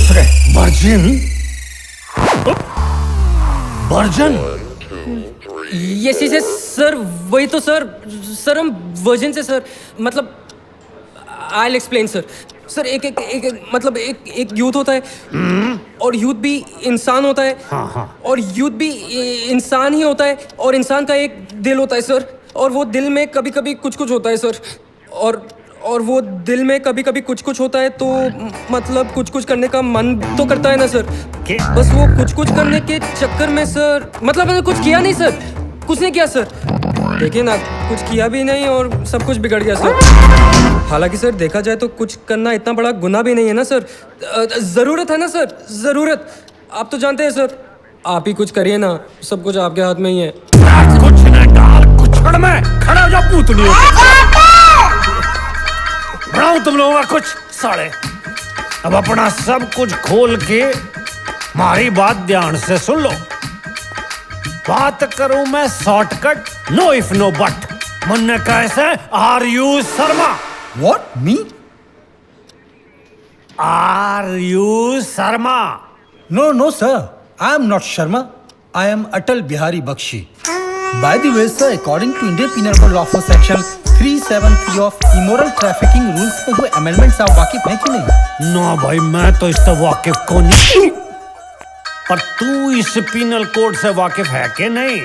दूसरे virgin. Virgin? Yes yes sir, वही तो सर। सर हम वर्जिन से सर, मतलब I will explain sir. Sir एक यूथ होता है और यूथ भी इंसान होता है। हाँ। और यूथ भी इंसान ही होता है और इंसान का एक दिल होता है सर। और वो दिल में कभी कभी कुछ होता है सर। और वो दिल में कभी कभी कुछ होता है, तो मतलब कुछ करने का मन तो करता है ना सर। बस वो कुछ करने के चक्कर में सर, मतलब मैंने कुछ किया नहीं सर, कुछ नहीं किया सर। देखिए ना, कुछ किया भी नहीं और सब कुछ बिगड़ गया सर। हालांकि सर देखा जाए तो कुछ करना इतना बड़ा गुनाह भी नहीं है ना सर। जरूरत है ना सर, जरूरत। आप तो जानते हैं सर, आप ही कुछ करिए ना, सब कुछ आपके हाथ में ही है। कुछ न डाल कुछड़ में खड़ा हो जा पूतनी। बनाऊं तुम लोगों का कुछ साले। अब अपना सब कुछ खोल के हमारी बात ध्यान से सुन लो। बात करूं मैं shortcut, no if no but. मुन्ने कैसे are you Sharma? What? Me? Are you Sharma? No, sir. I am not Sharma. I am Atal Bihari Bakshi. By the way, sir, according to Indian Penal Code Law Section 373 of immoral trafficking rules में हुए amendments आप वाकिफ हैं कि नहीं? ना भाई, मैं तो इससे वाकिफ को नहीं। पर तू इस पिनल कोड से वाकिफ है कि नहीं?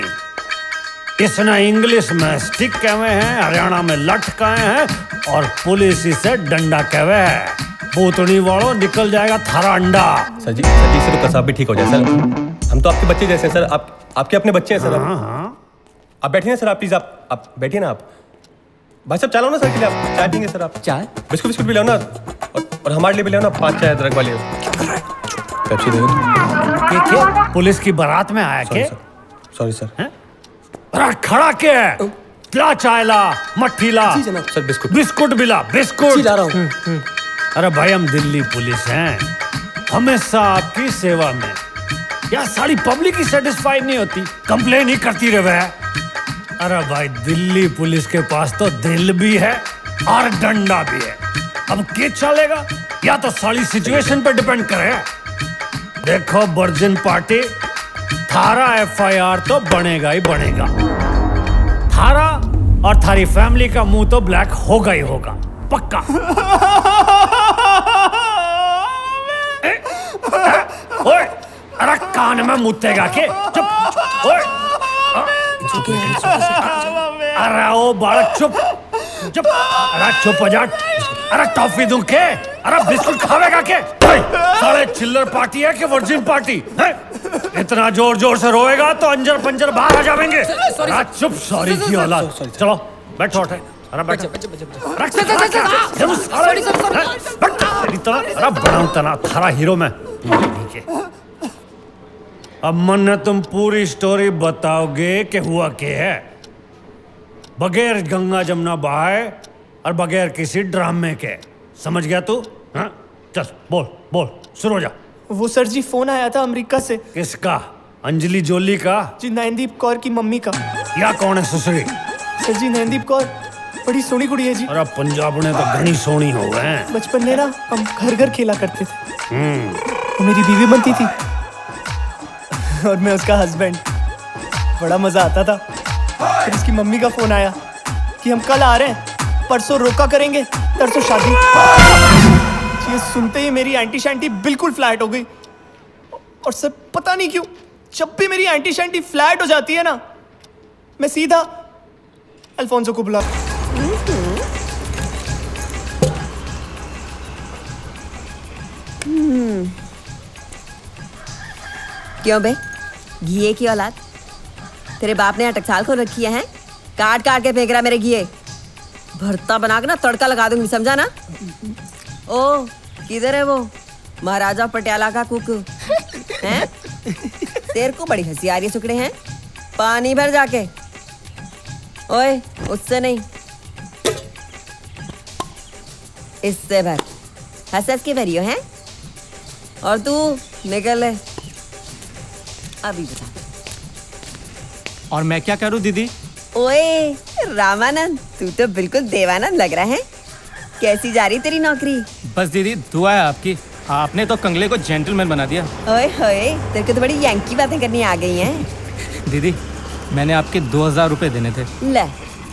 इसने इंग्लिश में स्टिक कहे हैं, हरियाणा में लठ कहे हैं और पुलिस इसे डंडा कहे है। भूतनी वालों, निकल जाएगा थारा अंडा। सर जी से तो कसाब भी ठीक हो जाए सर। हम तो आपके बच्चे जैसे हैं सर, आपके अपने बच्चे हैं सर। हाँ। आप बैठिए ना सर, आप प्लीज आप बैठिए ना। आप भाई साहब चालाओ ना सर के लिए, आप चाय पियेंगे सर? आप चाय? बिस्कुट भी लाओ ना, और हमारे लिए भी लाओ ना 5 चाय अदरक वाली। पेप्सी दे दो। क्या पुलिस की बारात में आया के? Sorry sir. अरे खड़ा के है? ला चाय ला, मट्ठी ला। जी जनाब। सर बिस्कुट भी ला, बिस्कुट। जी ला रहा हूँ। अरे भाई, हम दिल्ली पुलिस हैं, हमेशा आपकी सेवा में। यार सारी पब्लिक ही सेटिस्फाइड नहीं होती, कंप्लेन ही करती रहे। अरे भाई, दिल्ली पुलिस के पास तो दिल भी है और डंडा भी है। अब क्या चलेगा? या तो सारी सिचुएशन पे डिपेंड करे। देखो वर्जिन पार्टी, थारा FIR तो बनेगा ही बनेगा। थारा और थारी फैमिली का मुंह तो ब्लैक होगा ही होगा, पक्का। ओए, अरे कान में मुतेगा के? चुप। ओए, अरे ओ बालक चुप। अरे चुप हो जा। अरे टॉफी दूं के? अरे बिस्कुट खावेगा के? साले चिल्लर पार्टी है कि वर्जिन पार्टी है? इतना जोर से रोएगा तो अंजर पंजर बाहर आ जाएंगे। अरे चुप, सॉरी की औलाद। चलो बैठो। अरे बैठो। अरे बनाऊं तना थारा हीरो में। अब मन तुम पूरी स्टोरी बताओगे कि हुआ क्या है, बगैर गंगा जमुना बहाए और बगैर किसी ड्रामे के। समझ गया तू? हाँ चल बोल शुरू हो जा। वो सर जी फोन आया था अमेरिका से। किसका? अंजलि जोली का? जी नैनदीप कौर की मम्मी का। या कौन है सुसरी? सर जी नैनदीप कौर बड़ी सोनी कुड़ी है जी। अरे पंजाब ने तो घनी सोनी हो गए। बचपन में ना हम घर खेला करते थे। वो मेरी बीवी बनती थी और मैं उसका हस्बैंड। बड़ा मजा आता था। फिर उसकी मम्मी का फोन आया कि हम कल आ रहे हैं, परसों रोका करेंगे, तरसों शादी। ये सुनते ही मेरी एंटी शैंटी बिल्कुल फ्लैट हो गई। और सर पता नहीं क्यों जब भी मेरी एंटी शैंटी फ्लैट हो जाती है ना, मैं सीधा अल्फोंसो को बुला। क्यों बे, घिए की औलाद? तेरे बाप ने यहाँ टकसाल खोल रखी है? काट के फेंक रहा मेरे घिए। भरता बना के ना तड़का लगा दूंगी, समझा ना? ओ किधर है वो महाराजा पटियाला का कुक? हैं? तेरे को बड़ी हंसी आ रही है सुकड़े हैं? पानी भर जाके। ओए उससे नहीं, इससे भर। हंस के भरियो हैं। और तू निकल ले अभी। बता। और मैं क्या करूं दीदी? ओए रामानंद, तू तो बिल्कुल देवानंद लग रहा है। कैसी जा रही तेरी नौकरी? बस दीदी दुआ है आपकी। आपने तो कंगले को जेंटलमैन बना दिया। ओए होए, तेरे को तो बड़ी यंकी बातें करनी आ गई हैं। दीदी मैंने आपके 2000 रुपये देने थे। ले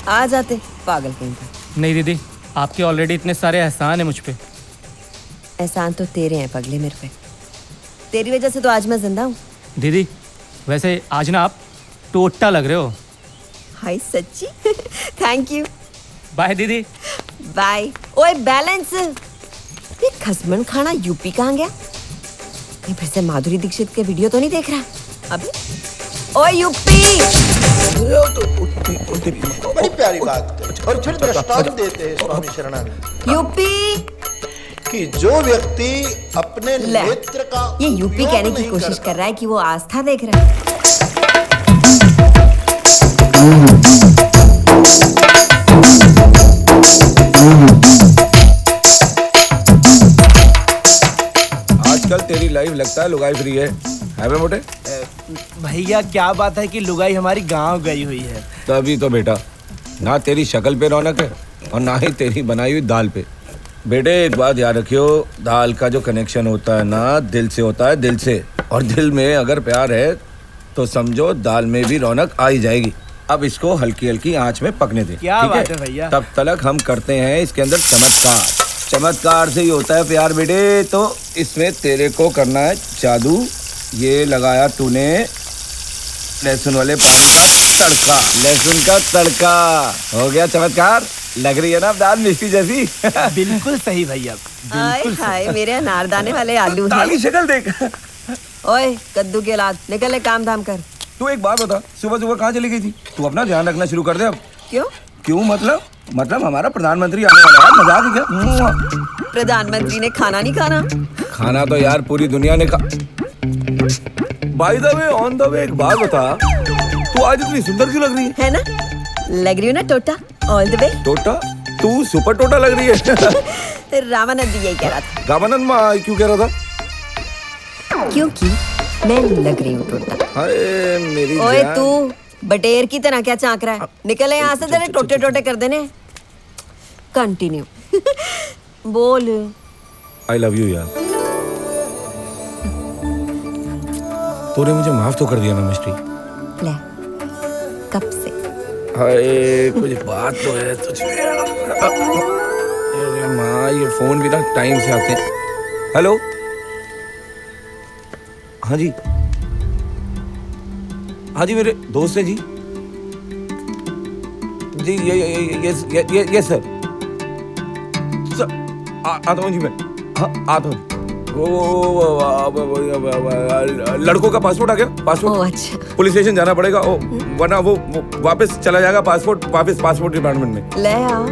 आ जाते पागल कहीं का। नहीं दीदी, आपके ऑलरेडी इतने सारे एहसान हैं मुझ पे। एहसान तो तेरे हैं पगले मेरे पे। तेरी वजह से तो आज मैं जिंदा हूँ। दीदी वैसे आज ना आप टोटा लग रहे हो। हाय सच्ची थैंक यू। बाय दीदी। बाय। ओए बैलेंस, ये खसमन खाना यूपी कहाँ गया? कहीं फिर से माधुरी दीक्षित के वीडियो तो नहीं देख रहा अभी? ओए यूपी। बड़ी प्यारी बात है। और फिर दृष्टांत देते हैं स्वामी शरणानंद यूपी कि जो व्यक्ति अपने ले, नेत्र का ये यूपी उपयोग कहने की नहीं कोशिश करता, कर रहा है कि वो आस्था देख रहा है। आजकल तेरी लाइफ लगता है लुगाई फ्री है बे मोटे? भैया क्या बात है कि लुगाई हमारी गांव गई हुई है। तभी तो बेटा, ना तेरी शक्ल पे रौनक है और ना ही तेरी बनाई हुई दाल पे। बेटे एक बात याद रखियो, दाल का जो कनेक्शन होता है ना दिल से होता है, दिल से। और दिल में अगर प्यार है तो समझो दाल में भी रौनक आ ही जाएगी। अब इसको हल्की हल्की आंच में पकने दे। क्या ठीक बात है भैया? तब तक हम करते हैं इसके अंदर चमत्कार। चमत्कार से ही होता है प्यार बेटे। तो इसमें तेरे को करना है जादू। ये लगाया तूने लहसुन वाले तड़का, लहसुन का तड़का, हो गया चमत्कार। लग रही है ना दाल मिष्टी जैसी? बिल्कुल सही भैया, हाय बिल्कुल हाय मेरे अनारदाने वाले आलू दाल की हैं। शक्ल देख। ओए कद्दू के औलाद, निकल ले काम धाम कर। तू एक बात बता, सुबह सुबह कहाँ चली गई थी? तू अपना ध्यान रखना शुरू कर दे अब। क्यों? क्यों मतलब हमारा प्रधानमंत्री आने वाला है, मजाक है क्या? प्रधानमंत्री ने खाना नहीं खाना? खाना तो यार पूरी दुनिया ने खा। By the way, on the way एक बात बता, तू आज इतनी सुंदर क्यों लग रही है? है ना, लग रही हूँ ना टोटा ऑल द वे। टोटा? तू सुपर टोटा लग रही है। रामानंद यही कह रहा था। रामानंद माँ क्यों कह रहा था? क्योंकि मैं लग रही हूँ टोटा। अरे मेरी ओए जान। तू बटेर की तरह क्या चाक रहा है? निकल यहाँ से, तेरे टोटे टोटे कर देने। कंटिन्यू बोल। आई लव यू यार। तूने मुझे माफ तो कर दिया ना मिस्टी? ले, कब से? हाय कुछ बात तो है तुझे। अरे माँ ये फोन भी ना टाइम से आते हैं। हेलो, हाँ जी, हाँ जी मेरे दोस्त है जी। जी ये सर आता हूँ जी मैं। हाँ आता हूँ। लड़कों का पासपोर्ट आ गया। पासपोर्ट? ओह अच्छा। पुलिस स्टेशन जाना पड़ेगा वरना वो वापस चला जाएगा पासपोर्ट वापस पासपोर्ट डिपार्टमेंट में। ले आओ।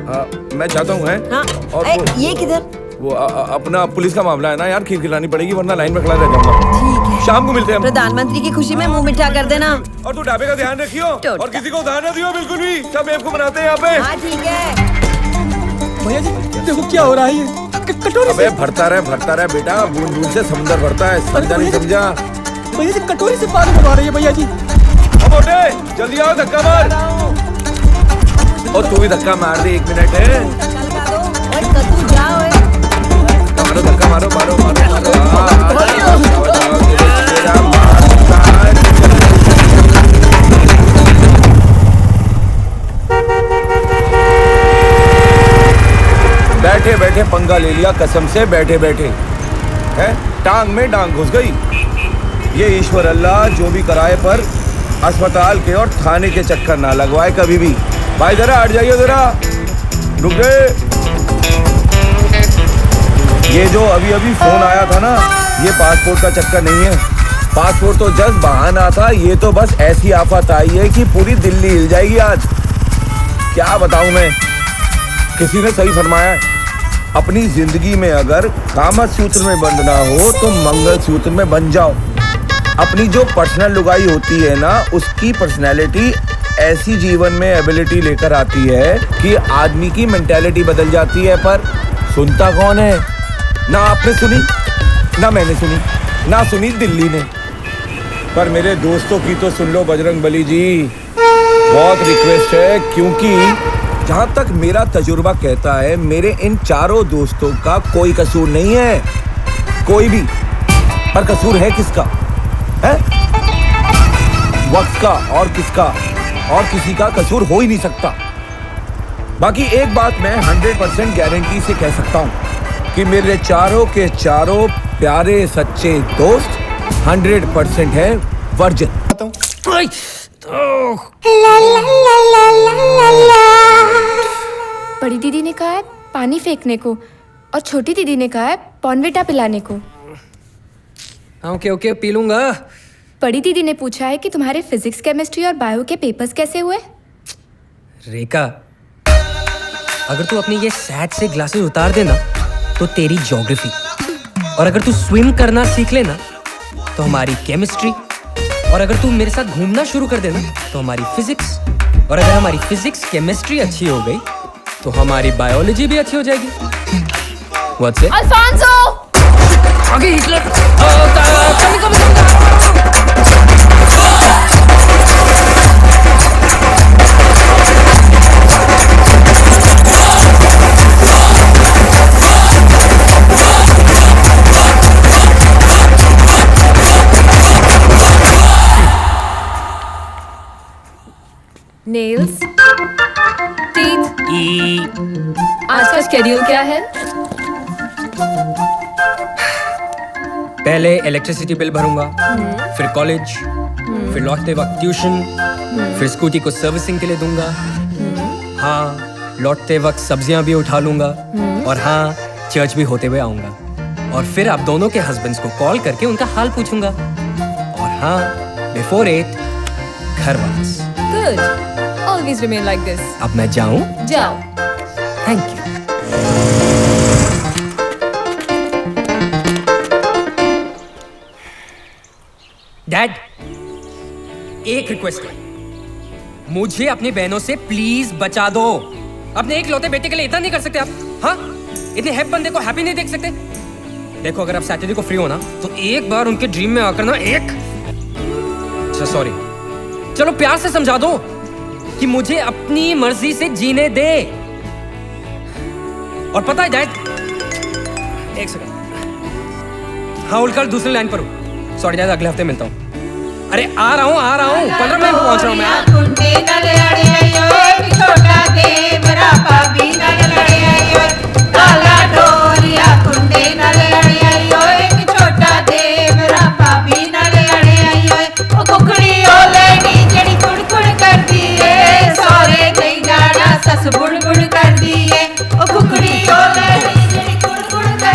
मैं चाहता हूँ है। हाँ, और ये किधर? वो अपना पुलिस का मामला है ना यार, खीर खिलानी पड़ेगी वरना लाइन में खड़ा रह जाऊंगा। ठीक है, शाम को मिलते हैं हम। प्रधानमंत्री की खुशी में मुंह मीठा कर देना। और तू ढाबे का ध्यान रखियो और किसी को उधार ना दियो बिल्कुल भी। सब बेवकूफ बनाते हैं यहाँ पे। हाँ ठीक है। भैया जी देखो क्या हो रहा है ये। कटोरी अबे भरता रहे बेटा, बूंद बूंद से समुद्र भरता है। समझा नहीं समझा? भैया जी कटोरी से पानी बना रही है भैया जी। अब मोटे जल्दी आओ, धक्का मार। और तू भी धक्का मार दे, 1 मिनट है। और कद्दू जाओ। धक्का मारो मारो मारो मारो। बैठे बैठे पंगा ले लिया कसम से, बैठे बैठे है टांग में डांग घुस गई। ये ईश्वर अल्लाह जो भी कराए पर अस्पताल के और थाने के चक्कर ना लगवाए कभी भी। भाई जरा हट जाइए, जरा रुक गए। ये जो अभी अभी फोन आया था ना, ये पासपोर्ट का चक्कर नहीं है। पासपोर्ट तो जस्ट बहाना था। ये तो बस ऐसी आफत आई है कि पूरी दिल्ली हिल जाएगी आज। क्या बताऊं मैं, किसी ने सही फरमाया है, अपनी जिंदगी में अगर कामत सूत्र में बंद ना हो तो मंगल सूत्र में बन जाओ। अपनी जो पर्सनल लुगाई होती है ना, उसकी पर्सनैलिटी ऐसी जीवन में एबिलिटी लेकर आती है कि आदमी की मेंटालिटी बदल जाती है। पर सुनता कौन है? ना आपने सुनी, ना मैंने सुनी, ना सुनी दिल्ली ने। पर मेरे दोस्तों की तो सुन लो बजरंगबली जी, बहुत रिक्वेस्ट है। क्योंकि जहाँ तक मेरा तजुर्बा कहता है, मेरे इन चारों दोस्तों का कोई कसूर नहीं है। कोई भी, पर कसूर है किसका? है वक्त का और किसका? और किसी का कसूर हो ही नहीं सकता। बाकी एक बात मैं 100% गारंटी से कह सकता हूं कि मेरे चारों के चारों प्यारे सच्चे दोस्त 100% है वर्जिन। बड़ी दीदी ने कहा है पानी फेंकने को और छोटी दीदी ने कहा है बॉर्नविटा पिलाने को। ओके ओके पी लूंगा। बड़ी दीदी ने पूछा है कि तुम्हारे फिजिक्स, केमिस्ट्री और बायो के पेपर्स कैसे हुए। रेखा, अगर तू अपनी ये सैड से ग्लासेस उतार देना तो तेरी ज्योग्राफी, और अगर तू स्विम करना सीख लेना तो हमारी केमिस्ट्री, और अगर तू मेरे साथ घूमना शुरू कर देना तो हमारी फिजिक्स, और अगर हमारी फिजिक्स केमिस्ट्री अच्छी हो गई तो हमारी बायोलॉजी भी अच्छी हो जाएगी। What's it? अल्फांसो! आगे हिटलर! Nails, teeth. आज का शेड्यूल क्या है? पहले इलेक्ट्रिसिटी बिल भरूंगा, फिर कॉलेज, फिर लौटते वक्त ट्यूशन, फिर स्कूटी को सर्विसिंग के लिए दूंगा। हाँ, लौटते वक्त सब्जियां भी उठा लूंगा, और हाँ, चर्च भी होते हुए आऊंगा। और फिर आप दोनों के हस्बैंड्स को कॉल करके उनका हाल पूछूंगा। और हाँ, बिफोर 8 घर वापस। Good. Always remain like this. अब मैं जाऊं? जाओ। Thank you. डैड, एक रिक्वेस्ट है, मुझे अपनी बहनों से प्लीज बचा दो। अपने एक लौते बेटे के लिए इतना नहीं कर सकते आप? हाँ, इतने हैप बंदे को हैप्पी नहीं देख सकते? देखो, अगर आप सैटरडे को फ्री हो ना तो एक बार उनके ड्रीम में आकर ना अच्छा सॉरी, चलो प्यार से समझा दो कि मुझे अपनी मर्जी से जीने दे। और पता है डैड, एक सेकंड, हाँ उल्कर दूसरी लाइन पर हूँ। सॉरी डैड, अगले हफ्ते मिलता हूँ। अरे आ रहा हूँ 15 मिनट पहुंच रहा हूँ मैं।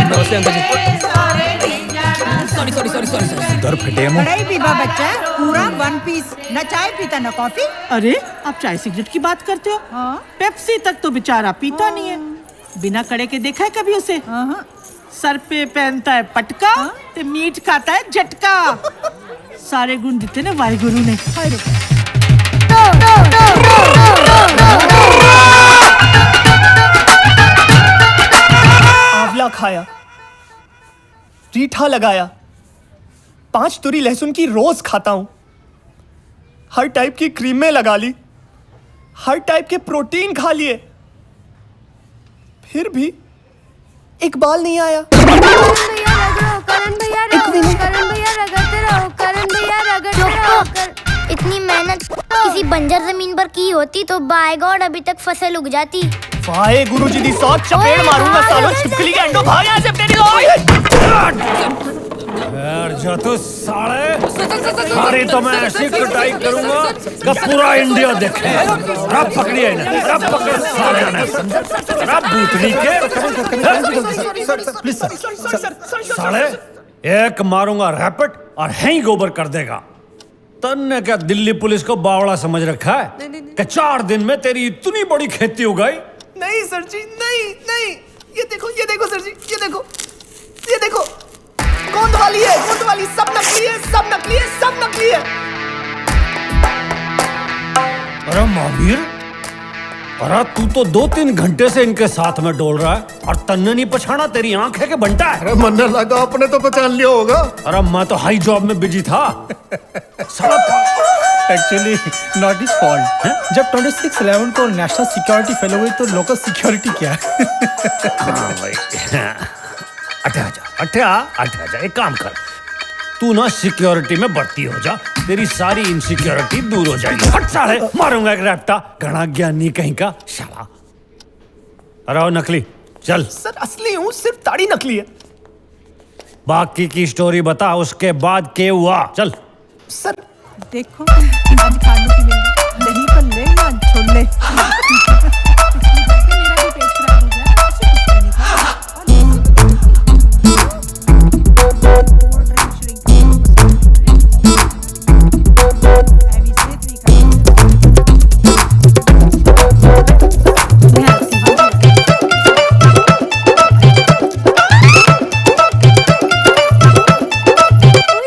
नमस्ते अंकल जी। दर फटे मुंह। बड़ा ही पीवा बच्चा है, पूरा 1 पीस, न चाय पीता न कॉफी। अरे आप चाय सिगरेट की बात करते हो? पेप्सी तक तो बेचारा पीता नहीं है। बिना कड़े के देखा है कभी उसे? सर पे पहनता है पटका, ते मीठ खाता है झटका। सारे गुण दिते ने वाहिगुरु ने। आंवला खाया, रीठा लगाया, 5 तुरी लहसुन की रोज खाता हूं, हर टाइप की क्रीमें लगा ली, हर टाइप के प्रोटीन खा लिए, फिर भी एक बाल नहीं आया। इतनी मेहनत किसी बंजर जमीन पर की होती तो बाय गॉड अभी तक फसल उग जाती। वाहे गुरुजी दी सौ चपेड़ मारूंगा सालों, छिपकली के अंडों भाग यहाँ से तेरी। यार जो तो साले, सारी तो मैं ऐसी कुटाई करूंगा कि पूरा इंडिया देखे। रब पकड़िए इन्हें, रब पकड़ साले ने, रब भूतनी के। Please sir. साले एक मारूंगा रैपिड और है ही गोबर कर देगा। तन्ने क्या दिल्ली पुलिस को बावड़ा समझ रखा है कि 4 दिन में तेरी इतनी बड़ी खेती हो गई? नहीं सर जी, नहीं नहीं, ये देखो सर जी, ये देखो गोंद वाली है, गोंद वाली, सब नकली है, सब नकली है, सब नकली है। अरे महावीर, अरे तू तो 2-3 घंटे से इनके साथ में डोल रहा है और तन्ने नहीं पछाना? तेरी आंख है कि बंटा है? अरे मन लगा अपने तो पहचान लिया होगा। अरे मैं तो हाई जॉब में बिजी था। Actually not his fault. जब 26/11 को नेशनल सिक्योरिटी फेलो हुई तो लोकल सिक्योरिटी क्या है? अच्छा एक काम कर, तू ना सिक्योरिटी में भर्ती हो जा, तेरी सारी इनसिक्योरिटी दूर हो जाएगी। हट साले, मारूंगा एक रैप्टा, घना ज्ञानी कहीं का शाला। अरे ओ नकली, चल। सर असली हूँ, सिर्फ दाढ़ी नकली है। बाकी की स्टोरी बता, उसके बाद क्या हुआ? चल। सर देखो आज खाने की मिली दही पल्ले या छोले। मेरा भी पेट खराब हो गया।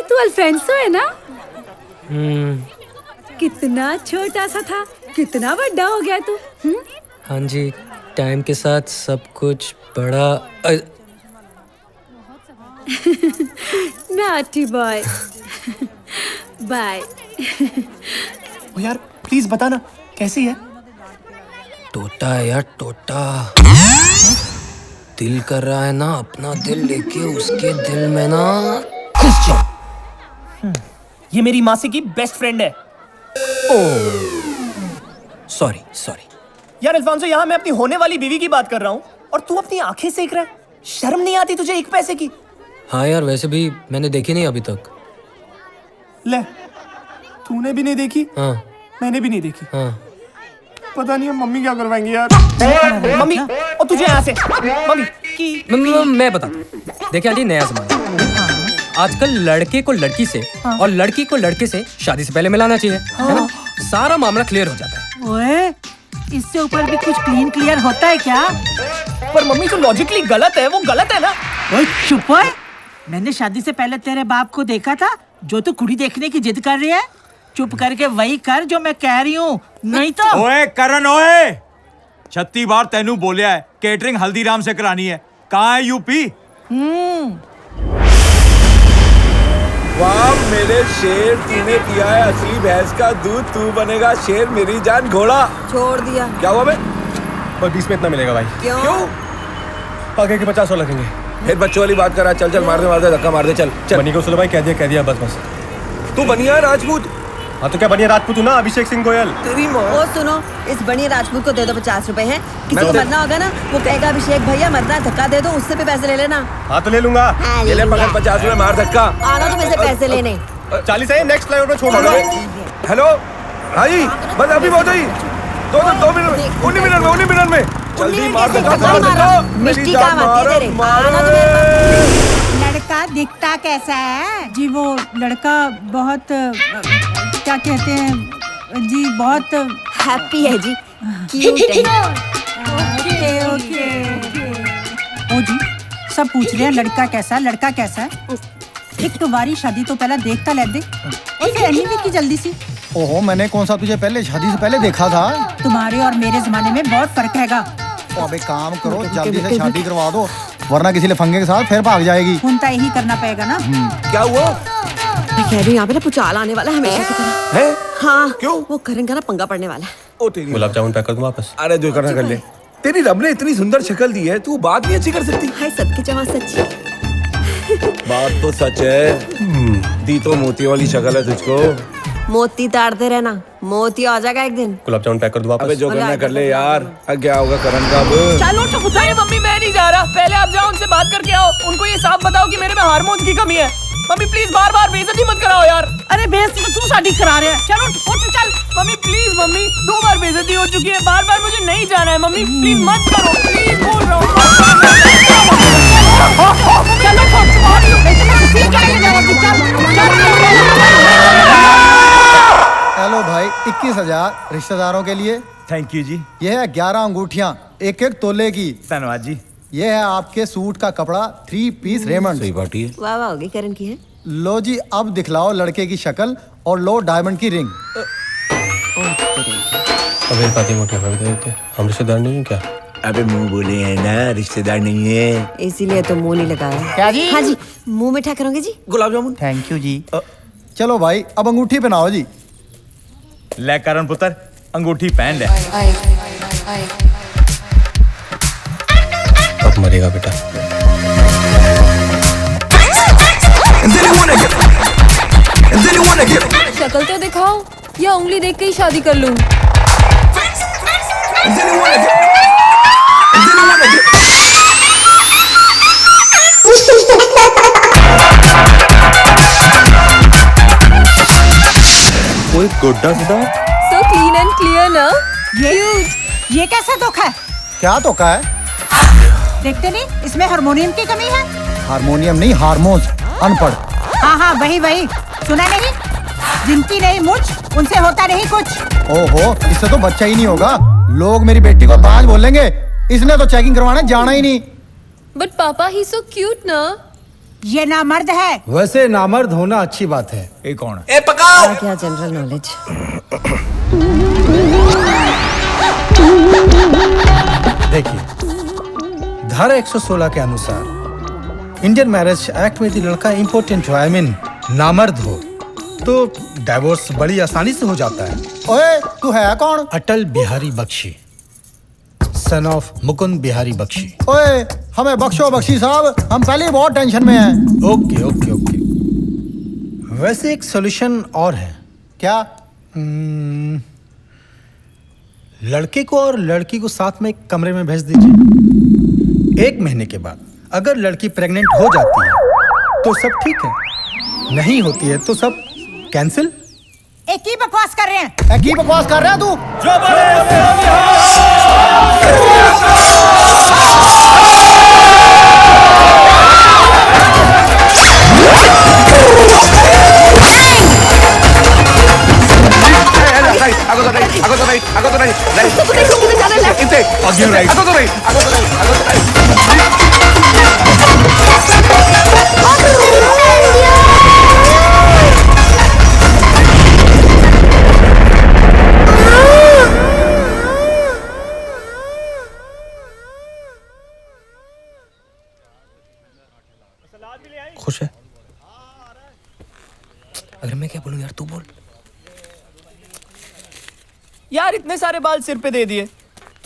तू अल्फेंसो है ना? कितना छोटा सा था, कितना बड़ा हो गया तू। हाँ जी, टाइम के साथ सब कुछ बड़ा। Naughty boy. बाय। ओ यार प्लीज बताना कैसी है? टोटा है यार, टोटा। दिल कर रहा है ना अपना दिल लेके उसके दिल में ना घुस जाओ। ये मेरी मासी की बेस्ट फ्रेंड है। सॉरी। यार अल्फांसो, यहाँ मैं अपनी होने वाली बीवी की बात कर रहा हूँ और तू अपनी आंखें सेक रहा है। शर्म नहीं आती तुझे एक पैसे की? हाँ यार, वैसे भी मैंने देखी नहीं अभी तक। ले, तूने भी नहीं देखी? हाँ। मैंने भी नहीं देखी। हाँ। पता नहीं है मम्मी क्या करवाएंगी यार। मम्मी, और तुझे यहाँ से मम्मी मैं बता। देखिए आंटी, नया जमाना, आजकल लड़के को लड़की से और लड़की को लड़के से शादी से पहले मिलाना चाहिए, है ना? सारा मामला क्लियर हो जाता है। ओए, इससे ऊपर भी कुछ क्लियर होता है क्या? पर मम्मी जो लॉजिकली गलत है वो गलत है ना। ओए चुप है। मैंने शादी से पहले तेरे बाप को देखा था, जो तू कुड़ी देखने की जिद कर रही है। चुप करके वही कर जो मैं कह रही हूँ, नहीं तो। ओए करण, ओए 36 बार तेनू बोलिया है केटरिंग हल्दीराम से करानी है, कहाँ है यूपी? वाह मेरे शेर, तूने पिया है असली भैंस का दूध, तू बनेगा शेर मेरी जान घोड़ा। छोड़ दिया। क्या हुआ बे? पर 20 में इतना मिलेगा भाई। क्यों? आगे के 50 और लगेंगे। फिर बच्चों वाली बात करा। चल मार दे धक्का मार दे। चल बनी को सुनो भाई, कह दिया बस। तू बनिया राजपूत? हाँ तो क्या बनिया राजपूत ना, अभिषेक सिंह गोयल। तेरी माँ। ओ सुनो, इस बनिया राजपूत को दे दो 50 रुपए हैं। किसी को मरना होगा ना, वो कहेगा अभिषेक भैया मरना, धक्का दे दो, उससे भी पैसे ले लेना। हाँ तो ले लूंगा। ये ले पकड़ 50 रुपए, मार धक्का। आना तो मेरे पैसे लेने। 40 है, नेक्स्ट फ्लाईओवर पे छोड़ दूंगा। हेलो भाई, बस अभी बहुत ही 2 मिनट, 19 मिनट में जल्दी मार धक्का। मिष्टी काम आती है तेरे। आना तो मेरे पास। लड़का दिखता कैसा है जी? वो लड़का बहुत क्या कहते हैं जी, बहुत हैप्पी है जी, क्यूट है। ओके। ओ जी, सब पूछ रहे हैं लड़का कैसा है। एक तुम्हारी शादी तो पहले देखता ले दे, और फिर एनीवे की जल्दी सी। ओहो, मैंने कौन सा तुझे पहले शादी से पहले देखा था? तुम्हारे और मेरे जमाने में बहुत फर्क हैगा। तो अब एक काम करो, जल्दी से शादी करवा दो, वरना किसी लफंगे के साथ फिर भाग जाएगी। उनका यही करना पड़ेगा ना। क्या हुआ? मैं कह रही हूँ यहाँ पे ना पुचाल आने वाला है हमेशा की तरह। है? हाँ। क्यों? वो करण का ना पंगा पड़ने वाला है। ओ तेरी गुलाब जामुन पैक कर दूं वापस? अरे जो करना कर ले। तेरी रब ने इतनी सुंदर शक्ल दी है, तू बात नहीं अच्छी कर सकती? हाय, सबके जमा सच्ची। बात तो सच है, दी तो मोती वाली शक्ल है तुझको। मोती ताड़ते रहना, मोती आ जाएगा एक दिन। गुलाब जामुन पैक कर दूं वापस? अबे जो करना कर ले यार। अब क्या होगा करण का अब? चलो तो बताइए मम्मी, मैं नहीं जा रहा। पहले आप जाओ, उनसे बात करके आओ, उनको ये साफ बताओ कि मेरे में हार्मोन्स की कमी है। मम्मी प्लीज बार बेइज्जती मत कराओ यार। अरे बेइज्जती तो तू शादी करा रहे है। चलो उठ चल। मम्मी प्लीज, मम्मी 2 बार बेइज्जती हो चुकी है, बार मुझे नहीं जाना है। मम्मी प्लीज मत करो, प्लीज बोल रहा हूँ। हेलो भाई, 21,000 रिश्तेदारों के लिए। थैंक यू जी। ये है 11 अंगूठियाँ, एक तोले की। धन्यवाद जी। ये है आपके सूट का कपड़ा, 3 पीस रेमंड। सही बात है। वाह वाह, होगी करण की है। लो जी, अब दिखलाओ लड़के की शक्ल और लो डायमंड की रिंग। अबे पाती मोटी कर देते, हम रिश्तेदार नहीं है क्या? अबे मुंह बोले हैं ना, रिश्तेदार नहीं है, इसीलिए तो मुंह नहीं लगाया। क्या जी? हाँ जी, मुंह मीठा करोगे जी? गुलाब जामुन। थैंक यू जी। चलो भाई, अब अंगूठी पहनाओ जी। ले करण पुत्र, अंगूठी पहन ले। अब मरेगा बेटा। शक्ल तो दिखाओ या उंगली देख के ही शादी कर लूं। कोई गुड्डा सीधा So clean and clear ना? ये कैसा धोखा है? क्या धोखा है? देखते नहीं इसमें हारमोनियम की कमी है। हारमोनियम नहीं, हारमोन्स। अनपढ़। हाँ वही सुना नहीं? जिनकी नहीं मुझ उनसे होता नहीं कुछ। ओहो, इससे तो बच्चा ही नहीं होगा। लोग मेरी बेटी को बाज बोलेंगे। इसने तो चेकिंग करवाने जाना ही नहीं। But पापा ही so cute ना? ये नामर्द है। वैसे नामर्द होना अच्छी बात है। ये कौन है? क्या जनरल नॉलेज। देखिए, धारा 116 के अनुसार इंडियन मैरिज एक्ट में यदि लड़का इम्पोर्टेंट हो, नामर्द हो, तो डाइवोर्स बड़ी आसानी से हो जाता है। ओए, तू है कौन? अटल बिहारी बख्शी, सन ऑफ मुकुंद बिहारी बख्शी। ओए, हमें बख्शो बख्शी साहब, हम पहले ही बहुत टेंशन में हैं। Okay okay okay. वैसे एक सॉल्यूशन और है। क्या? लड़के को और लड़की को साथ में एक कमरे में भेज दीजिए। 1 महीने के बाद अगर लड़की प्रेग्नेंट हो जाती है तो सब ठीक है, नहीं होती है तो सब कैंसिल। एक ही बकवास कर रहे हैं। एक ही बकवास कर रहा है तू? खुश है? अगर मैं क्या बोलूं यार, तू बोल। यार इतने सारे बाल सिर पे दे दिए,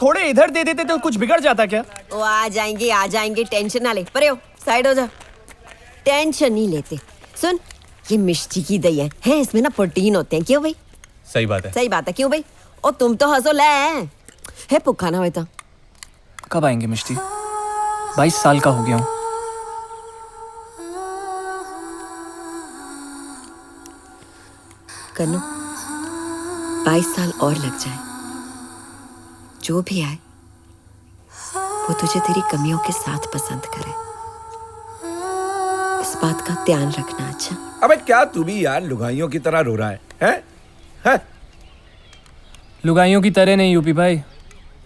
थोड़े इधर दे देते तो कुछ बिगड़ जाता क्या? वो आ जाएंगे, टेंशन ना ले। परे हो, साइड हो जा। टेंशन नहीं लेते। सुन, ये मिष्टी की दही है, इसमें ना प्रोटीन होते हैं। क्यों भाई? सही बात है। सही बात है। क्यों भाई? और तुम तो हंसो ले है भूखा ना होता। कब आएंगे मिष्टी? 22 साल का हो गया हूँ। कन्नू, 22 साल और लग जाए, जो भी आए वो तुझे तेरी कमियों के साथ पसंद करे। इस बात का ध्यान रखना। अच्छा? अबे क्या तू भी यार लुगाइयों की तरह रो रहा है? हैं? लुगाइयों की तरह नहीं यूपी भाई,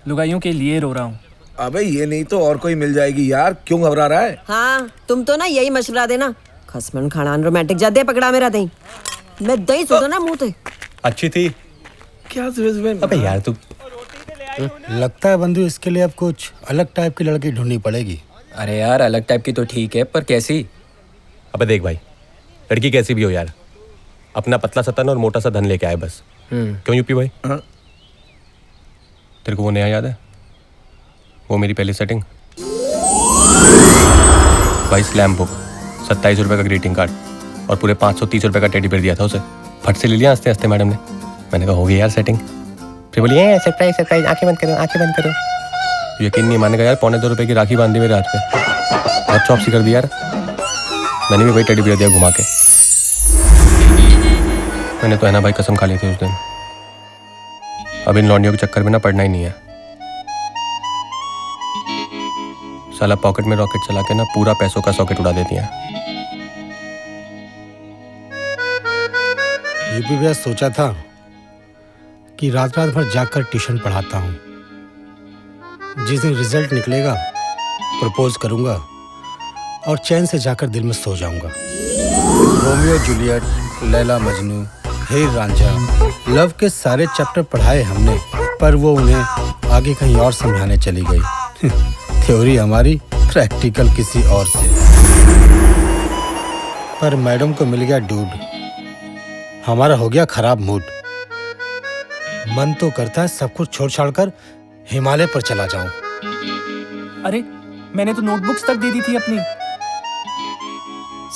लुगाइयों के लिए रो रहा हूँ। अबे ये नहीं तो और कोई मिल जाएगी यार, क्यों घबरा रहा है? हाँ, तुम तो ना यही मशवरा देना। खसमन खानान रोमांटिक जादे पकड़ा मेरा दही। मैं दही सुनो ना मुंह ते। अच्छी थी क्या सुबह? अबे यार तू लगता है बंधु, इसके लिए अब कुछ अलग टाइप की लड़की ढूंढनी पड़ेगी। अरे यार अलग टाइप की तो ठीक है, पर कैसी? अबे देख भाई, लड़की कैसी भी हो यार, अपना पतला सतन और मोटा सा धन लेके आए बस। क्यों यूपी भाई? तेरे को वो नया याद है, वो मेरी पहली सेटिंग भाई, स्लैम बुक, 27 रुपये का ग्रीटिंग कार्ड और पूरे 530 रुपये का टेडी बेयर दिया था उसे। फट से ले लिया हंसते हंसते मैडम ने। मैंने कहा हो गई यार सेटिंग। फिर बोली सरप्राइज सरप्राइज, आंखें बंद करो आंखें बंद करो। यकीन नहीं मानेगा यार, 2.25 रुपये की राखी बांधी मेरे हाथ पे। बहुत चौपसी कर दी यार। मैंने भी वही टेडी बेयर दिया घुमा के। मैंने तो है ना भाई कसम खा ली थी उस दिन, अब इन लौंडियों के चक्कर में ना पड़ना ही नहीं है। साला पॉकेट में रॉकेट चला के ना पूरा पैसों का सॉकेट उड़ा देती हैं। ये भी मैं सोचा था कि रात रात भर जाकर ट्यूशन पढ़ाता हूँ। जिस दिन रिजल्ट निकलेगा प्रपोज करूँगा और चैन से जाकर दिल में सो जाऊँगा। रोमियो जूलियट, लैला मजनू, हीर रांझा, लव के सारे चैप्टर पढ़ाए हमने, पर वो उन्हें आगे कहीं और समझाने चली गई। थ्योरी हमारी, प्रैक्टिकल किसी और से। पर मैडम को मिल गया डूड, हमारा हो गया खराब मूड। मन तो करता है सब कुछ छोड़ छाड़ कर हिमालय पर चला जाऊं। अरे मैंने तो नोटबुक्स तक दे दी थी अपनी,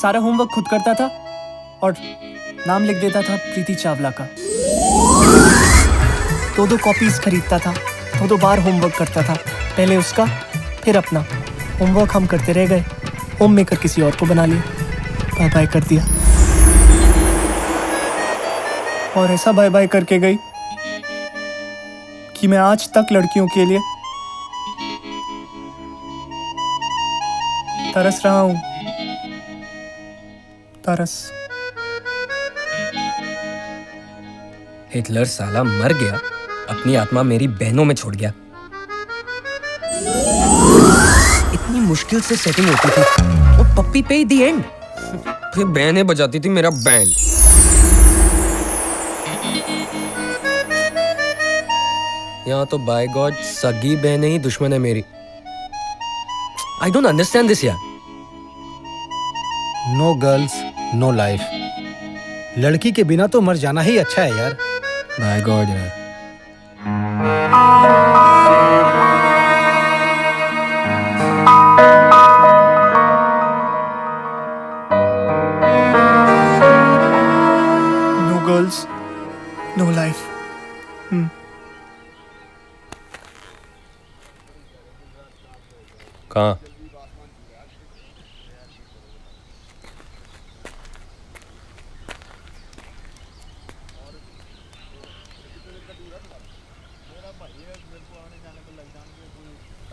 सारा होमवर्क खुद करता था और नाम लिख देता था प्रीति चावला का। 2-2 कॉपीज खरीदता था, 2-2 बार होमवर्क करता था, पहले उसका फिर अपना। होमवर्क हम करते रह गए, होम मेकर किसी और को बना लिया, बाय बाय कर दिया। और ऐसा बाय बाय करके गई कि मैं आज तक लड़कियों के लिए तरस रहा हूं। तरस। हिटलर साला मर गया, अपनी आत्मा मेरी बहनों में छोड़ गया। इतनी मुश्किल से सेटिंग होती थी और पप्पी पे द एंड फिर बहनें बजाती थी मेरा बैंड। यहाँ तो बाय गॉड सगी बहनें ही दुश्मन है मेरी। आई डोंट अंडरस्टैंड दिस यार। No girls no life. लड़की के बिना तो मर जाना ही अच्छा है यार। बाय गॉड यार। No girls no life. कहाँ?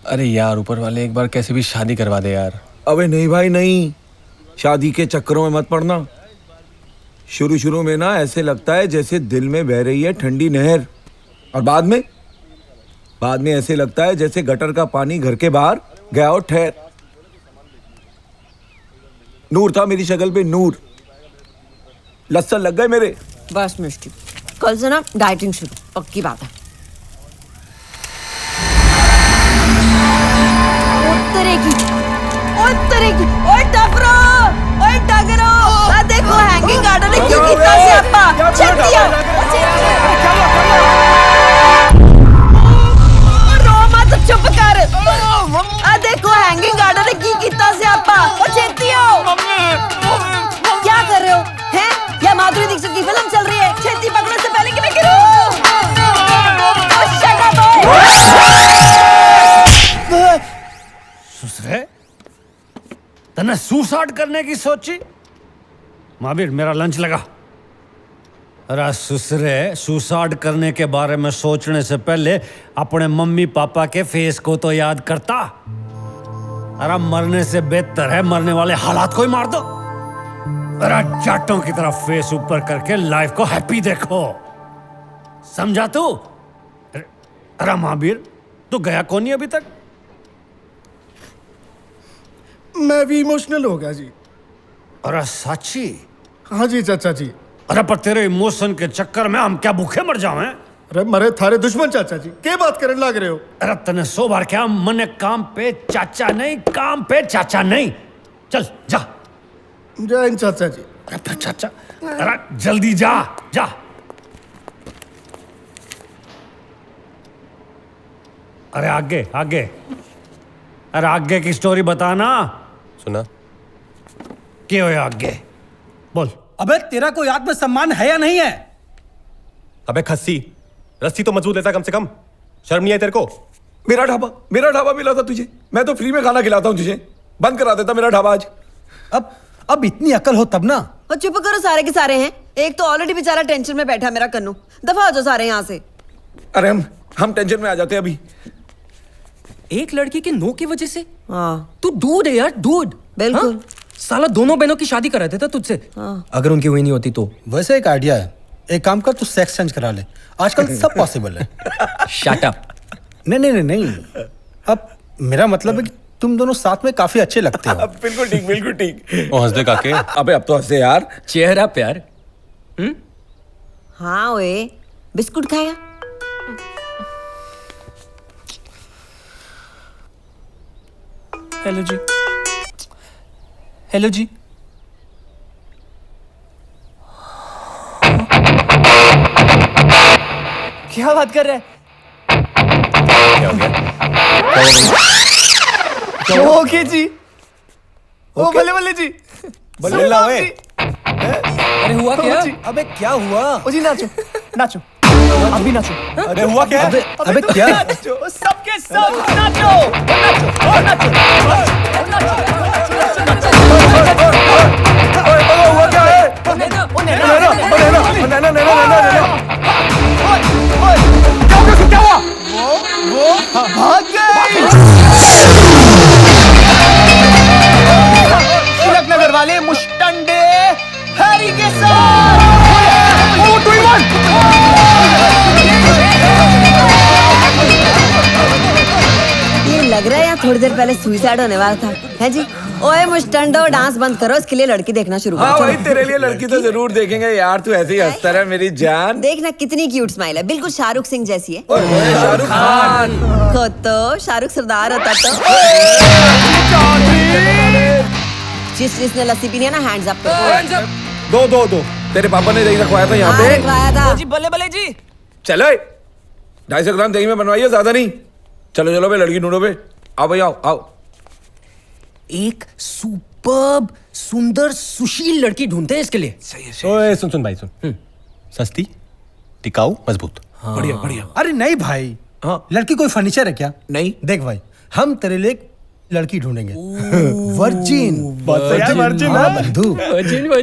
अरे यार ऊपर वाले एक बार कैसे भी शादी करवा दे यार। अबे नहीं भाई नहीं, शादी के चक्करों में मत पड़ना। शुरू शुरू में ना ऐसे लगता है जैसे दिल में बह रही है ठंडी नहर, और बाद में ऐसे लगता है जैसे गटर का पानी घर के बाहर गया और ठहर। नूर था मेरी शक्ल पे, नूर। लस्सन लग गए मेरे। बस मिष्टी, कल से ना डाइटिंग शुरू, पक्की बात है। ओए टफरो, ओए टगरो, आ देखो हैंगिंग गार्डन ने क्यों कितना से अपा चेक दिया। रो मत, चुप कर। आ देखो हैंगिंग गार्डन ने क्यों कितना से अपा चेक दिया। क्या कर रहे हो हैं? या माधुरी दीक्षित की फिल्म चल रही है, छेती पकड़ने से पहले कि मैं गिरूं। शट अप ओए। सुसरे, तने सुसाइड करने की सोची? महावीर मेरा लंच लगा। अरे सुसरे, सुसाइड करने के बारे में सोचने से पहले अपने मम्मी पापा के फेस को तो याद करता। अरे मरने से बेहतर है मरने वाले हालात को ही मार दो। अरे जाटों की तरफ फेस ऊपर करके लाइफ को हैप्पी देखो, समझा तू? अरे महावीर तू गया कौन नहीं अभी तक? मैं भी इमोशनल हो गया जी। अरे साची? हाँ जी चाचा जी। अरे पर तेरे इमोशन के चक्कर में हम क्या भूखे मर जाएं? अरे मरे थारे दुश्मन चाचा जी, क्या बात करने लग रहे हो? अरे तने 100 बार क्या मने काम पे चाचा नहीं, काम पे चाचा नहीं। चल जा। जय हिंद चाचा जी। अरे चाचा, अरे जल्दी जा जा। अरे आगे आगे, अरे आगे की स्टोरी बताना। सुना क्या हो आगे बोल। अबे तेरा कोई आत्मसम्मान है या नहीं है? अबे खस्सी, रस्सी तो मजबूत लेता कम से कम, शर्म नहीं है तेरे को? मेरा ढाबा मिला था तुझे, मैं तो फ्री में खाना खिलाता हूँ तुझे। बंद करा देता मेरा ढाबा आज। अब इतनी अकल हो तब ना। और चुप करो, सारे के सारे हैं। एक तो ऑलरेडी बेचारा टेंशन में बैठा मेरा कन्नू, दफा हो जाओ सारे यहाँ से। अरे हम टेंशन में आ जाते हैं अभी। एक लड़की के नो की वजह से? हाँ। तू दूध है यार, दूध। बिल्कुल। हाँ? साला दोनों बहनों की शादी करा देता तुझसे। हाँ। अगर उनकी हुई नहीं होती तो? वैसे एक आइडिया है, एक काम कर, तू सेक्स चेंज करा ले, आजकल सब पॉसिबल है। Shut up. नहीं। अब मेरा मतलब है कि तुम दोनों साथ में काफी अच्छे लगते हो। बिल्कुल ठीक। ओ हंस दे काके। अबे अब तो हंसे यार। चेहरा प्यार। हाँ ओए, बिस्कुट खाएगा? हेलो जी। हेलो जी। क्या बात कर रहे हैं? क्या हो गया? ओके जी। ओ बल्ले बल्ले जी। बल्ले ओए। अरे हुआ क्या? अबे क्या हुआ? ओ जी नाचो नाचो अब भी नाचो। अरे हुआ क्या? अबे क्या? नाचो सबके सब नाचो नाचो हुआ क्या है? क्या हुआ? वो भाग गई। तिलक नगर वाले मुष्टंडे हैरी के साथ। ये लग रहा है यार थोड़ी देर पहले सुसाइड होने वाला था, है जी? ओए मुस्टंडो, डांस बंद करो, इसके लिए लड़की देखना शुरू करो। हाँ भाई, तेरे लिए लड़की तो जरूर देखेंगे यार, तू ऐसे ही हंसता रहा मेरी जान। देखना कितनी क्यूट स्माइल है, बिल्कुल शाहरुख सिंह जैसी है। शाहरुख खान खुद तो शाहरुख सरदार होता तो। जिसने लस्सी पीनी है ना, हैंड्स अप करो। दो तेरे पापा ने दही रखवाया था यहाँ हाँ, पे। रखवाया था। जी बल्ले बल्ले जी। चलो 250 ग्राम दही में बनवाइए, ज्यादा नहीं। चलो बे, लड़की ढूंढो बे। आओ भाई आओ। एक सुपर्ब सुंदर सुशील लड़की ढूंढते हैं इसके लिए। ओए सुन भाई सुन। सस्ती, टिकाऊ, मजबूत। बढ़िया। अरे नहीं भाई, लड़की कोई फर्नीचर है क्या? नहीं। देख भाई, हम तेरे लिए लड़की ढूंढेंगे। वर्जिन बंधु।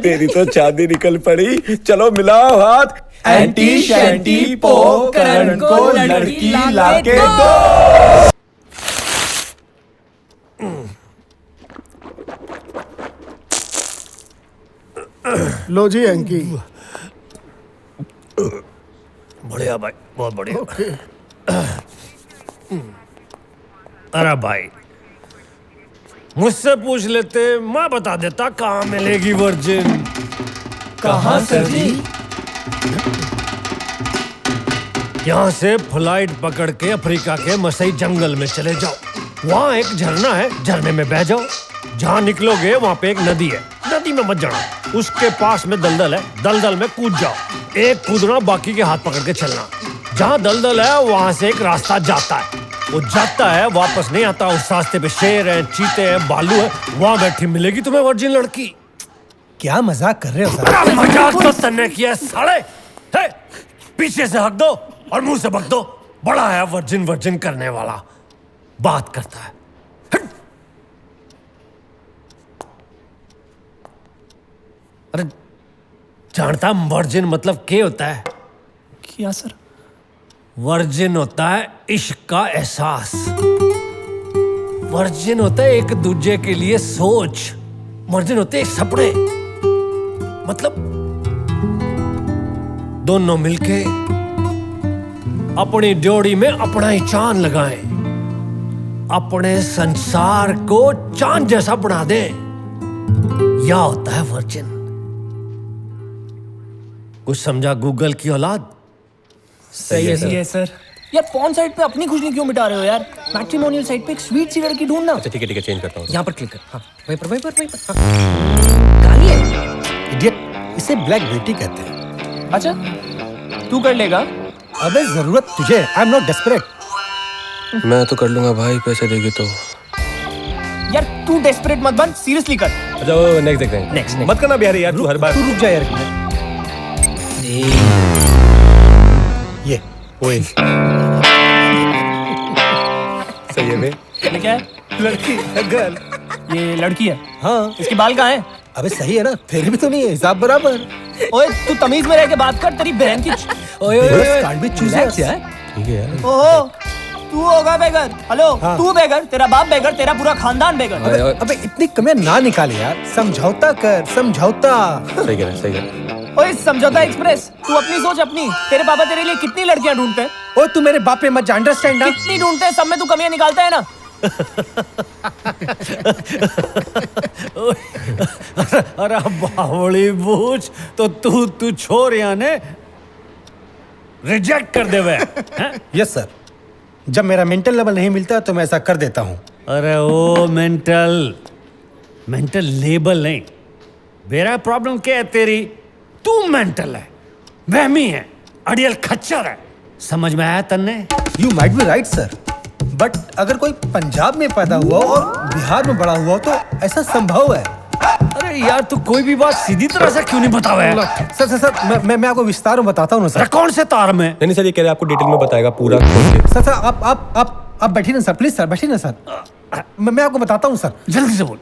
तेरी तो चांदी निकल पड़ी। चलो मिलाओ हाथ। एंटी शैंटी पो करण को लड़की लाके दो। लो जी एंकी। बढ़िया भाई, बहुत बढ़िया। अरे भाई, मुझसे पूछ लेते, मैं बता देता कहाँ मिलेगी वर्जिन। कहाँ सर जी? यहाँ से फ्लाइट पकड़ के अफ्रीका के मसई जंगल में चले जाओ। वहाँ एक झरना है, झरने में बह जाओ। जहाँ निकलोगे वहाँ पे एक नदी है, नदी में मत जाना। उसके पास में दलदल है, दलदल में कूद जाओ। एक कूदना, बाकी के हाथ पकड़ के चलना। जहाँ दलदल है वहाँ से एक रास्ता जाता है, वो जाता है वापस नहीं आता। उस रास्ते पे शेर है, चीते हैं, भालू है, वहाँ बैठी मिलेगी तुम्हें वर्जिन लड़की। क्या मजाक कर रहे हो सर? मजाक तो तन्ने किया साले। है, पीछे से हक दो और मुंह से बक दो। बड़ा है वर्जिन करने वाला, बात करता है। अरे जानता वर्जिन मतलब क्या होता है? क्या सर? वर्जिन होता है इश्क का एहसास। वर्जिन होता है एक दूजे के लिए सोच। वर्जिन होते हैं सपने। मतलब दोनों मिलके अपनी जोड़ी में अपना ही चांद लगाएं, अपने संसार को चांद जैसा बना दें। यह होता है वर्जिन। कुछ समझा गूगल की औलाद? सही है सर। यार पॉर्न साइट पे अपनी खुशनी क्यों मिटा रहे हो यार? मैट्रिमोनियल साइट पे एक स्वीट सी लड़की ढूंढना। अच्छा ठीक है चेंज करता हूँ। यहाँ पर क्लिक कर। हाँ, वहीं पर। काली है। इडियट, इसे ब्लैक ब्यूटी कहते हैं। अच्छा, तू कर लेगा? अबे जरूरत तुझे, आई एम नॉट डेस्परेट। मैं तो कर लूंगा भाई, पैसे देगी तो। यार तू डेस्परेट मत बन, सीरियसली कर। अच्छा नेक्स्ट देखते हैं। नेक्स्ट मत करना बिहारी यार, तू हर बार। तू रुक जा यार। ये ओए सही है बे। ये क्या है? लड़की है, गर्ल। ये लड़की है? हाँ। इसके बाल कहाँ हैं? अबे सही है ना, फिर भी तो नहीं है, हिसाब बराबर। ओए तू तमीज में रह के बात कर, तेरी बहन की। ओए can't be choosers यार। ठीक है यार। ओहो, तू होगा बेगर। हेलो, तू बेगर, तेरा बाप बेगर, तेरा पूरा खानदान बेगर। अबे इतनी कमियां ना निकाले यार, समझौता कर, समझौता। सही कह रहा है। ओए समझौता एक्सप्रेस, तू अपनी सोच अपनी। तेरे पापा तेरे लिए कितनी लड़कियां ढूंढते हैं? ओए तू मेरे बाप पे मत जा, अंडरस्टैंड ना? कितनी ढूंढते हैं, सब में तू कमियां निकालता है ना। अरे बावड़ी बूझ तो तू छोर याने रिजेक्ट कर देवे। यस सर, जब मेरा मेंटल लेवल नहीं मिलता तो मैं ऐसा कर देता हूँ। अरे ओ मेंटल लेबल नहीं, मेरा प्रॉब्लम क्या है तेरी? तू मेंटल है, वहमी है, अड़ियल खच्चर है। समझ में आया तन्ने? You might be right sir, but अगर कोई पंजाब में पैदा हुआ और बिहार में बड़ा हुआ तो ऐसा संभव है। अरे अरे यार तू कोई भी बात सीधी तरह से क्यों नहीं बतावे? सर सर सर मैं आपको विस्तार में बताता हूँ ना सर। कौन से तार में? नहीं सर, ये कह रहे आपको डिटेल में बताएगा पूरा। सर सर आप बैठिए ना सर, प्लीज सर बैठिए ना सर। मैं आपको बताता हूँ सर। जल्दी से बोल।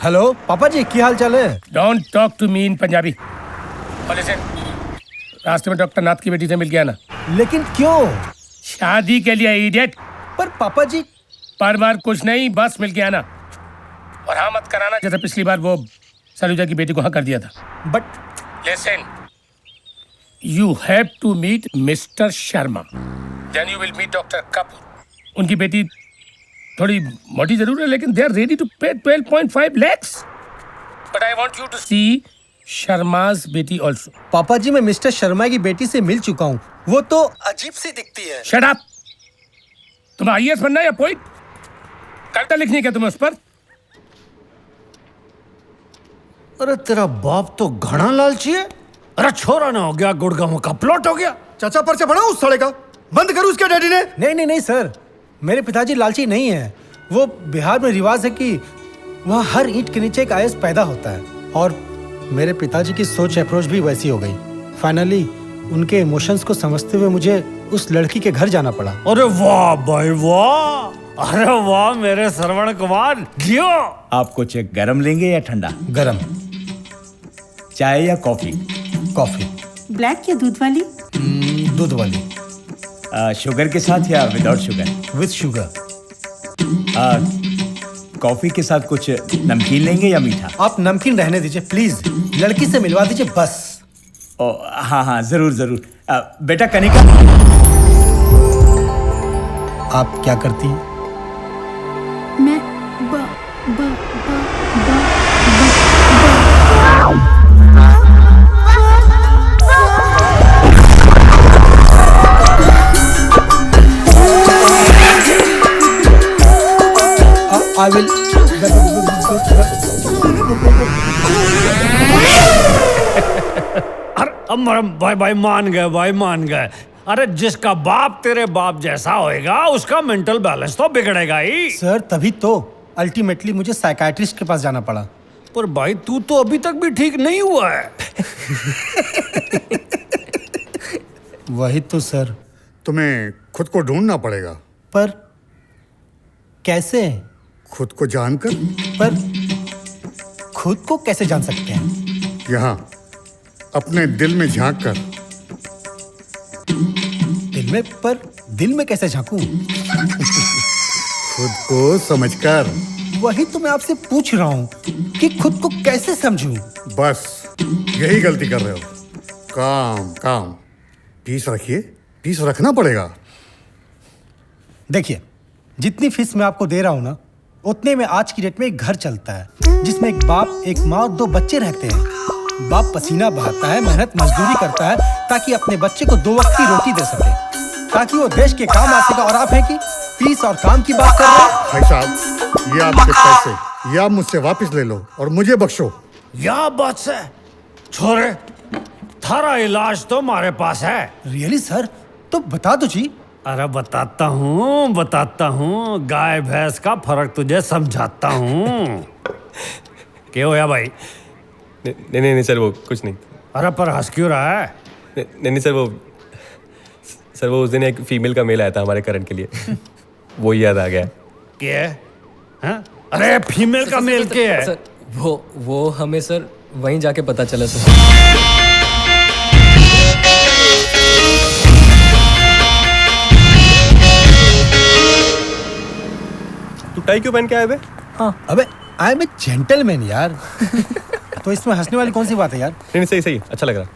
हेलो पापा जी, क्या हाल चाल है? डोंट टॉक टू मी इन पंजाबी। और लिसन, रास्ते में डॉक्टर नाथ की बेटी से मिल गया ना। लेकिन क्यों? शादी के लिए इडियट। पर पापा जी। पर बार कुछ नहीं, बस मिल गया ना। और हाँ मत कराना जैसे पिछली बार वो सलूजा की बेटी को हाँ कर दिया था। But listen, you have to meet mister Sharma, then you will meet doctor Kapoor. उनकी बेटी थोड़ी मोटी जरूर है, लेकिन they are ready to pay 12.5 lakhs। But I want you to see Sharma's बेटी ऑल्सो। पापा जी, मैं मिस्टर शर्मा की बेटी से मिल चुका हूँ, वो तो अजीब सी दिखती है। Shut up. तुम्हें आईएएस बनना है या पोइट? कविता लिखनी है क्या तुम्हें उस पर? अरे तेरा बाप तो घना लालची है। अरे छोरा ना हो गया, गुड़गांव का प्लॉट हो गया। चाचा पर्चा बना उस साले का, बंद करो उसके डैडी ने। नहीं सर, मेरे पिताजी लालची नहीं है। वो बिहार में रिवाज है कि वहाँ हर ईंट के नीचे एक आयस पैदा होता है, और मेरे पिताजी की सोच अप्रोच भी वैसी हो गई। फाइनली उनके इमोशंस को समझते हुए मुझे उस लड़की के घर जाना पड़ा। अरे वाह भाई वाह, अरे वाह मेरे श्रवण कुमार जियो। आप कुछ गरम लेंगे या ठंडा? गरम। चाय या कॉफी? कॉफी। ब्लैक या दूध वाली? दूध वाली। शुगर के साथ या without sugar? With sugar. Coffee के साथ कुछ नमकीन लेंगे या मीठा? आप नमकीन रहने दीजिए प्लीज, लड़की से मिलवा दीजिए बस। हाँ जरूर जरूर। बेटा कनिका, आप क्या करती हैं? मैं I will. अरे भाई मान गए। अरे जिसका बाप तेरे बाप जैसा होएगा उसका मेंटल बैलेंस तो बिगड़ेगा ही। सर तभी तो अल्टीमेटली मुझे साइकाइट्रिस्ट के पास जाना पड़ा। पर भाई तू तो अभी तक भी ठीक नहीं हुआ है। वही तो सर। तुम्हें खुद को ढूंढना पड़ेगा। पर कैसे? खुद को जानकर। पर खुद को कैसे जान सकते हैं? यहाँ अपने दिल में झांक कर। दिल में? पर दिल में कैसे झांकूं? खुद को समझकर। वही तो मैं आपसे पूछ रहा हूँ कि खुद को कैसे समझूं? बस यही गलती कर रहे हो। काम फीस रखिए, फीस रखना पड़ेगा। देखिए, जितनी फीस मैं आपको दे रहा हूँ ना, उतने में आज की डेट में एक घर चलता है जिसमें एक बाप, एक माँ और 2 बच्चे रहते हैं। बाप पसीना बहाता है, मेहनत मजदूरी करता है ताकि अपने बच्चे को 2 वक्त की रोटी दे सके, ताकि वो देश के काम आ सके। और आप हैं कि फीस और काम की बात कर रहे हैं? भाई साहब, ये आपके पैसे, ये आप मुझसे वापस ले लो और मुझे बख्शो। या बात से छोरे, थारा इलाज तो हमारे पास है। Really sir? तो बता दो जी। अरे बताता हूँ, गाय भैंस का फर्क तुझे समझाता हूँ। क्या होया भाई? नहीं सर, वो कुछ नहीं। अरे पर हंस क्यों रहा है? नहीं सर, वो उस दिन एक फीमेल का मेल आया था हमारे करण के लिए। वो याद आ गया। क्या है? अरे फीमेल का मेल क्या है? सर वो हमें सर वहीं जाके पता चला सर। तू टाई क्यों पहन के आया बे? हाँ। अबे आई एम ए जेंटलमैन यार। तो इसमें हंसने वाली कौन सी बात है यार? नहीं सही, अच्छा लग रहा।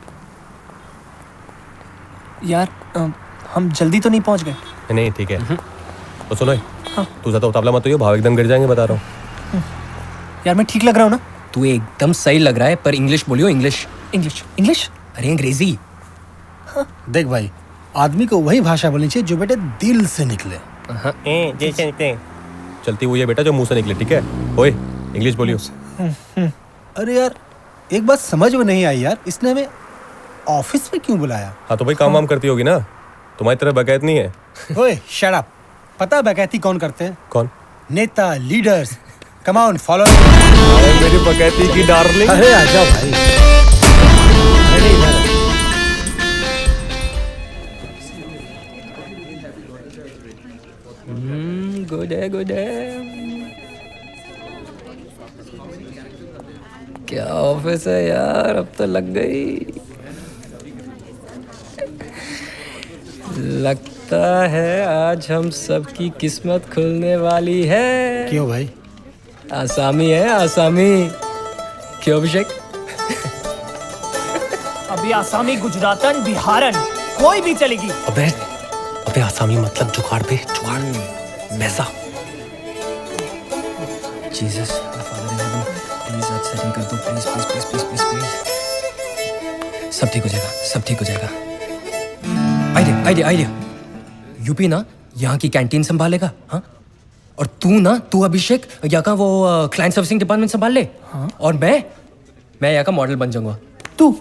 यार हम जल्दी तो नहीं पहुंच गए? नहीं ठीक है। तो सुनो, तू ज्यादा उतावला मत होइए, भाव एकदम गिर जाएंगे, बता रहा हूँ। यार मैं ठीक लग रहा हूँ ना? तू एकदम सही लग रहा है, पर इंग्लिश बोलियो। इंग्लिश? अरे अंग्रेजी। देख भाई, आदमी को वही भाषा बोलनी चाहिए जो बेटे दिल से निकले। चलती हुई है बेटा जो मुंह से निकले, ठीक है? ओए इंग्लिश बोलियो। अरे यार एक बात समझ में नहीं आई यार, इसने हमें ऑफिस में क्यों बुलाया? हाँ तो भाई काम वाम करती होगी ना, तुम्हारी तरह बकैत नहीं है। ओए शट अप। पता बकैती कौन करते हैं? कौन? नेता, लीडर्स। Come on, follow. मेरी बकैती की डार्लिंग। अरे आ जाओ भाई। अरे इधर। गुड है गुड है। क्या ऑफिस है यार, अब तो लग गई। लगता है आज हम सबकी किस्मत खुलने वाली है। क्यों भाई? आसामी है आसामी। क्यों अभिषेक? अभी आसामी, गुजरातन, बिहारन कोई भी चलेगी। अबे अबे आसामी मतलब जुगाड़ पे जुगाड़, पैसा। Jesus father in heaven, please आज सेटिंग कर दो, please please please please please please. सब ठीक हो जाएगा, सब ठीक हो जाएगा। Idea idea idea. यूपी ना यहाँ की कैंटीन संभालेगा, हाँ? और तू अभिषेक यहाँ का वो क्लाइंट सर्विसिंग डिपार्टमेंट संभाल ले। हाँ? और मैं यहाँ का मॉडल बन जाऊंगा। तू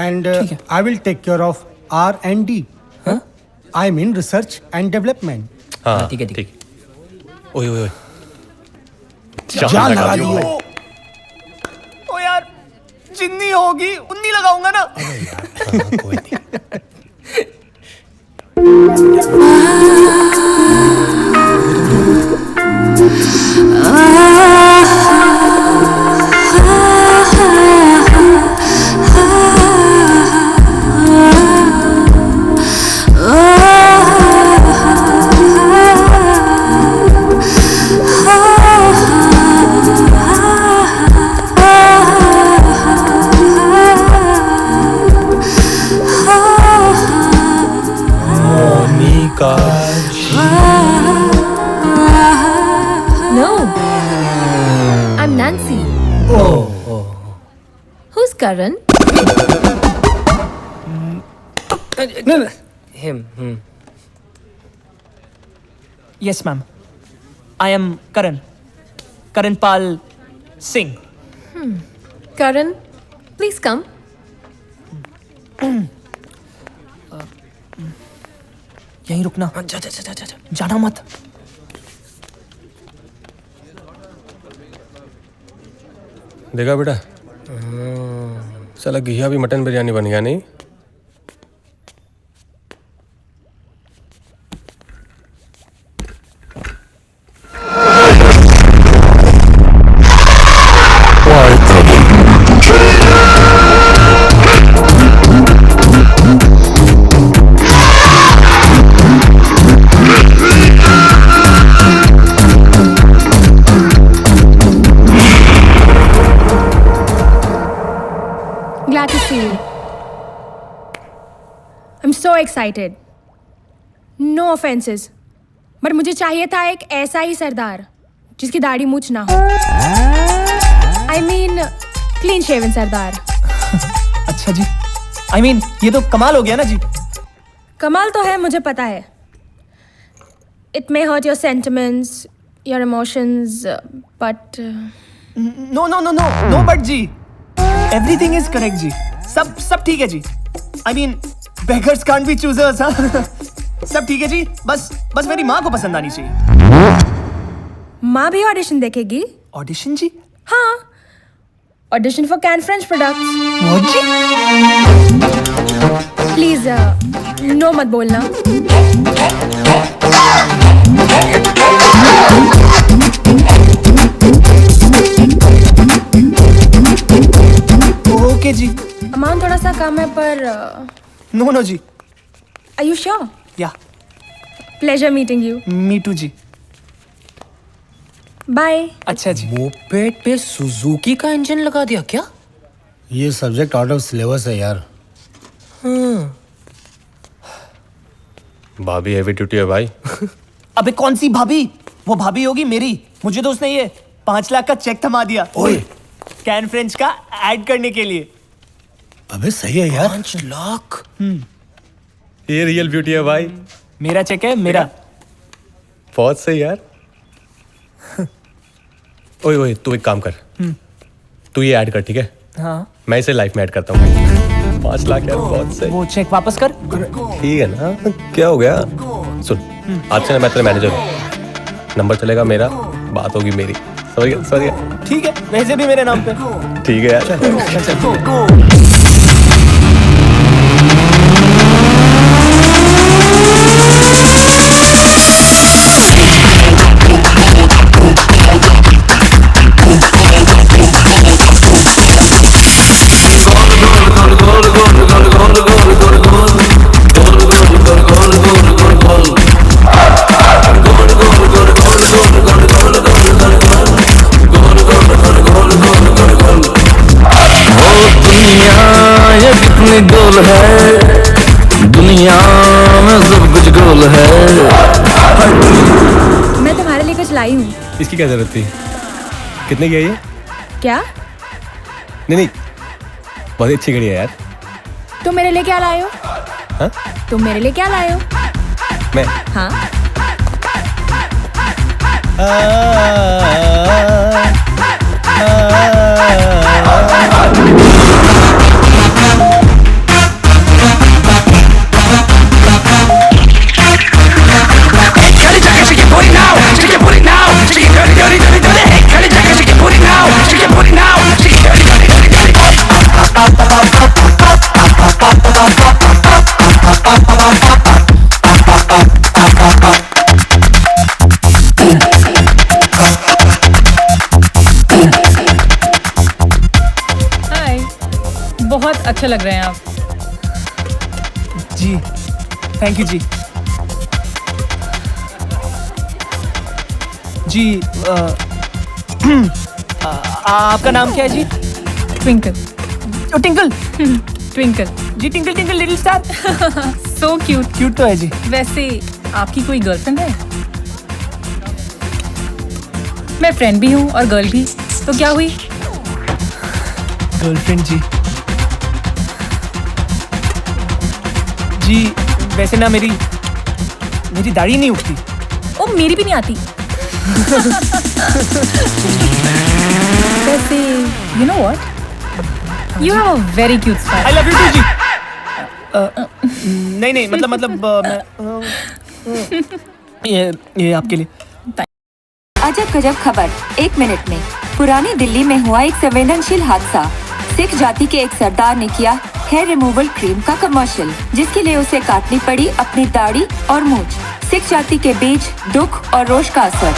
and I will take care of R&D. I mean research and development. हाँ ठीक है ठीक। ओए ओए ओए, जान लगा दी है। ओ यार, जिन्नी होगी उन्नी लगाऊंगा ना। कोई नहीं। No, I'm Nancy. Who's Karan? Him. Yes, ma'am. I am Karan. Karan Pal Singh. Karan, please come. यहीं रुकना। जा जा जा जा जा, जाना मत। देखा बेटा, साला घिया भी मटन बिरयानी बन गया नहीं। Glad to see you. I'm so excited. No offenses, but मुझे चाहिए था एक ऐसा ही सरदार जिसकी दाढ़ी मूछ ना हो। I mean, clean shaven सरदार। अच्छा जी। I mean, ये तो कमाल हो गया ना जी। कमाल तो है, मुझे पता है। It may hurt your sentiments, your emotions, but No, but ji. Everything is correct जी। सब ठीक है जी। I mean, beggars can't be choosers, हाँ? सब ठीक है जी। बस मेरी माँ को पसंद आनी चाहिए। माँ भी ऑडिशन देखेगी? ऑडिशन जी? हाँ, audition for Cannes French products. What जी? प्लीज नो मत बोलना। ओके जी। अमाउंट थोड़ा सा कम है पर नो जी। Are you sure? Yeah. Pleasure meeting you. Me too जी। Bye. अच्छा जी। मोपेड पे सुजुकी का इंजन लगा दिया क्या? ये सब्जेक्ट आउट ऑफ सिलेबस है यार। भाभी हैवी ड्यूटी है भाई। अबे कौन सी भाभी? वो भाभी होगी मेरी। मुझे तो उसने ये 5 लाख का चेक थमा दिया। ओए, कैन फ्रेंच का ऐड करने के लिए। अबे सही है यार। 5 लाख। ये रियल ब्यूटी है भाई। मेरा चेक है, मेरा। बहुत सही यार। ओए ओए, तू एक काम कर, तू ये ऐड कर, ठीक है? हाँ। मैं इसे लाइफ में ऐड करता हूँ। 5 लाख यार, बहुत सही। वो चेक वापस कर। ठीक है ना? क्या हो गया? सुन, आज से मैं तेरा मैनेजर हूँ। नंबर चलेगा मेरा, बात होगी मेरी। समझ गया। ठीक है, वैसे भी मेरे नाम पे। ठीक है यार। गोल है दुनिया में सब कुछ गोल है। मैं तुम्हारे लिए कुछ लाई हूँ। इसकी क्या जरूरत थी? कितने की है ये? क्या? नहीं, बहुत अच्छी घड़ी है यार। तुम मेरे लिए क्या लाए हो? हाँ? तुम मेरे लिए क्या लाए हो? मैं? हाँ। बहुत अच्छे लग रहे हैं आप। जी, थैंक यू जी। जी, आपका नाम क्या है जी? ट्विंकल। टिंकल? ट्विंकल। जी, twinkle twinkle little star. So cute. Cute तो है जी। वैसे आपकी कोई गर्लफ्रेंड है? मैं फ्रेंड भी हूँ और गर्ल भी, तो क्या हुई? गर्लफ्रेंड जी? जी, वैसे ना मेरी दाढ़ी नहीं उठती। ओ, मेरी भी नहीं आती। वैसे, you know what? You have a very cute smile. I love you too जी। नहीं, मतलब ये आपके लिए। अजब गजब खबर 1 मिनट में। पुरानी दिल्ली में हुआ एक संवेदनशील हादसा। सिख जाति के एक सरदार ने किया हेयर रिमूवल क्रीम का कमर्शियल, जिसके लिए उसे काटनी पड़ी अपनी दाढ़ी और मूंछ। सिख जाति के बीच दुख और रोष का असर।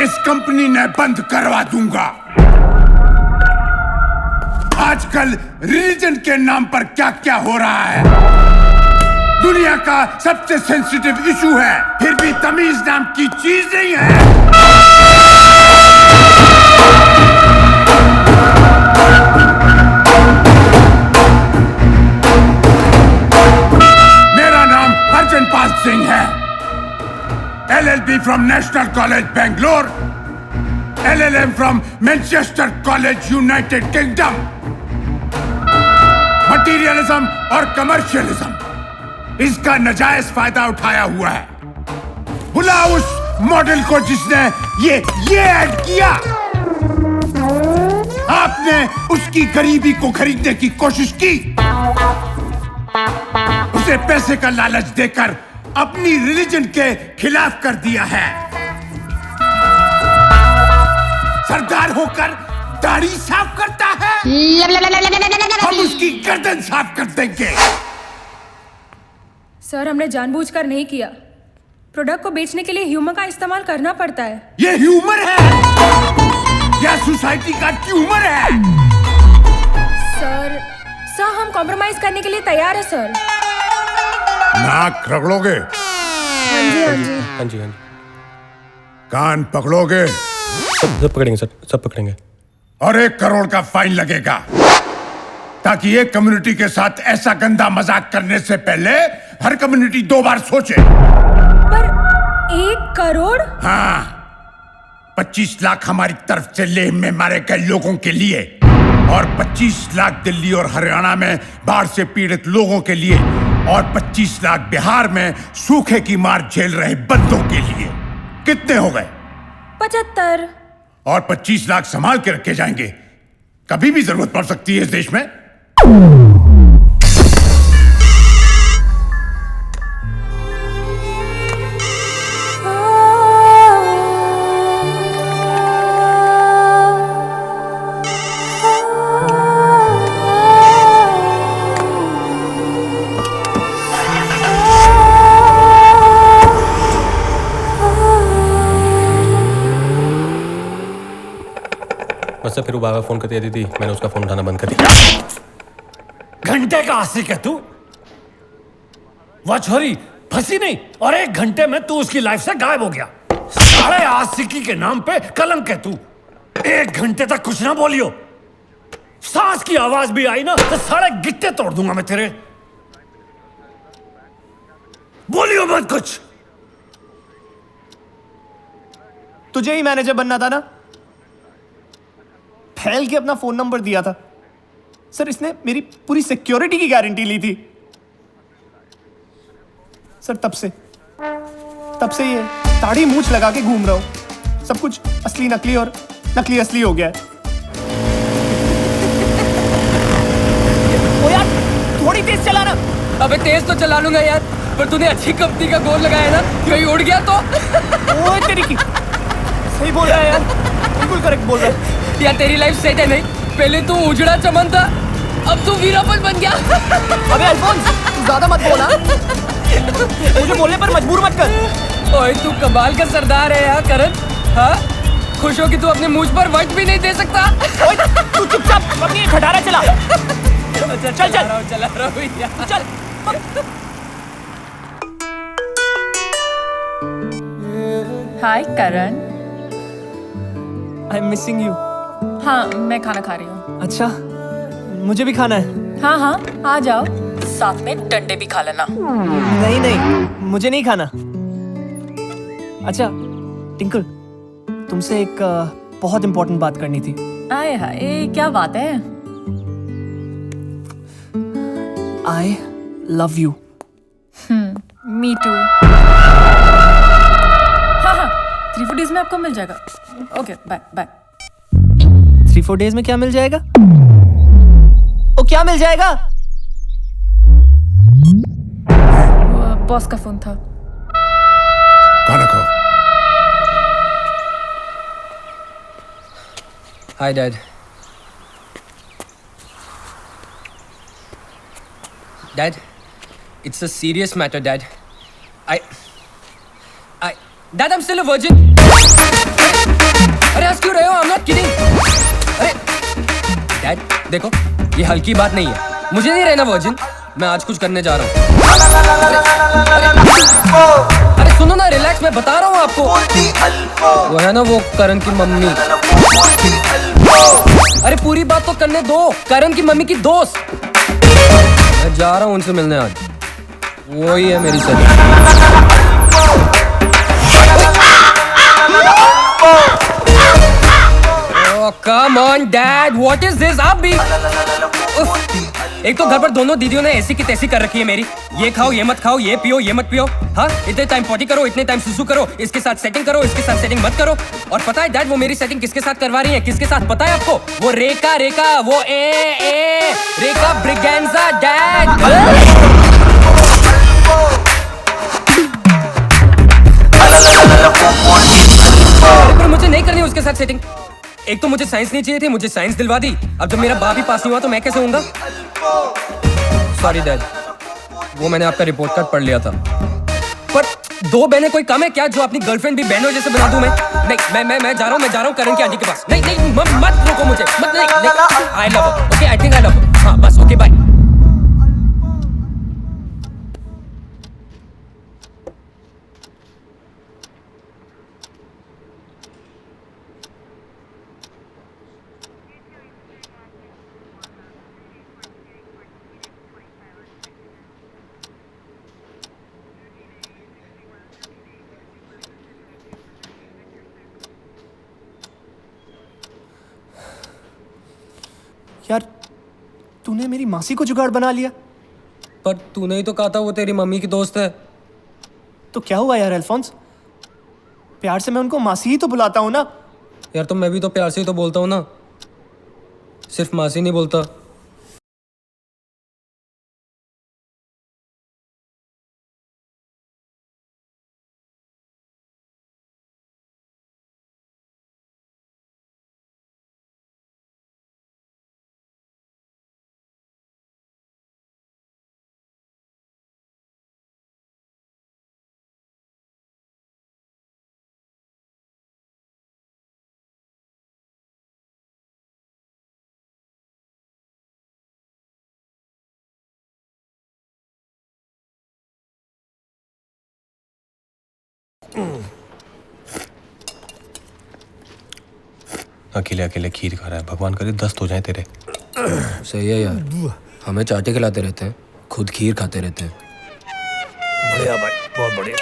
इस कंपनी ने बंद करवा दूंगा। आजकल रिलीजन के नाम पर क्या क्या हो रहा है। दुनिया का सबसे सेंसिटिव इशू है, फिर भी तमीज नाम की चीज नहीं है। मेरा नाम अर्जनपाल सिंह है। LLB from National College Bangalore, LLM from Manchester College United Kingdom। Materialism और कमर्शियलिज्म, इसका नाजायज फायदा उठाया हुआ है। बुला उस मॉडल को जिसने ये ऐड किया। आपने उसकी गरीबी को खरीदने की कोशिश की, उसे पैसे का लालच देकर अपनी रिलीजन के खिलाफ कर दिया है। सरदार होकर दाढ़ी साफ करता है, हम उसकी गर्दन साफ कर देंगे। सर, हमने जानबूझकर नहीं किया। प्रोडक्ट को बेचने के लिए ह्यूमर का इस्तेमाल करना पड़ता है। ये ह्यूमर है या सोसाइटी का ट्यूमर है? सर, हम कॉम्प्रोमाइज करने के लिए तैयार है सर। नाक रगड़ोगे? हाँ जी। कान पकड़ोगे? सब पकड़ेंगे सर, सब पकड़ेंगे। और 1 करोड़ का फाइन लगेगा, ताकि एक कम्युनिटी के साथ ऐसा गंदा मजाक करने से पहले हर कम्युनिटी 2 बार सोचे। पर 1 करोड़? हाँ, 25 लाख हमारी तरफ से लेह में मारे गए लोगों के लिए। और 25 लाख दिल्ली और हरियाणा में बाढ़ से पीड़ित लोगों के लिए और 25 लाख बिहार में सूखे की मार झेल रहे बंदों के लिए। कितने हो गए? 75। और 25 लाख संभाल के रखे जाएंगे, कभी भी जरूरत पड़ सकती है इस देश में। बस फिर वो बाबा फोन करती रहती थी, मैंने उसका फोन उठाना बंद कर दिया। घंटे का आशिक है तू? वह छोरी फंसी नहीं और 1 घंटे में तू उसकी लाइफ से गायब हो गया। साढ़े आशिकी के नाम पे कलंक है तू। 1 घंटे तक कुछ ना बोलियो, सांस की आवाज भी आई ना तो साढ़े गिट्टे तोड़ दूंगा मैं तेरे। बोलियो मत कुछ। तुझे ही मैनेजर बनना था ना, फैल के अपना फोन नंबर दिया था। सर इसने मेरी पूरी सिक्योरिटी की गारंटी ली थी। सर तब से ये दाढ़ी मूंछ लगा के घूम रहा हूं। सब कुछ असली नकली और नकली असली हो गया है। ओ यार थोड़ी तेज चलाना। अबे तेज तो चला लूंगा यार, पर तूने अच्छी कंपनी का गोल लगाया ना, कहीं उड़ गया तो। ओए तेरी की सही बोल रहा है यार, बिल्कुल करेक्ट बोल रहा है। यार तेरी लाइफ सेट है नहीं, पहले तू उजड़ा चमन था, अब तू वीरापन बन गया। अबे अल्फोंस तू ज्यादा मत बोला, मुझे बोलने पर मजबूर मत कर। ओए तू कमाल का सरदार है यार करण। हाँ खुश हो कि तू अपने मुझ पर वट भी नहीं दे सकता। ओए तू चुपचाप अपनी खटारा चला। चल चला रहा हूँ यार। चल। Hi Karan. I am missing you. हाँ मैं खाना खा रही हूँ। अच्छा मुझे भी खाना है। हाँ हाँ आ जाओ, साथ में डंडे भी खा लेना। नहीं मुझे नहीं खाना। अच्छा टिंकल, तुमसे एक बहुत इंपॉर्टेंट बात करनी थी। आए हाय क्या बात है? I love you. Me too. हाँ 3-4 days में आपको मिल जाएगा। Okay bye bye. 3-4 days में क्या मिल जाएगा? ओ क्या मिल जाएगा? बॉस का फोन था। खाना खाओ। Hi dad. Dad it's a serious matter dad. Dad, I'm still a virgin. अरे हंस क्यों रहे हो? I'm not kidding. अरे डैड देखो ये हल्की बात नहीं है, मुझे नहीं रहना वर्जिन, मैं आज कुछ करने जा रहा हूँ। अरे सुनो ना, रिलैक्स, मैं बता रहा हूँ आपको। वो है ना वो करण की मम्मी। अरे पूरी बात तो करने दो। करण की मम्मी की दोस्त, मैं जा रहा हूँ उनसे मिलने आज। वही है मेरी सही। Come on, Dad. What is this? आप भी एक तो घर पर दोनों दीदियों ने ऐसी की तैसी कर रखी है मेरी। ये खाओ, ये मत खाओ, ये पियो, ये मत पियो। हाँ इतने टाइम पॉटी करो, इतने टाइम सुसु करो, इसके साथ सेटिंग करो, इसके साथ सेटिंग मत करो। और पता है डैड वो मेरी सेटिंग किसके साथ करवा रही है? किसके साथ पता है आपको? वो रेखा वो रेखा ब्रिगेंजा डैड। पर मुझे नहीं करनी उसके साथ सेटिंग। एक तो मुझे साइंस नहीं चाहिए थी, मुझे साइंस दिलवा दी। अब जब मेरा बाप ही पास नहीं हुआ तो मैं कैसे होऊंगा? सॉरी डैड, वो मैंने आपका रिपोर्ट कार्ड पढ़ लिया था। पर 2 बहनें कोई कम है क्या जो अपनी गर्लफ्रेंड भी बहनों जैसे बना दूं मैं? नहीं मैं जा रहा हूँ करण की आंटी के पास। नहीं मत रोको मुझे, मत। नहीं I love her. Okay I think I love हर। हाँ बस ओके बाय। तूने मेरी मासी को जुगाड़ बना लिया। पर तूने ही तो कहा था वो तेरी मम्मी की दोस्त है। तो क्या हुआ यार अल्फोंस, प्यार से मैं उनको मासी ही तो बुलाता हूँ ना। यार तो मैं भी तो प्यार से ही तो बोलता हूँ ना, सिर्फ मासी नहीं बोलता। अकेले अकेले खीर खा रहा है, भगवान करे दस्त हो जाए तेरे। सही है यार, हमें चाटे खिलाते रहते हैं, खुद खीर खाते रहते हैं। बढ़िया भाई, बहुत बढ़िया।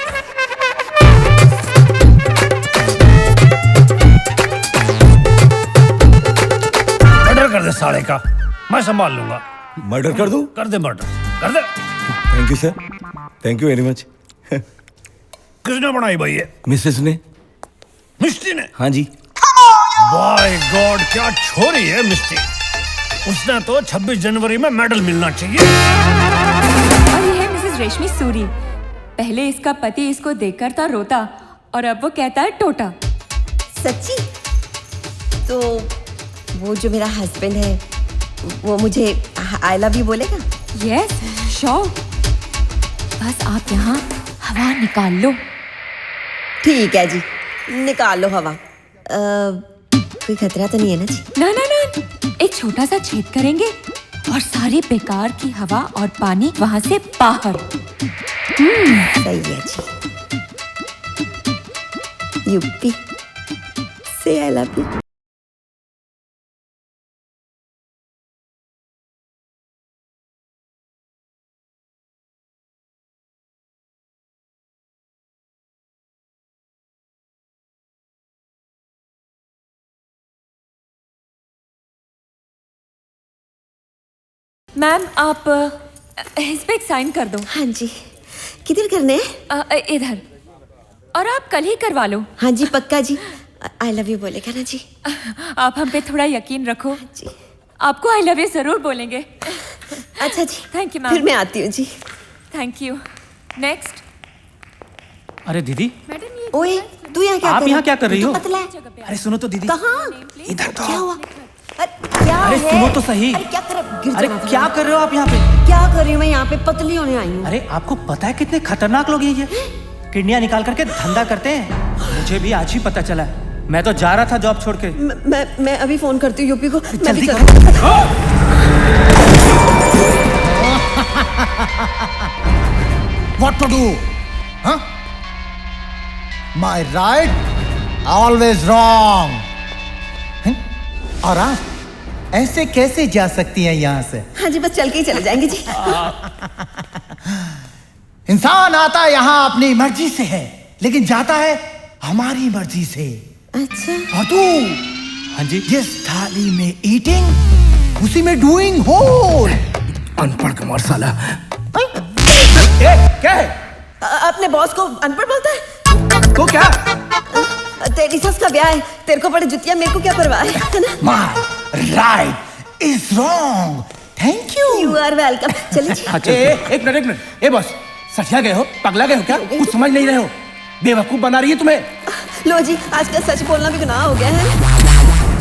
मर्डर कर दे साले का, मैं संभाल लूंगा। मर्डर कर दूं? कर दे मर्डर, कर दे। Thank you sir, thank you very much. किसने बनाई भाई ये? मिसेस ने। मिस्टी ने? हाँ जी। बाय गॉड, क्या छोरी है मिस्टी। उसने तो 26 जनवरी में मेडल मिलना चाहिए। और ये है मिसेस रेशमी सूरी। पहले इसका पति इसको देखकर था रोता और अब वो कहता है टोटा। सच्ची? तो वो जो मेरा हस्बैंड है वो मुझे आई लव यू बोलेगा? यस श्योर, बस आप यहाँ हवा निकाल लो। ठीक है जी, निकाल लो हवा। कोई खतरा तो नहीं है ना जी? ना ना ना, एक छोटा सा छेद करेंगे और सारी बेकार की हवा और पानी वहां से बाहर। सही है जी। यूपी से आई लव यू। मैम आप इस पे एक साइन कर दो। हाँ जी, किधर करने हैं? इधर। और आप कल ही करवा लो। हाँ जी पक्का जी। आई लव यू बोलेगा ना जी? आप हम पे थोड़ा यकीन रखो जी, आपको आई लव यू जरूर बोलेंगे। अच्छा जी, थैंक यू मैम। फिर मैं आती हूँ जी। Thank you. नेक्स्ट। अरे दीदी, ओए तू यहाँ क्या आप यहाँ क्या कर रही हो? पतला है। अरे सुनो तो दीदी। कहाँ? इधर तो। क्या हुआ? क्या अरे है? सुनो तो सही। अरे क्या कर अरे क्या कर रहे हो आप यहाँ पे? क्या कर रही हूँ मैं यहाँ पे? पतली होने आई हूँ। अरे आपको पता है कितने खतरनाक लोग हैं ये? किडनियाँ निकाल करके धंधा करते हैं। मुझे भी आज ही पता चला है। मैं तो जा रहा था जॉब छोड़ के। मैं अभी फोन करती हूँ यूपी को। मैं भी What to do? Huh? My right, always wrong. और आप ऐसे कैसे जा सकती हैं यहाँ से? हाँ जी, बस चल के ही चले जाएंगे जी। इंसान आता है यहाँ अपनी मर्जी से है, लेकिन जाता है हमारी मर्जी से। अच्छा। और तू? हाँ जी। जिस थाली में ईटिंग उसी में डूइंग होल। अनपढ़ कमार साला। क्या है? अपने बॉस को अनपढ़ बोलता है? तो क्या? तेरी सस का ब्याह है, तेरे को बड़े जुतिया, मेरे को क्या परवाह है ना? My right is wrong. Thank you. You are welcome. चलिए जी। अच्छा, एक मिनट। ए बॉस, सठिया गए हो? पगला गए हो क्या? कुछ समझ नहीं रहे हो? बेवकूफ बना रही है तुम्हें। लो जी, आजकल सच बोलना भी गुनाह हो गया है।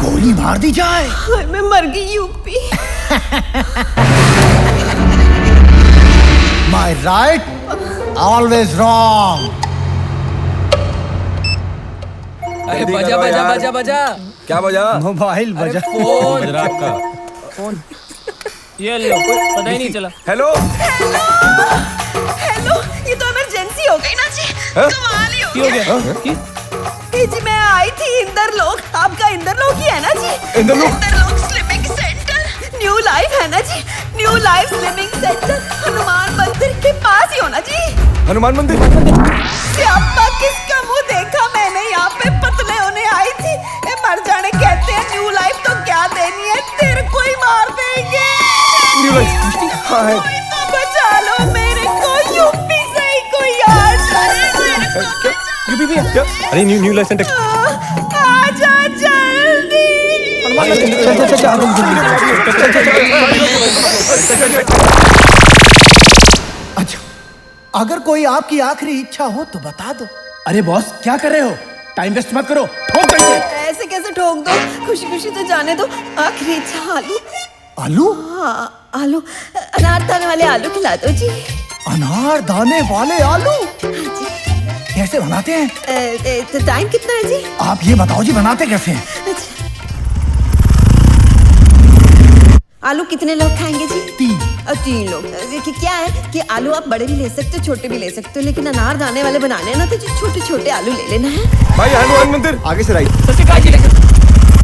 गोली मार दी जाए। मैं मर गई UP. My right, always wrong. अरे बजा बजा बजा बजा। क्या बजा? मोबाइल बजा। फोन बज रहा आपका। फोन ये लो, पता ही नहीं चला। हेलो हेलो, ये तो इमरजेंसी हो गई ना जी। कमाल ही हो गया। जी मैं आई थी इंदरलोक, आपका इंदरलोक ही है ना जी? Inderlok slimming centre, new life है ना जी? New life slimming centre Hanuman मंदिर के पास ही होना जी। हनुमान मंदिर? सियापा किसका मुंह देखा मैंने, यहाँ पे पतले होने आई थी। मर जाने कहते हैं न्यू लाइफ, तो क्या देनी है, तेरे को ही मार देंगे। New licence. हाँ है। बचा लो मेरे को, यूपी से ही कोई आ जाए। यूपी भी है क्या? अरे न्यू लाइसेंस आजा जल्दी। अच्छा, अगर कोई आपकी आखिरी इच्छा हो तो बता दो। अरे बॉस क्या कर रहे हो? टाइम वेस्ट मत करो, ठोक दो। ऐसे कैसे ठोक दो? खुशी खुशी तो जाने दो। आखिरी इच्छा आलू। आलू? हाँ आलू, अनार दाने वाले आलू खिला दो जी। अनार दाने वाले आलू कैसे बनाते हैं? तो टाइम कितना है जी? आप ये बताओ जी, बनाते कैसे हैं? आलू कितने लोग खाएंगे जी? 3 लोग। देखिए क्या है कि आलू आप बड़े भी ले सकते हो, छोटे भी ले सकते हो, लेकिन अनार दाने वाले बनाने हैं ना, तो छोटे छोटे आलू ले लेना है। भाई हनुमान मंदिर आगे से राइट।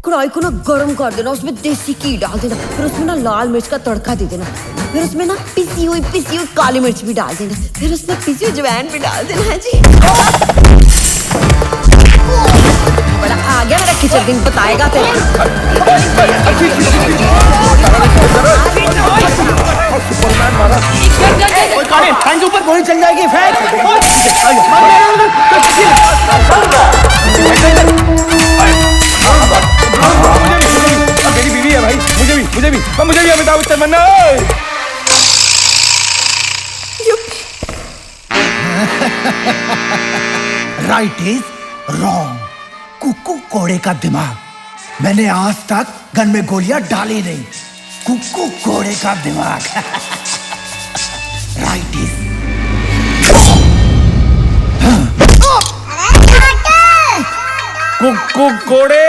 कढ़ाई को ना गर्म कर देना, उसमें देसी घी डाल देना, फिर उसमें ना लाल मिर्च का तड़का दे देना, फिर उसमें ना पिसी हुई काली मिर्च भी डाल देना, फिर उसमें पिसी हुई अजवाइन भी डाल देना है जी। बड़ा आ गया मेरा किचन किंग, बताएगा फिर। ऊपर गोली चल जाएगी। मेरी बीवी है भाई, मुझे भी अमिताभ बच्चन बनना है। Right is wrong. कुक्कू कोड़े का दिमाग। मैंने आज तक गन में गोलियां डाली नहीं। कुक्कू कोड़े का दिमाग। राइट इज कुक्कू कोड़े,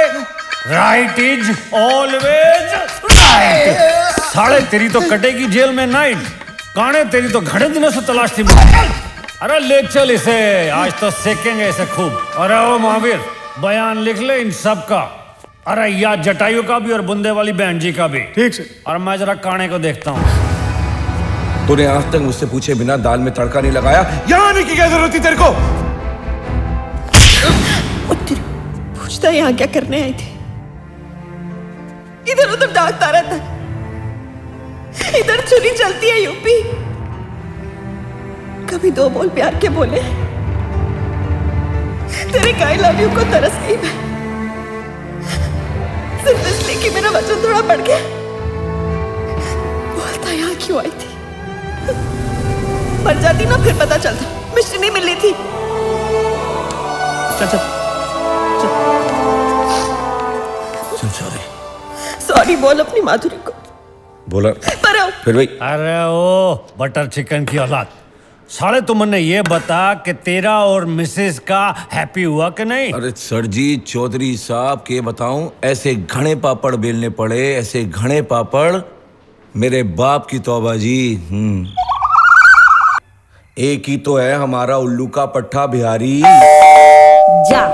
राइट इज ऑलवेज राइट। साले तेरी तो कटेगी जेल में नाइट, काने तेरी तो घड़े दिनों से तलाश थी। अरे ले चल इसे, आज तो सेकेंगे इसे खूब। अरे ओ महावीर, बयान लिख ले इन सब का। अरे याद जटायु का भी और बुंदे वाली बहन जी का भी। ठीक से। और मैं जरा काने को देखता हूँ। तूने आज तक मुझसे पूछे बिना दाल में तड़का नहीं लगाया, यहाँ आने की क्या जरूरत थी तेरे को? पूछता यहाँ क्या करने आई थी? इधर उधर डांटता रहता, इधर छुरी चलती है यूपी। कभी 2 बोल प्यार के बोले, तेरे आई लव यू को तरस गई मैं, सिर्फ इसलिए कि मेरा वजन थोड़ा बढ़ गया। बोलता यहाँ क्यों आई थी? मर जाती ना, फिर पता चलता। मिश्री नहीं मिल रही थी। चल सॉरी बोल अपनी माधुरी को। बोला पर फिर भाई। अरे ओ बटर चिकन की औलाद, साले तुमने ये बता कि तेरा और मिसेस का हैप्पी हुआ कि नहीं? अरे सर जी, चौधरी साहब के बताऊं, ऐसे घने पापड़ बेलने पड़े, ऐसे घने पापड़, मेरे बाप की तौबा जी। एक ही तो है हमारा उल्लू का पट्टा बिहारी। जा।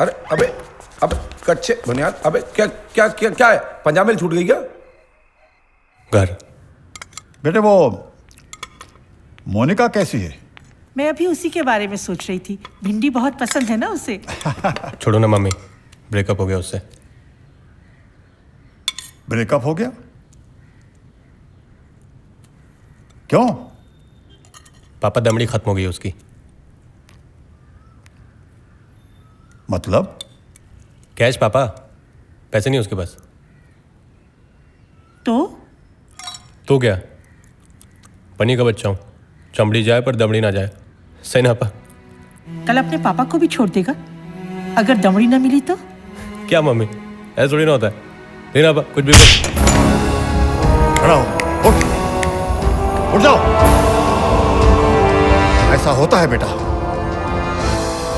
अरे अबे कच्चे बुनियाद, अबे क्या है? पंजाब में छूट गई क्या? घर। बेटे वो मोनिका कैसी है? मैं अभी उसी के बारे में सोच रही थी। भिंडी बहुत पसंद है ना उसे। छोड़ो ना मम्मी, ब्रेकअप हो गया उससे। ब्रेकअप हो गया? क्यों? पापा दमड़ी खत्म हो गई उसकी। मतलब? कैश पापा, पैसे नहीं उसके पास। तो क्या? पनी का बच्चा हूं, चमड़ी जाए पर दमड़ी ना जाए। सही ना पापा? कल अपने पापा को भी छोड़ देगा अगर दमड़ी ना मिली तो? क्या मम्मी, ऐसा थोड़ी ना होता है। लेना पापा, कुछ भी बोल। खड़ा हो, उठ जाओ। ऐसा होता है बेटा।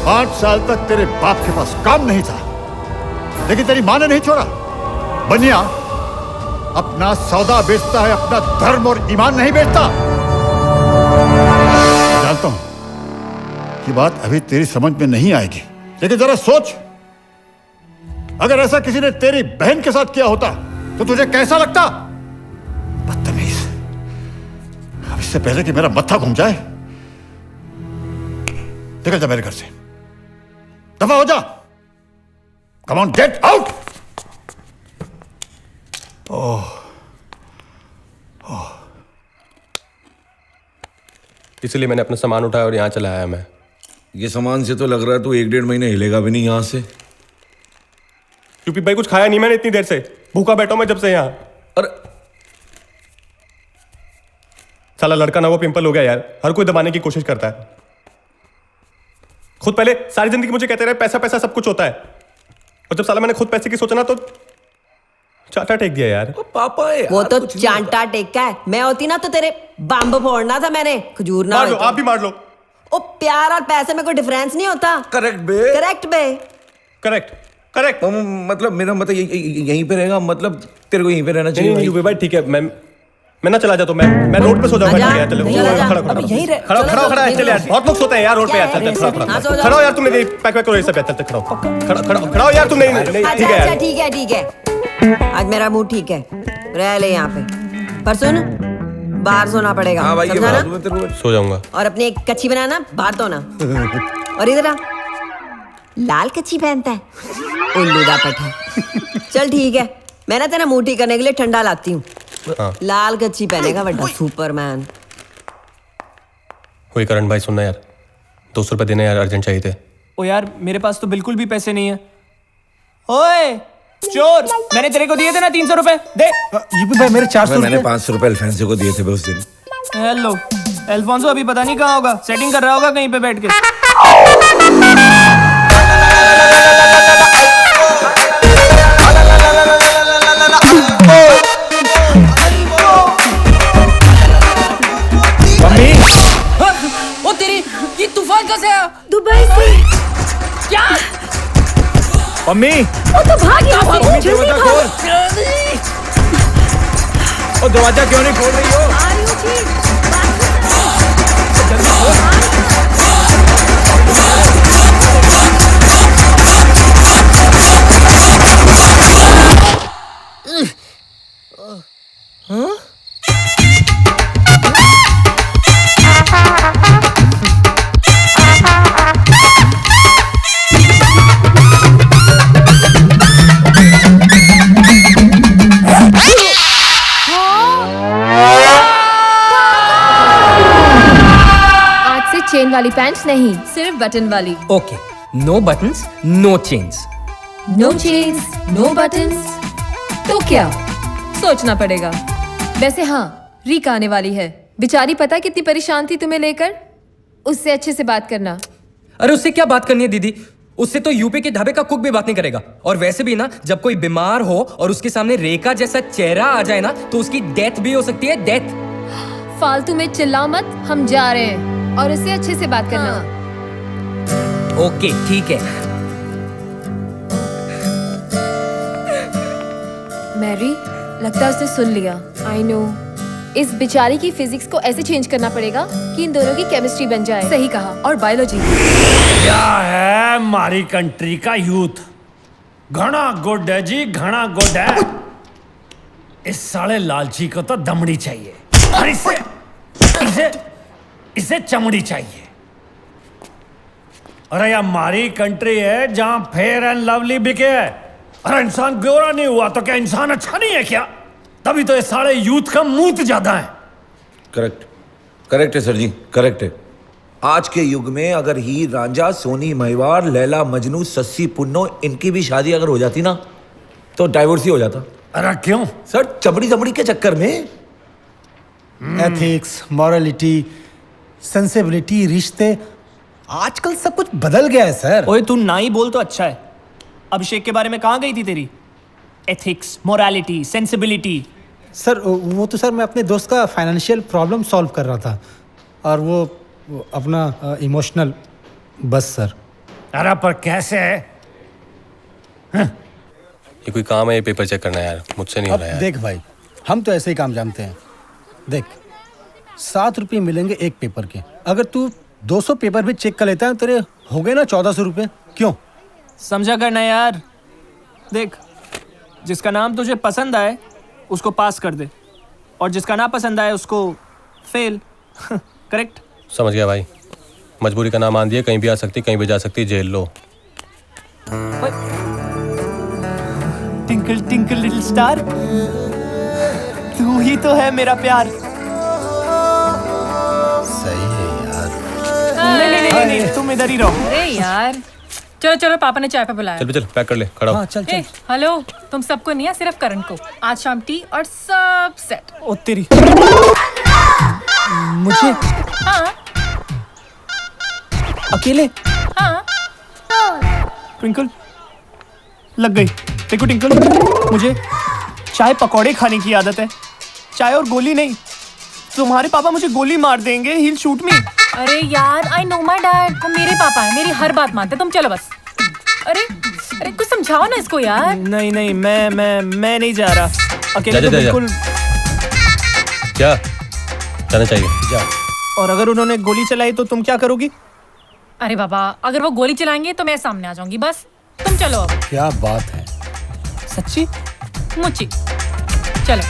5 साल तक तेरे बाप के पास काम नहीं था, लेकिन तेरी माँ ने नहीं छोड़ा। बनिया अपना सौदा बेचता है, अपना धर्म और ईमान नहीं बेचता। जानता हूं ये बात अभी तेरी समझ में नहीं आएगी, लेकिन जरा सोच, अगर ऐसा किसी ने तेरी बहन के साथ किया होता तो तुझे कैसा लगता? बदतमीज। अब इससे पहले कि मेरा मत्था घूम जाए, निकल जा मेरे घर से, दफा हो जा। Come on, get out! इसलिए मैंने अपना सामान उठाया और यहाँ चला आया मैं। ये सामान से तो लग रहा है तू 1-1.5 महीने हिलेगा भी नहीं यहाँ से। यूपी भाई कुछ खाया नहीं मैंने इतनी देर से, भूखा बैठा हूं मैं जब से यहाँ। अरे साला लड़का ना वो पिंपल हो गया यार, हर कोई दबाने की कोशिश करता है। खुद पहले सारी जिंदगी मुझे कहते रहे पैसा पैसा सब कुछ होता है, और जब साला मैंने खुद पैसे की सोचा ना तो चांटा टेक दिया यार। पापा है वो तो चांटा टेका है, मैं होती ना तो तेरे बम्ब फोड़ना था मैंने, खजूर ना मार लो, आप भी मार लो। ओ प्यार और पैसे में कोई डिफरेंस नहीं होता। करेक्ट बे, करेक्ट बे, करेक्ट करेक्ट। मतलब मेरा मतलब यहीं पे रहेगा, मतलब तेरे को यहीं पे रहना चाहिए। नहीं भाई ठीक है, मैं ना चला जाता हूँ, मैं रोड पे सो जाऊंगा। चलो खड़ा चल यार, बहुत लोग सोते हैं यार रोड पे यार। चल खड़ा हो यार, तुमने पैक करो ये सब यार। चल खड़ा हो यार, तुम नहीं ठीक है यार। ठीक है आज मेरा मूड ठीक है, रह ले यहाँ पे। पर सुन, बाहर सोना पड़ेगा। हाँ भाई, समझा ना? सो जाऊंगा। और अपनी एक कच्ची बनाना, बाहर तो ना। और इधर आ, लाल कच्ची पहनता है, उल्लू दा पठा। चल ठीक है, मैं ना तेरा मुंह ठीक करने के लिए ठंडा लाती हूँ। लाल कच्ची पहनेगा बड़ा सुपरमैन। वही करण भाई सुनना यार, 200 रुपए देने यार, अर्जेंट चाहिए थे। ओ यार मेरे पास तो बिल्कुल भी पैसे नहीं है। ओए चोर, मैंने तेरे को दिए थे ना 300 रुपए, दे। यूपी भाई मेरे 400 मैंने 500 रुपए अल्फांसो को दिए थे उस दिन। हेलो, अल्फांसो अभी पता नहीं कहाँ होगा, सेटिंग कर रहा होगा कहीं पे बैठ के। ओ तेरी, ये तूफान कैसे आया? दुबई से। क्या? मम्मी, वो तो भाग यहाँ से, जल्दी भाग। ओ दरवाजा क्यों नहीं खोल रही हो? आ रही हूँ जी। हाँ? चेन वाली पैंट्स नहीं, सिर्फ बटन वाली। Okay, no buttons no chains. No chains no buttons तो क्या, सोचना पड़ेगा। वैसे हाँ, रीका आने वाली है, बेचारी पता कितनी परेशान थी तुम्हें लेकर। उससे अच्छे से बात करना। अरे उससे क्या बात करनी है दीदी, उससे तो यूपी के ढाबे का कुक भी बात नहीं करेगा। और वैसे भी ना, जब कोई बीमार हो और उसके सामने रेखा जैसा चेहरा आ जाए ना, तो उसकी डेथ भी हो सकती है, डेथ। फालतू में चिल्ला मत, हम जा रहे हैं, और उससे अच्छे से बात करना। ओके ठीक है। मैरी, लगता है उसने सुन लिया। आई नो, इस बेचारी की फिजिक्स को ऐसे चेंज करना पड़ेगा कि इन दोनों की केमिस्ट्री बन जाए। सही कहा। और बायोलॉजी। क्या है हमारी कंट्री का यूथ, घना गुड है जी, घना गुड है। इस साले लालची को तो दमड़ी चाहिए, और इसे चमड़ी चाहिए। अरे यार, हमारी कंट्री है जहां फेयर एंड लवली बिके है। अरे इंसान गोरा नहीं हुआ तो क्या इंसान अच्छा नहीं है क्या? तभी तो ये सारे यूथ का मूत ज्यादा है। करेक्ट है सर जी, करेक्ट है। आज के युग में अगर हीर रांझा, सोनी महिवार, लैला मजनू, सस्सी पुन्नो, इनकी भी शादी अगर हो जाती ना, तो डाइवोर्स ही हो जाता। अरे क्यों सर? चमड़ी के चक्कर में। एथिक्स, मॉरलिटी, सेंसिबिलिटी, रिश्ते, आजकल सब कुछ बदल गया है सर। ओए तू ना ही बोल तो अच्छा है। अभिषेक के बारे में कहाँ गई थी तेरी एथिक्स, मोरालिटी, सेंसिबिलिटी? सर वो तो सर मैं अपने दोस्त का फाइनेंशियल प्रॉब्लम सॉल्व कर रहा था, और वो अपना इमोशनल, बस सर। अरे पर कैसे है? ये कोई काम है, ये पेपर चेक करना है यार, मुझसे नहीं हो रहा यार। देख भाई, हम तो ऐसे ही काम जानते हैं। देख, 7 रुपये मिलेंगे एक पेपर के। अगर तू 200 पेपर भी चेक कर लेता है, तेरे हो गए ना 1400 रुपये। क्यों? समझा करना यार। देख, जिसका नाम तुझे पसंद आए उसको पास कर दे, और जिसका ना पसंद आए उसको फेल। करेक्ट? समझ गया भाई, मजबूरी का नाम मान दिया, कहीं भी आ सकती, कहीं भी जा सकती, जेल लो। ट्विंकल ट्विंकल लिटिल स्टार, तू ही तो है मेरा प्यार। सही है यार। नहीं, तुम इधर ही रहो। अरे यार, चलो चलो, पापा ने चाय पे बुलाया। चल पैक कर ले, खड़ा हो। चल ए, हेलो, तुम सबको नहीं है, सिर्फ करण को। आज शाम टी और सब सेट। ओ तेरी। मुझे हाँ अकेले? हाँ। ट्विंकल लग गई। देखो ट्विंकल, मुझे चाय पकौड़े खाने की आदत है, चाय और गोली नहीं। तुम्हारे पापा मुझे गोली मार देंगे। He'll shoot me। अरे यार, आई नो माय डैड, वो मेरे पापा है, मेरी हर बात मानते। तुम चलो बस। अरे कुछ समझाओ ना इसको यार। नहीं, मैं नहीं जा रहा अकेले। जा, तो बिल्कुल। क्या जाना चाहिए? जा। और अगर उन्होंने गोली चलाई तो तुम क्या करोगी? अरे बाबा, अगर वो गोली चलाएंगे तो मैं सामने आ जाऊंगी। बस तुम चलो अब। क्या बात है। सच्ची? मुच्ची। चलो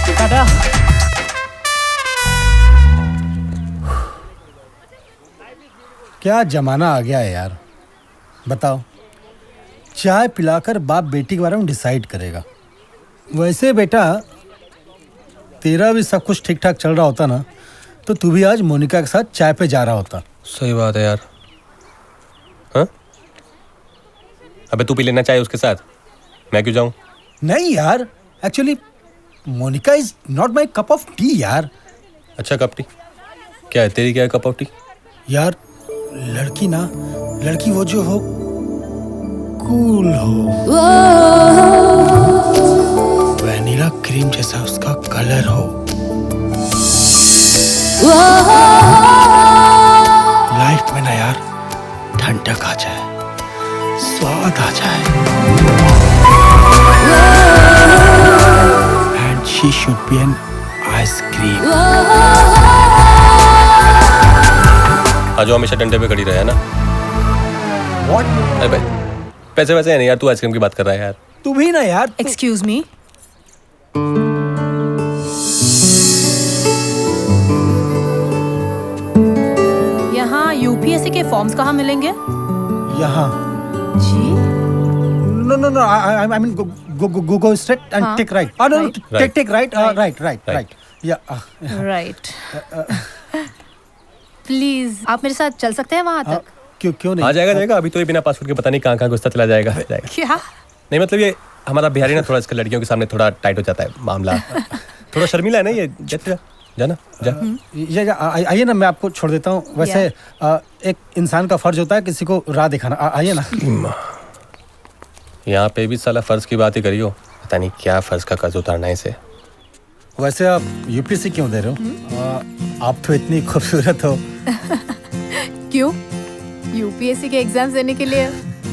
टाटा। क्या जमाना आ गया है यार। बताओ, चाय पिलाकर बाप बेटी के बारे में डिसाइड करेगा। वैसे बेटा, तेरा भी सब कुछ ठीक ठाक चल रहा होता ना, तो तू भी आज मोनिका के साथ चाय पे जा रहा होता। सही बात है यार। हाँ? अबे तू पी लेना चाहे उसके साथ, मैं क्यों जाऊं? नहीं यार, actually Monica is not my cup of tea यार। अच्छा, कप टी क्या है? तेरी क्या है कप ऑफ टी? यार लड़की वो जो हो, कूल हो, वैनिला क्रीम जैसा उसका कलर हो, लाइफ में ना यार ठंडक आ जाए, स्वाद आ जाए। And she should be an ice cream. आज जो हमेशा डंडे पे खड़ी रहे है ना। What? अरे भाई, पैसे वैसे है नहीं यार, तू आइसक्रीम की बात कर रहा है यार। तू भी ना यार। Excuse me. यहाँ यूपीएससी के फॉर्म्स कहाँ मिलेंगे? यहाँ। जी? No. I mean go straight and हाँ. take right. No. Right. Take right. Right. Yeah. Right. Please, आप मेरे साथ चल सकते हैं वहाँ तक? क्यों नहीं? आ जाएगा। अभी तो ये बिना पासपोर्ट के पता नहीं कहाँ घुसता चला जाएगा। क्या? नहीं मतलब ये हमारा बिहारी ना थोड़ा इसका लड़कियों के सामने थोड़ा टाइट हो जाता है मामला। थोड़ा शर्मिला है ना ये। जाना जा। आइए ना, मैं आपको छोड़ देता हूँ। वैसे एक इंसान का फर्ज होता है किसी को राह दिखाना। आइए ना। यहाँ पे भी साला फर्ज की बात ही करियो, पता नहीं क्या फर्ज का कर्ज उतारना है इसे। वैसे आप यूपीएससी क्यों दे रहे हो? आप तो इतनी खूबसूरत हो। क्यों? यूपीएससी के एग्जाम देने के लिए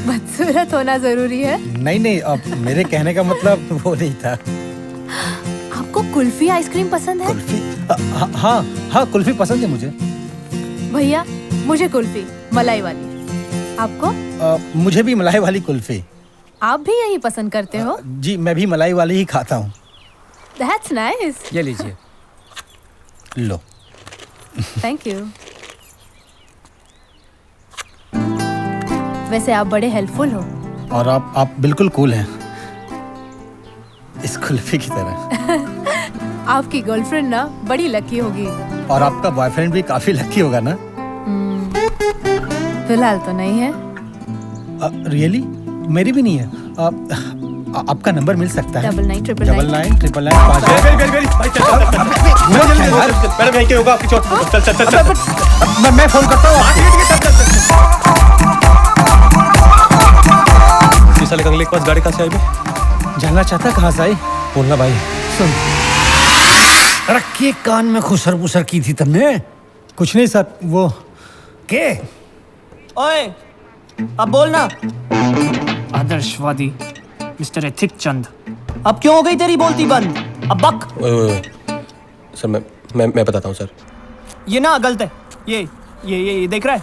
बदसूरत होना जरूरी है? नहीं, अब मेरे कहने का मतलब वो नहीं था। आपको कुल्फी आइसक्रीम पसंद है? कुल्फी? हाँ, कुल्फी पसंद है मुझे। भैया, मुझे कुल्फी मलाई वाली। आपको? मुझे भी मलाई वाली कुल्फी। आप भी यही पसंद करते हो? जी, मैं भी मलाई वाली ही खाता हूँ। That's nice. ये लीजिए। लो। Thank you. वैसे आप बड़े हेल्पफुल हो। और आप बिल्कुल कूल हैं, इस कुल्फी की तरह। आपकी गर्लफ्रेंड ना बड़ी लकी होगी। और आपका बॉयफ्रेंड भी काफी लकी होगा ना? फिलहाल तो नहीं है। रियली? मेरी भी नहीं है। आपका नंबर मिल सकता है? 9999 मैडम यहीं के होगा आपकी चोट। चल। मैं फोन करता हूँ। इस साले कंगले के पास गाड़ी कहाँ से आई बे? जानना चाहता कहाँ से आई? बोलना भाई। सुन, रखिए कान में खुसर की थी तुमने? कुछ नहीं सर, वो के? ओए, अब बोलना। आदर्शवादी मिस्टर एथिक चंद, अब क्यों हो गई तेरी बोलती बंद? अब बक। सर मैं बताता हूँ सर। ये ना गलत है। ये देख रहा है?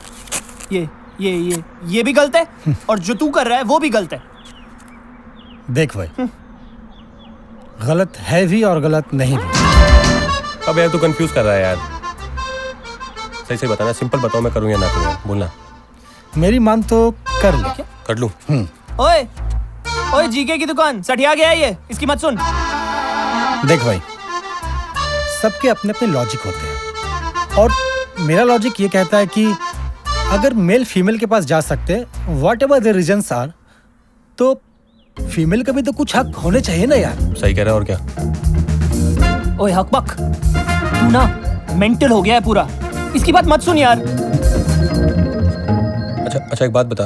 ये भी गलत है, और जो तू कर रहा है वो भी गलत है। देख भाई, गलत है भी और गलत नहीं भी। अब यार तू कंफ्यूज कर रहा है यार। सही बताना, सिंपल बताओ, मैं करूँ या ना करूँ, बोलना। मेरी मान तो कर ले। कर लूँ? ओए ओए जीके की दुकान सठिया गया ये, इसकी मत सुन। देख भाई, सबके अपने अपने लॉजिक होते हैं और मेरा लॉजिक ये कहता है कि अगर मेल फीमेल के पास जा सकते हैं whatever the reasons are, तो फीमेल का भी तो कुछ हक होने चाहिए ना यार। सही कह रहा है और क्या। ओए हकबक, तू ना मेंटल हो गया है पूरा, इसकी बात मत सुन यार। अच्छा एक बात बता,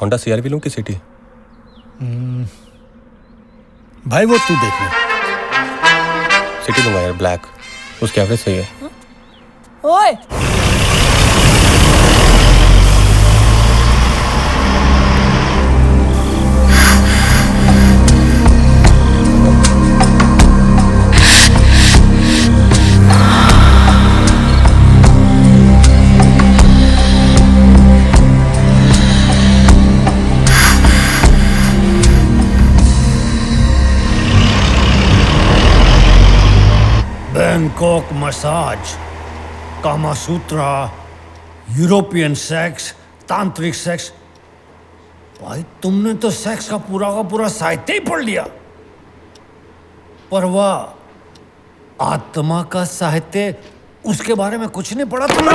होंडा CR-V लूं कि सिटी? भाई वो तू देख ले। सिटी लूंगा यार, ब्लैक, उसकी एवरेज सही है। ओए Bangkok massage, Kamasutra, European sex, तांत्रिक सेक्स। भाई तुमने तो सेक्स का पूरा साहित्य ही पढ़ लिया, पर वह आत्मा का साहित्य, उसके बारे में कुछ नहीं पढ़ा तुमने?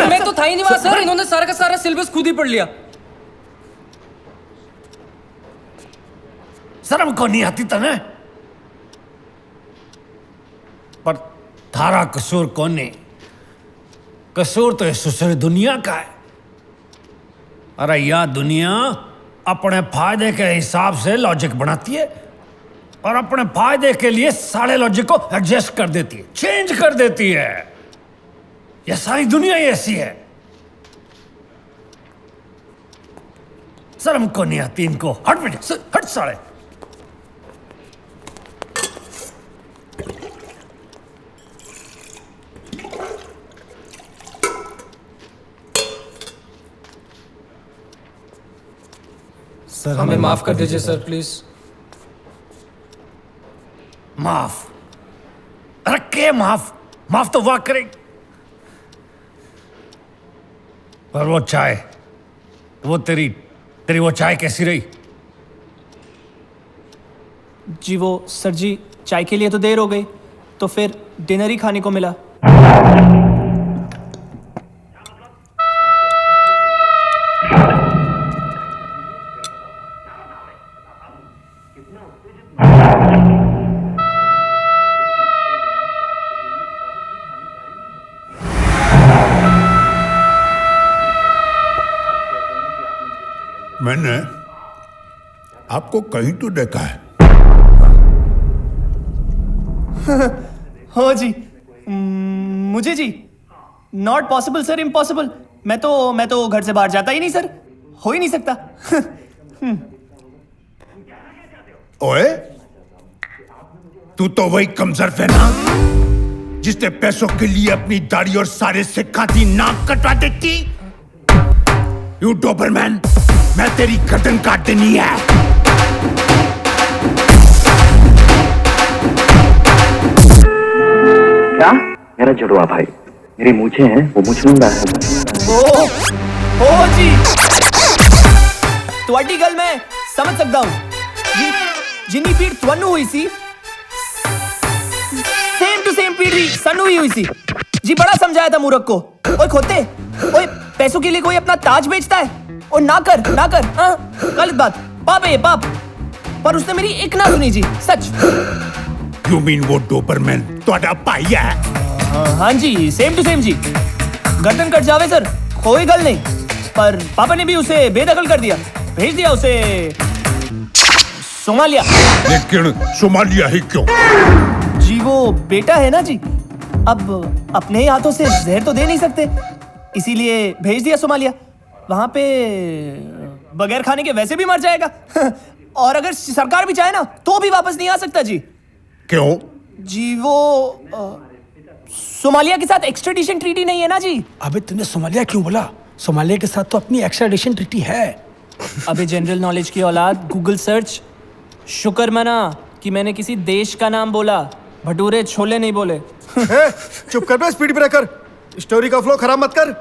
मैं तो था ही नहीं वहां सर, इन्होंने सारा का सारा सिलेबस खुद ही पढ़ लिया। शर्म को नहीं आती तने? पर थारा कसूर कौन है? कसूर तो इस दूसरी दुनिया का है। अरे यह दुनिया अपने फायदे के हिसाब से लॉजिक बनाती है और अपने फायदे के लिए सारे लॉजिक को एडजस्ट कर देती है, चेंज कर देती है। यह सारी दुनिया ही ऐसी है। शर्म को नहीं आती इनको। हट बेटे, हट साले। सर हमें माफ कर दीजिए सर, प्लीज। माफ? अरे के माफ? माफ तो वाह करे। पर वो चाय, वो तेरी वो चाय कैसी रही? जी वो सर जी, चाय के लिए तो देर हो गई, तो फिर डिनर ही खाने को मिला। मैंने आपको कहीं तो देखा है। हो जी, मुझे जी नॉट पॉसिबल सर, इम्पॉसिबल। मैं तो घर से बाहर जाता ही नहीं सर, हो ही नहीं सकता। ओए, तू तो वही कमजोर है ना जिसने पैसों के लिए अपनी दाढ़ी और सारे से खाती नाक कटवा देती। यू डोबरमैन, मैं तेरी गर्दन काट देनी है। क्या? मेरा जुड़वा भाई, मेरी मूछें हैं, वो मूछ लूंगा। ओ जी, ਤੁਹਾਡੀ ਗੱਲ मैं समझ सकता हूँ। जिन्नी पीड़ ਤੁਹਾਨੂੰ हुई सी, सेम टू सेम पीड़ भी सन्नू ही हुई सी। जी बड़ा समझाया था मूर्ख को। ओए खोते, ओए पैसों के लिए कोई अपना ताज बेचता है? और ना कर गलत बात, पाप है ये, पाप। पर उसने मेरी एक ना सुनी जी, सच। यू मीन वो डोबरमैन ਤੁਹਾਡਾ भाई है? हाँ जी, सेम टू सेम जी। गर्दन कट जावे सर, कोई गल नहीं, पर पापा ने भी उसे बेदखल कर दिया, भेज दिया उसे सोमालिया। लेकिन सोमालिया ही क्यों? जी वो बेटा है ना जी, अब अपने ही हाथों से जहर तो दे नहीं सकते, इसीलिए भेज दिया सोमालिया। वहां पे बगैर खाने के वैसे भी मर जाएगा। और अगर सरकार भी चाहे ना तो भी वापस नहीं आ सकता जी। क्यों? जी वो सोमालिया के साथ एक्स्ट्राडिशन ट्रीटी नहीं है ना जी। अबे तूने सोमालिया क्यों बोला? सोमालिया के साथ तो अपनी एक्स्ट्राडिशन ट्रीटी है। अबे जनरल नॉलेज की औलाद, गूगल सर्च। शुक्र मना कि मैंने किसी देश का नाम बोला, भटूरे छोले नहीं बोले। चुप कर बे, स्पीड ब्रेकर। स्टोरी का फ्लो खराब मत कर।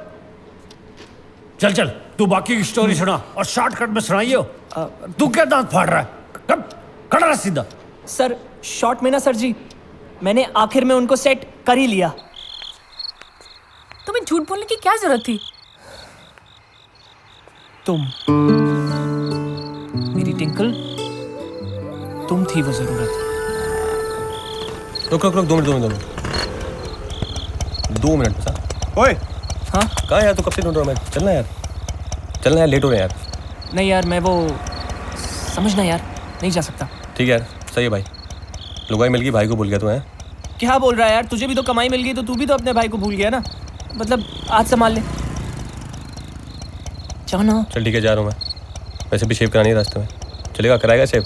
चल तू बाकी की स्टोरी सुना और शॉर्टकट में सुनाइयो। तू क्या दांत फाड़ रहा है? खड़ा रह सीधा। सर शॉर्ट में ना सर जी, मैंने आखिर में उनको सेट कर ही लिया। तुम्हें झूठ बोलने की क्या जरूरत थी? तुम मेरी टिंकल, तुम थी वो जरूरत। रुक 2 मिनट बस। ओए हाँ कहाँ यार, तू कब से ढूंढ रहा हूँ मैं? चलना यार, लेट हो रहे हैं यार। नहीं यार, मैं वो समझना यार, नहीं जा सकता। ठीक है यार, सही है भाई। लुगाई मिल गई, भाई को भूल गया तू है? क्या बोल रहा है यार, तुझे भी तो कमाई मिल गई तो तू भी तो अपने भाई को भूल गया ना। मतलब आज संभाल ले। जाओ ना। चल ठीक है, जा रहा हूँ मैं। वैसे भी शेव करानी है रास्ते में। चलेगा, कराएगा शेव?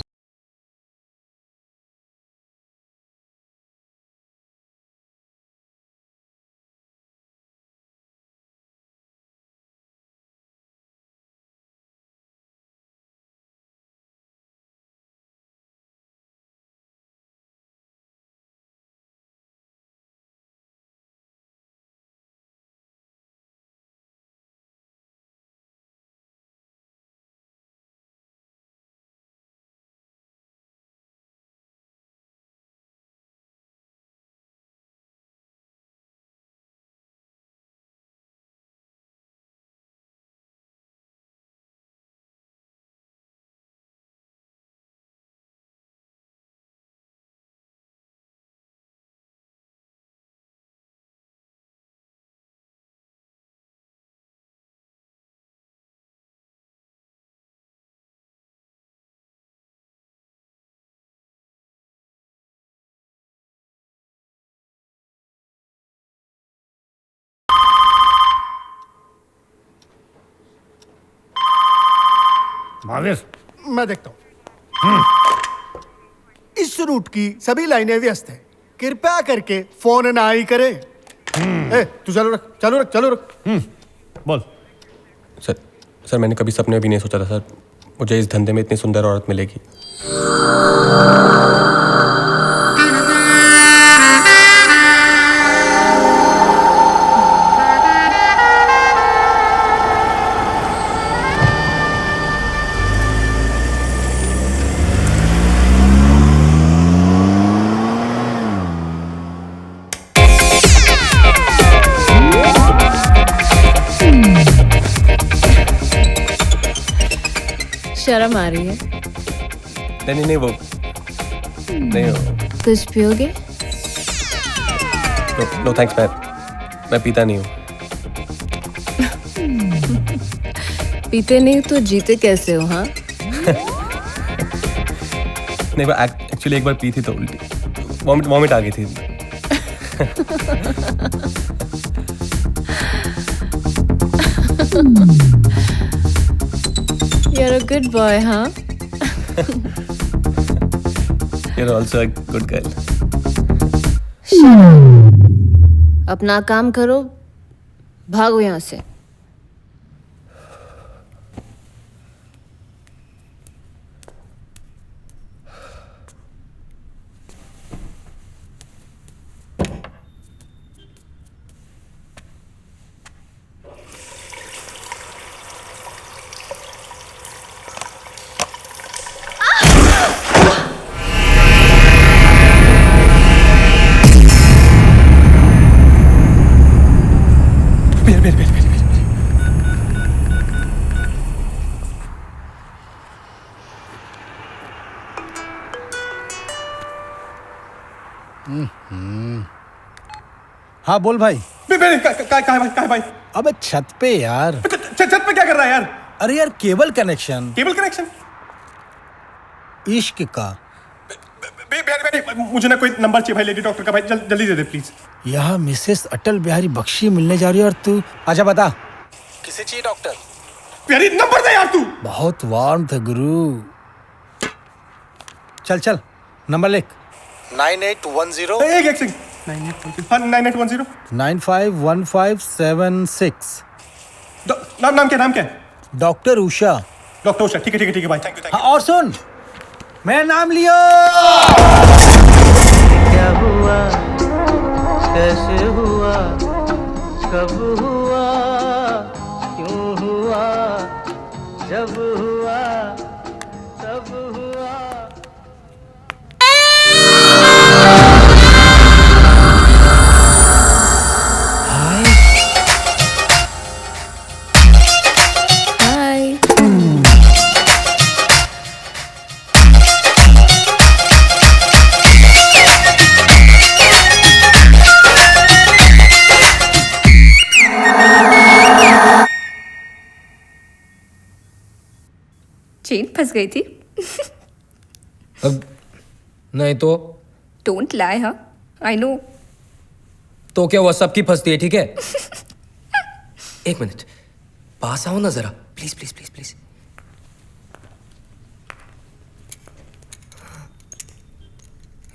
महावीर, मैं देखता हूँ। इस रूट की सभी लाइनें व्यस्त हैं। कृपया करके फोन ना ही करे। तू चालू रख। बोल। सर मैंने कभी सपने भी नहीं सोचा था सर, मुझे इस धंधे में इतनी सुंदर औरत मिलेगी। शर्म आ रही है? नहीं वो कुछ पियोगे? नो थैंक्स, मैं पीता नहीं हूँ। पीते नहीं तो जीते कैसे हो? हाँ नहीं, एक्चुअली एक बार पी थी तो उल्टी वॉमिट आ गई थी। You're a good boy, huh? You're also a good girl. अपना काम करो, भागो यहाँ से। हाँ बोल भाई। कहाँ भाई? अबे छत पे यार। छत पे क्या कर रहा है यार? अरे यार केबल कनेक्शन। कनेक्शन? इश्क का। मुझे ना कोई नंबर चाहिए भाई, लेडी डॉक्टर का। भाई जल्दी दे दे प्लीज। यहाँ मिसेस अटल बिहारी बख्शी मिलने जा रही है और तू आजा बता किसे चाहिए डॉक्टर? प्यारी नंबर दे यार तू। बहुत वार्म था गुरु। चल नंबर लिख। 9810 एक सेकंड। 9810 951576। नाम क्या? डॉक्टर उषा। ठीक है भाई, थैंक यू। हाँ और सुन, मैं नाम लियो। क्या हुआ, कैसे हुआ, कब हुआ, क्यों हुआ, जब हुआ, फंस गई थी। अब नहीं तो डोंट लाई, हाँ आई नो। तो क्या हुआ, सबकी फंसती है, ठीक है। एक मिनट, पास आओ ना जरा, प्लीज प्लीज प्लीज प्लीज।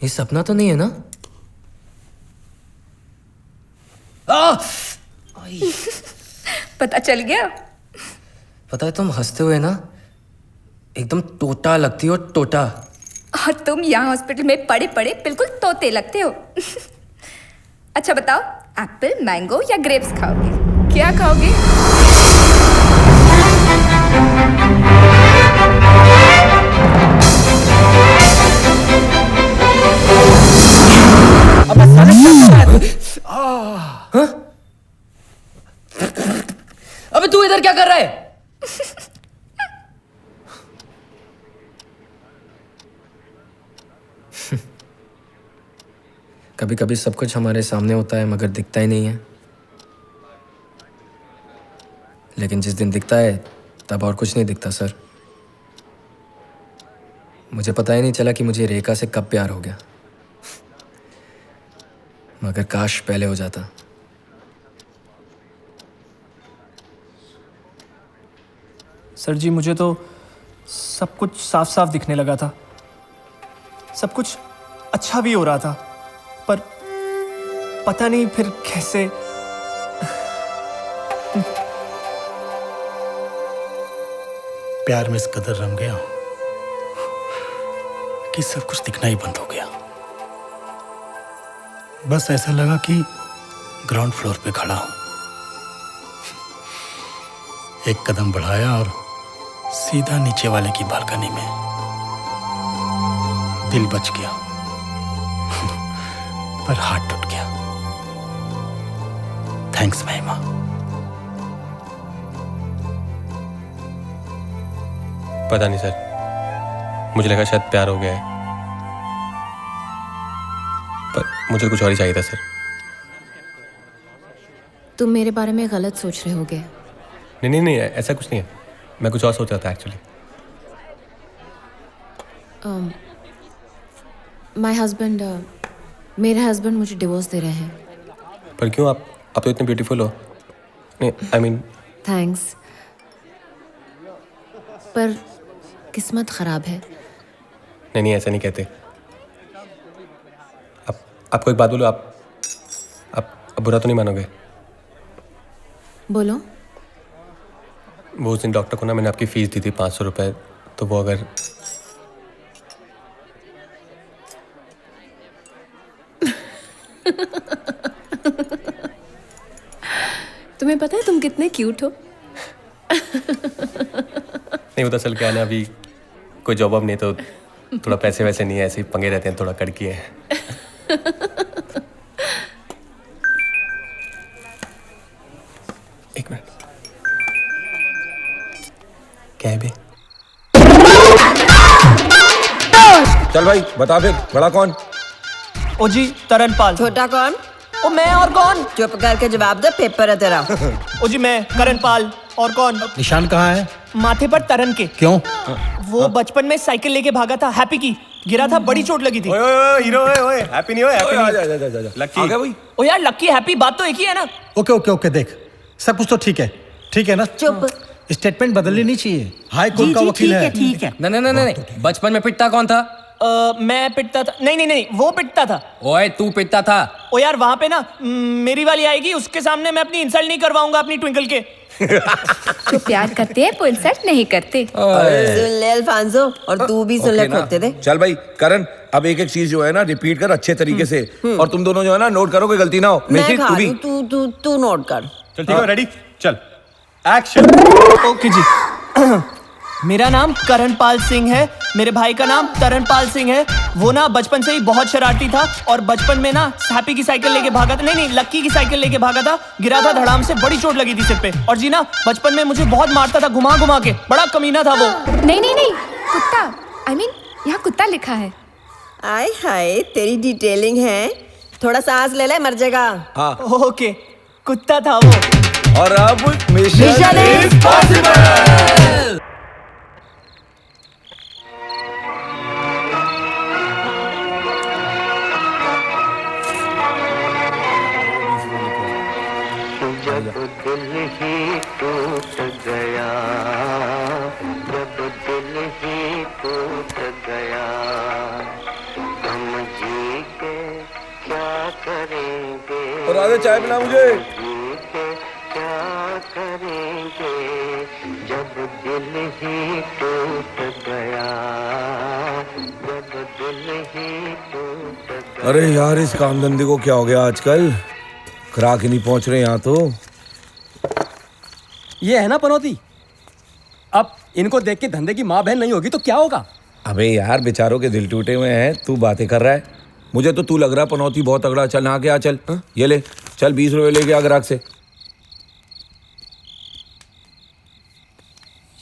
ये सपना तो नहीं है ना? पता चल गया? पता है, तुम हंसते हुए ना एकदम टोटा लगती हो, टोटा। और तुम यहाँ हॉस्पिटल में पड़े पड़े बिल्कुल तोते लगते हो। अच्छा बताओ, एप्पल, मैंगो या ग्रेप्स खाओगे? क्या खाओगे? अबे साले क्या कर रहा है? हाँ? अबे तू इधर क्या कर रहा है? कभी कभी सब कुछ हमारे सामने होता है मगर दिखता ही नहीं है, लेकिन जिस दिन दिखता है तब और कुछ नहीं दिखता सर। मुझे पता ही नहीं चला कि मुझे रेखा से कब प्यार हो गया, मगर काश पहले हो जाता। सर जी, मुझे तो सब कुछ साफ साफ दिखने लगा था, सब कुछ अच्छा भी हो रहा था, पर पता नहीं फिर कैसे। प्यार में इस कदर रम गया हूं कि सब कुछ दिखना ही बंद हो गया। बस ऐसा लगा कि ग्राउंड फ्लोर पे खड़ा हूं। एक कदम बढ़ाया और सीधा नीचे वाले की बालकनी में। दिल बच गया पर हाथ टूट गया। थैंक्स महिमा। पता नहीं सर, मुझे लगा शायद प्यार हो गया है, पर मुझे कुछ और ही चाहिए था सर। तुम मेरे बारे में गलत सोच रहे होगे। नहीं नहीं नहीं, ऐसा कुछ नहीं है, मैं कुछ और सोच रहा था एक्चुअली। माय हस्बैंड, मेरे हस्बैंड मुझे डिवोर्स दे रहे हैं। पर क्यों? आप तो इतने ब्यूटीफुल हो। नहीं, आई मीन थैंक्स, पर किस्मत खराब है। नहीं नहीं, ऐसा नहीं कहते। आपको एक बात बोलो, आप बुरा तो नहीं मानोगे? बोलो। वो उस दिन डॉक्टर को ना मैंने आपकी फीस दी थी 500 रुपए, तो वो अगर तुम्हें पता है तुम कितने क्यूट हो। नहीं, वो दरअसल क्या है ना, अभी कोई जॉब अब नहीं, तो थोड़ा पैसे वैसे नहीं है, ऐसे ही पंगे रहते हैं, थोड़ा कड़की है। एक मिनट, क्या है बे? चल भाई बता फिर, बड़ा कौन? ओ जी, तरनपाल। छोटा कौन? ओ मैं, और कौन? चुप करके जवाब दे, पेपर है तेरा। ओ जी मैं, करणपाल। और कौन? निशान कहाँ है? माथे पर तरन के। क्यों? वो बचपन में साइकिल लेके भागा था, हैप्पी की, गिरा था, बड़ी चोट लगी थी। हीरो, हैप्पी नहीं हो, हैप्पी नहीं। लक्की आ गया भाई। ओ यार, लक्की हैप्पी बात तो एक ही है ना। ओके ओके ओके, देख सब कुछ तो ठीक है, ठीक है ना? चुप। स्टेटमेंट बदलनी नहीं चाहिए। हाई कोर्ट का वकील है। ठीक है। नहीं नहीं नहीं, बचपन में पिटता कौन था? मैं पिटता था। नहीं नहीं नहीं, वो पिटता था। ओए तू पिटता था। ओ यार, वहां पे ना मेरी वाली आएगी, उसके सामने मैं अपनी इंसल्ट नहीं करवाऊंगा अपनी ट्विंकल के। जो प्यार करते हैं वो इंसल्ट नहीं करते। सुन ले अल्फांसो, और तू भी सुन ले खोते दे। चल भाई करण, अब एक एक चीज जो है ना रिपीट कर अच्छे तरीके से, और तुम दोनों जो है ना नोट करो, कोई गलती ना हो। मैं खा लूं, तू नोट कर। चल ठीक है, रेडी, चल एक्शन। ओके जी। मेरा नाम करणपाल सिंह है, मेरे भाई का नाम तरनपाल सिंह है। वो ना बचपन से ही बहुत शरारती था, और बचपन में ना हैप्पी की साइकिल लेके भागा था, नहीं लक्की की साइकिल लेके भागा था, गिरा था धड़ाम से, बड़ी चोट लगी थी सिर पे। और जी ना बचपन में मुझे बहुत मारता था, घुमा घुमा के, बड़ा कमीना था वो। नहीं नहीं नहीं, कुत्ता, आई मीन यहाँ कुत्ता लिखा है। आय हाय, तेरी डिटेलिंग है, थोड़ा सांस ले ले, मर जाएगा। हाँ ओके, कुत्ता था वो। और अब मिशन इज पॉसिबल। जा। दिल ही टूट गया, जब दिल ही टूट गया, हम जी के क्या करेंगे, और आगे चाय पिला मुझे। जी के क्या करेंगे, जब दिल ही टूट गया, जब दिल ही टूट गया। अरे यार इस काम धंधे को क्या हो गया आजकल, ग्राहक ही नहीं पहुंच रहे यहाँ तो। ये है ना पनौती, अब इनको देख के धंधे की माँ बहन नहीं होगी तो क्या होगा। अबे यार बेचारों के दिल टूटे हुए हैं, तू बातें कर रहा है। मुझे तो तू लग रहा है पनौती बहुत तगड़ा। चल ना क्या, चल ये ले, चल 20 रुपए ले गया ग्राहक से।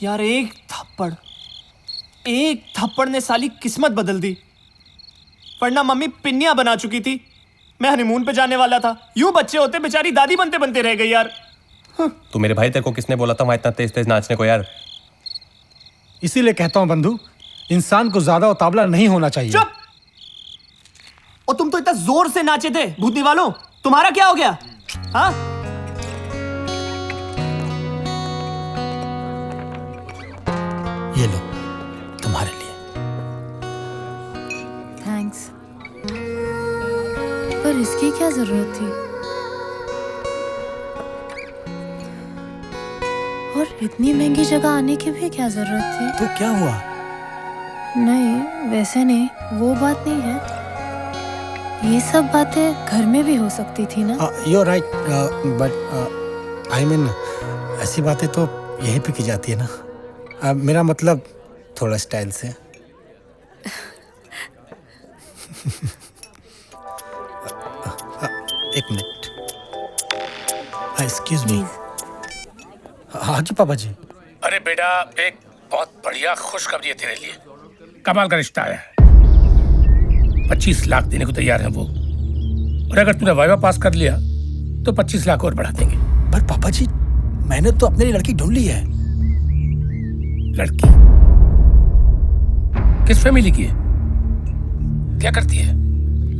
यार एक थप्पड़ ने साली किस्मत बदल दी, वरना मम्मी पिन्नियां बना चुकी थी। मैं हनीमून पे जाने वाला था, यूं बच्चे होते बेचारी दादी बनते बनते रह गई यार। तो मेरे भाई तेरे को किसने बोला था वहां इतना तेज तेज नाचने को यार? इसीलिए कहता हूं बंधु, इंसान को ज्यादा उतावला नहीं होना चाहिए। चुप! और तुम तो इतना जोर से नाचे थे भूतनी वालों, तुम्हारा क्या हो गया? हाँ? ये लो तुम्हारे लिए। थैंक्स, पर इसकी क्या जरूरत थी? और इतनी महंगी जगह आने की भी क्या जरूरत थी? तो क्या हुआ? नहीं वैसे नहीं, वो बात नहीं है। ये सब बातें घर में भी हो सकती थी ना? You are right, but I mean ऐसी बातें तो यहीं पे की जाती है ना। मेरा मतलब थोड़ा स्टाइल से। एक मिनट, एक्सक्यूज मी। हाँ जी पापा जी। अरे बेटा, एक बहुत बढ़िया खुशखबरी है तेरे लिए। कमाल का रिश्ता आया है, 25 लाख देने को तैयार है वो। और अगर तूने वाइवा पास कर लिया तो 25 लाख और बढ़ा देंगे। पर पापा जी, मैंने तो अपने लिए लड़की ढूंढ ली है। लड़की किस फैमिली की है? क्या करती है?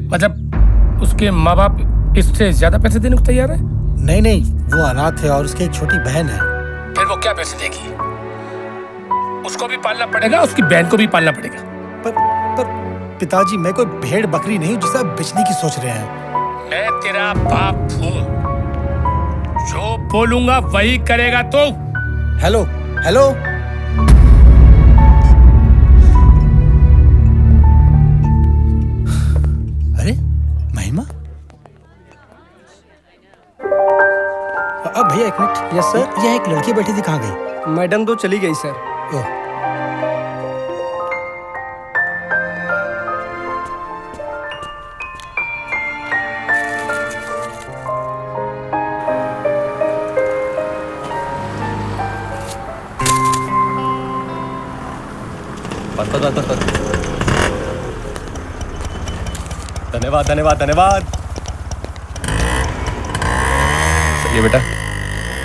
मतलब उसके माँ बाप इससे ज्यादा पैसे देने को तैयार है? नहीं नहीं, वो अनाथ है और उसकी एक छोटी बहन है। फिर वो क्या पैसे देगी? उसको भी पालना पड़ेगा, उसकी बहन को भी पालना पड़ेगा। पर पिताजी, मैं कोई भेड़ बकरी नहीं हूँ जिसे आप बेचने की सोच रहे हैं। मैं तेरा बाप हूँ, जो बोलूंगा वही करेगा तो। हेलो हेलो, अरे महिमा। भैया एक मिनट। Yes sir. यह एक लड़की बैठी थी, कहाँ गई? मैडम तो चली गई सर। ओह, धन्यवाद धन्यवाद धन्यवाद। ये बेटा,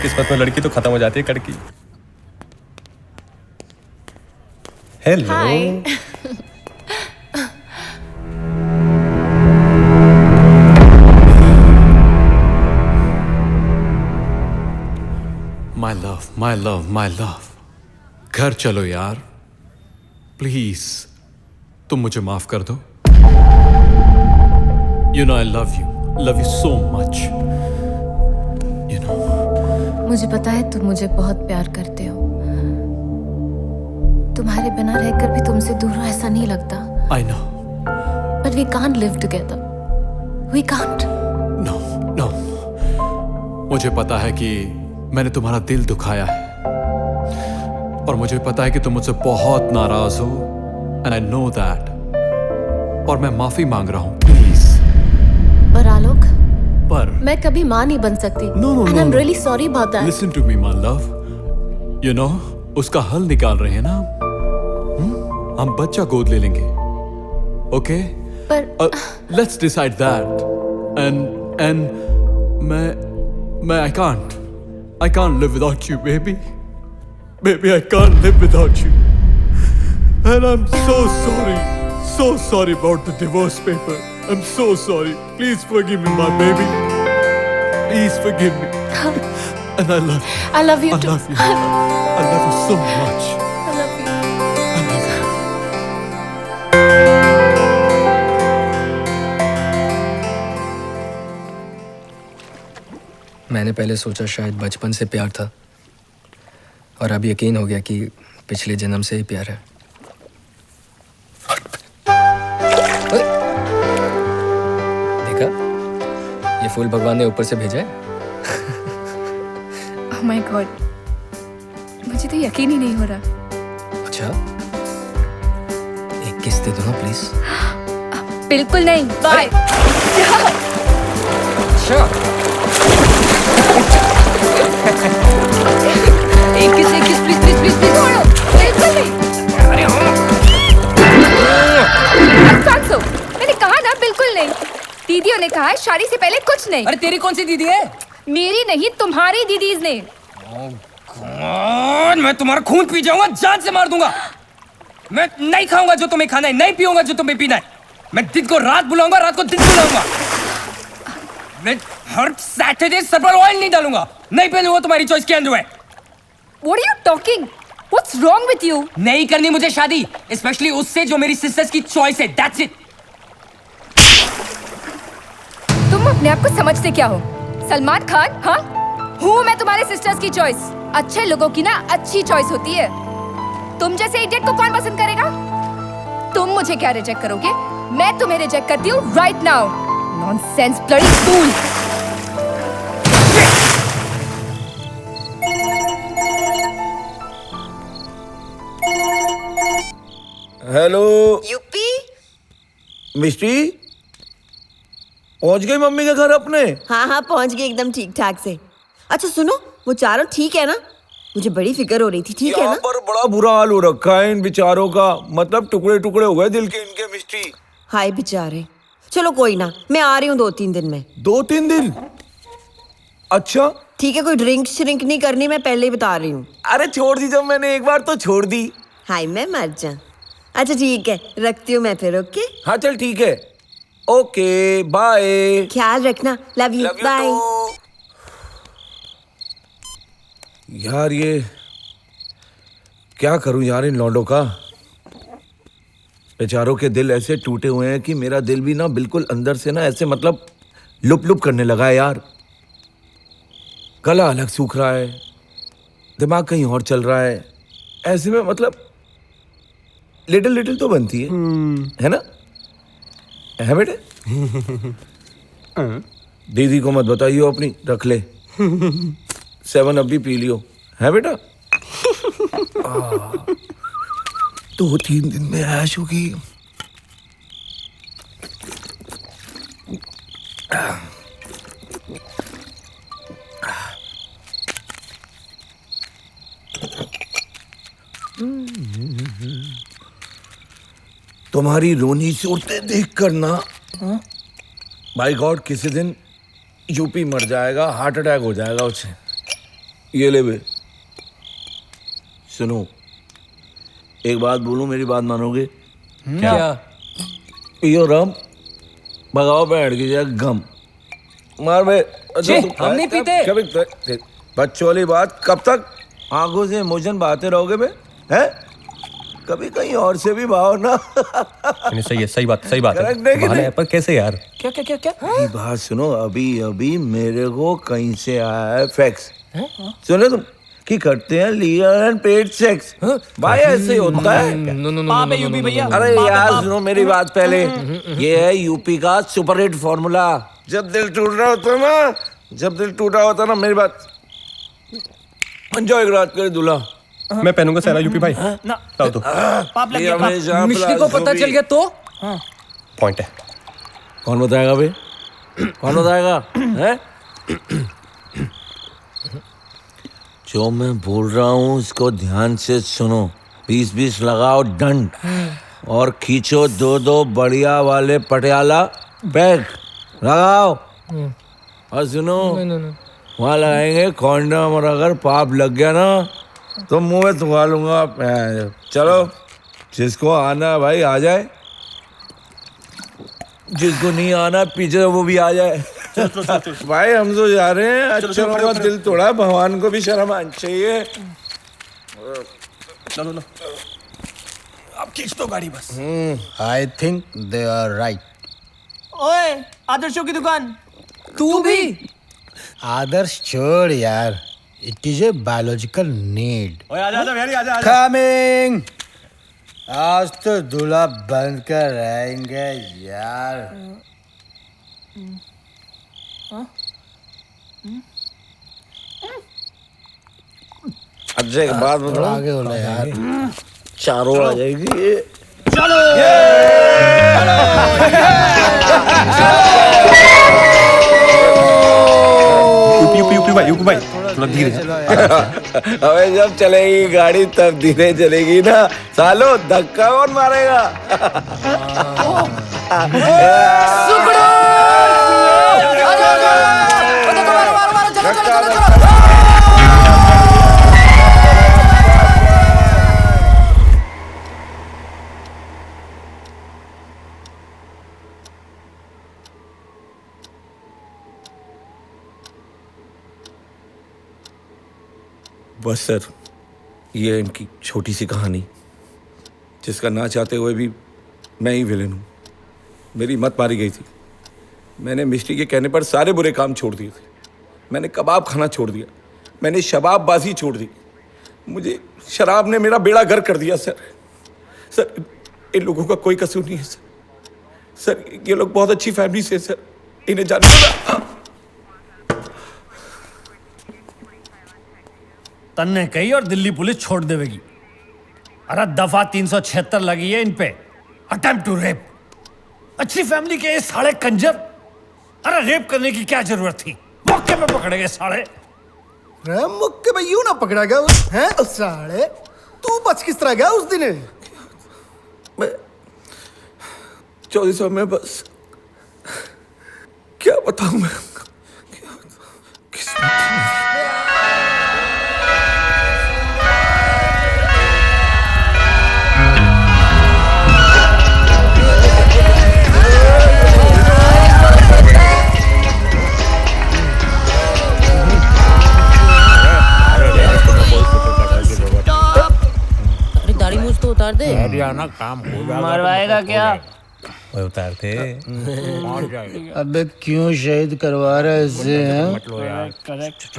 किस्मत में लड़की तो खत्म हो जाती है कड़की। हेलो। माय लव, घर चलो यार प्लीज, तुम मुझे माफ कर दो। You know I love you so much. You know. मुझे पता है तुम मुझे बहुत प्यार करते हो। तुम्हारे बिना रहकर भी तुमसे दूर हो ऐसा नहीं लगता। I know. But we can't live together. We can't. No. मुझे पता है कि मैंने तुम्हारा दिल दुखाया है, और मुझे पता है कि तुम मुझसे बहुत नाराज हो, and I know that. और मैं माफी मांग रहा हूँ, प्लीज। पर आलोक, मैं कभी माँ नहीं बन सकती। No, And I'm really sorry about that. Listen to me, my love. You know, उसका हल निकाल रहे हैं ना हम बच्चा गोद ले लेंगे, okay? पर let's decide that. And मैं I can't live without you, baby. Baby, I can't live without you. And I'm so sorry about the divorce paper. I'm so sorry. Please forgive me, my baby. Please forgive me. And I love you. I love you I too. love you. I love you so much. I love you. I love you. मैंने पहले सोचा शायद बचपन से प्यार था और अब यकीन हो गया कि पिछले जन्म से ही प्यार है। देखा, ये फूल भगवान ने ऊपर से भेजा है। Oh my God, मुझे तो यकीन ही नहीं हो रहा। अच्छा, एक किस दे दो ना प्लीज। बिल्कुल नहीं, बाय। अच्छा, एक किस प्लीज प्लीज प्लीज प्लीज छोड़ो, बिल्कुल नहीं। अफसानसो, मैंने कहा ना बिल्कुल नहीं। दीदियों ने कहा शादी से पहले कुछ नहीं। अरे तेरी कौन सी दीदी है? मेरी नहीं, तुम्हारी दीदीज ने। God, मैं तुम्हारा खून पी जाऊंगा, जान से मार दूंगा। मैं नहीं खाऊंगा जो तुम्हें खाना है, नहीं पीऊंगा जो तुम्हें पीना है। मैं दिन को रात बुलाऊंगा, रात को दिन बुलाऊंगा। मैं हर सैटरडे सर पर ऑयल नहीं डालूंगा, नहीं पहनूंगा तुम्हारी चॉइस के underwear. What are you talking? What's wrong with you? नहीं करनी मुझे शादी, स्पेशली उससे जो मेरी सिस्टर्स की चॉइस है। That's it. तुम अपने आप को समझते क्या हो? सलमान खान? हाँ, हूँ मैं तुम्हारे सिस्टर्स की चॉइस। अच्छे लोगों की ना अच्छी चॉइस होती है। तुम जैसे इडियट को कौन पसंद करेगा? तुम मुझे क्या रिजेक्ट करोगे? मैं तुम्हें रिजेक्ट करती हूँ right now. Nonsense bloody fool. Hello UP. Misty, पहुंच गई मम्मी के घर अपने? हाँ हाँ पहुंच गई एकदम ठीक ठाक से। अच्छा सुनो, वो चारों ठीक है ना? मुझे बड़ी फिक्र हो रही थी। ठीक है ना? पर बड़ा बुरा हाल हो रखा है इन बेचारों का, मतलब टुकड़े टुकड़े हो गए दिल के इनके मिस्टी। हाय बेचारे। चलो कोई ना, मैं आ रही हूँ 2-3 दिन में। 2-3 दिन? अच्छा ठीक है, कोई ड्रिंक श्रिंक नहीं करनी, मैं पहले ही बता रही हूँ। अरे छोड़ दी, जब मैंने एक बार तो छोड़ दी। हाय मैं मर जा। अच्छा ठीक है, रखती हूँ मैं फिर। ओके हाँ चल ठीक है, ओके बाय। ख्याल रखना, लव यू, बाय। यार ये क्या करूं यार इन लौंडों का। बेचारों के दिल ऐसे टूटे हुए हैं कि मेरा दिल भी ना बिल्कुल अंदर से ना ऐसे मतलब लुप लुप करने लगा है यार। गला अलग सूख रहा है, दिमाग कहीं और चल रहा है। ऐसे में मतलब लिटिल लिटिल तो बनती है ना? है बेटे? दीदी को मत बताइयो अपनी, रख ले। 7 अप भी पी लियो, है बेटा? 2-3 दिन में ऐश होगी। तुम्हारी रोनी सूरतें देख कर ना बाय गॉड किसी दिन यूपी मर जाएगा, हार्ट अटैक हो जाएगा उसे। ये ले बे, सुनो एक बात बोलूं, मेरी बात मानोगे? क्या? पियो रम, भगाओ बैठ की जाए गम। मार बे। हम नहीं पीते। बच्चों वाली बात कब तक आंखों से इमोशन बहाते रहोगे बे? हैं? कभी कहीं और से भी भाव ना। नहीं सही बात है। बहाने हैं, पर कैसे यार? क्या क्या क्या क्या? मेरी बात सुनो, अभी अभी मेरे को कहीं से आया है फैक्स। सुनो तुम कि करते हैं लियर एंड पेड सेक्स। भाई ऐसे होता है। यूपी भैया। अरे यार सुनो मेरी बात पहले, ये है यूपी का सुपर हिट फॉर्मूला। जब दिल टूट रहा होता है ना, मेरी बात एंजॉय रात करे दूल्हा। मैं पहनूंगा सारा यूपी भाई। ना लाओ तो। पाप लग गया। मिश्री को पता चल गया तो? पॉइंट है। कौन बताएगा बे? कौन बताएगा? हैं? जो मैं बोल रहा हूँ उसको ध्यान से सुनो। 20-20 लगाओ डंड और खींचो 2-2 बढ़िया वाले पटियाला बैग लगाओ। और सुनो वहाँ लगाएंगे कॉन्डम, और अगर पाप लग गया ना तो मुंह में थुका लूंगा। चलो जिसको आना है भाई आ जाए, जिसको नहीं आना पीछे वो भी आ जाए। भाई हम तो जा रहे हैं, अक्षरों का दिल तोड़ा, भगवान को भी शर्म आनी चाहिए। चलो लो, अब खींच दो गाड़ी बस। I think they are right. ओए आदर्शों की दुकान, तू भी? आदर्श छोड़ यार, it is a biological need. ओए आजा आजा बिहारी, आजा आजा। कमिंग। आज तो दूल्हा बंद कर रहेंगे यार। अजय एक बात बताओ, आगे बोला यार। चारों आ जाएगी। चलो यूपी भाई थोड़ा धीरे। अबे जब चलेगी गाड़ी तब धीरे चलेगी ना सालो, धक्का कौन मारेगा? बस सर, ये है इनकी छोटी सी कहानी, जिसका ना चाहते हुए भी मैं ही विलेन हूँ। मेरी मत मारी गई थी। मैंने मिस्टी के कहने पर सारे बुरे काम छोड़ दिए थे। मैंने कबाब खाना छोड़ दिया, मैंने शराबबाजी छोड़ दी, मुझे शराब ने मेरा बेड़ा गर्क कर दिया। सर इन लोगों का कोई कसूर नहीं है सर। ये लोग बहुत अच्छी फैमिली से सर, इन्हें जानने तन्ने कही और दिल्ली पुलिस छोड़ देगी। अरे दफा 376 लगी है इन पे, अटेम्प्ट टू रेप। अच्छी फैमिली के ये साले कंजर, अरे रेप करने की क्या जरूरत थी? मौके पे पकड़े गए साले। मुक्के में यूं ना पकड़ा गया हैं साले। तू बच किस तरह गया उस दिन? मैं 2400 में बस क्या बताऊं मैं, दाढ़ी मूछ तो उतार दे। ना काम हो जाएगा। मरवाएगा क्या? वो उतारते। अबे क्यों शहीद करवा रहा है इसे? करेक्ट।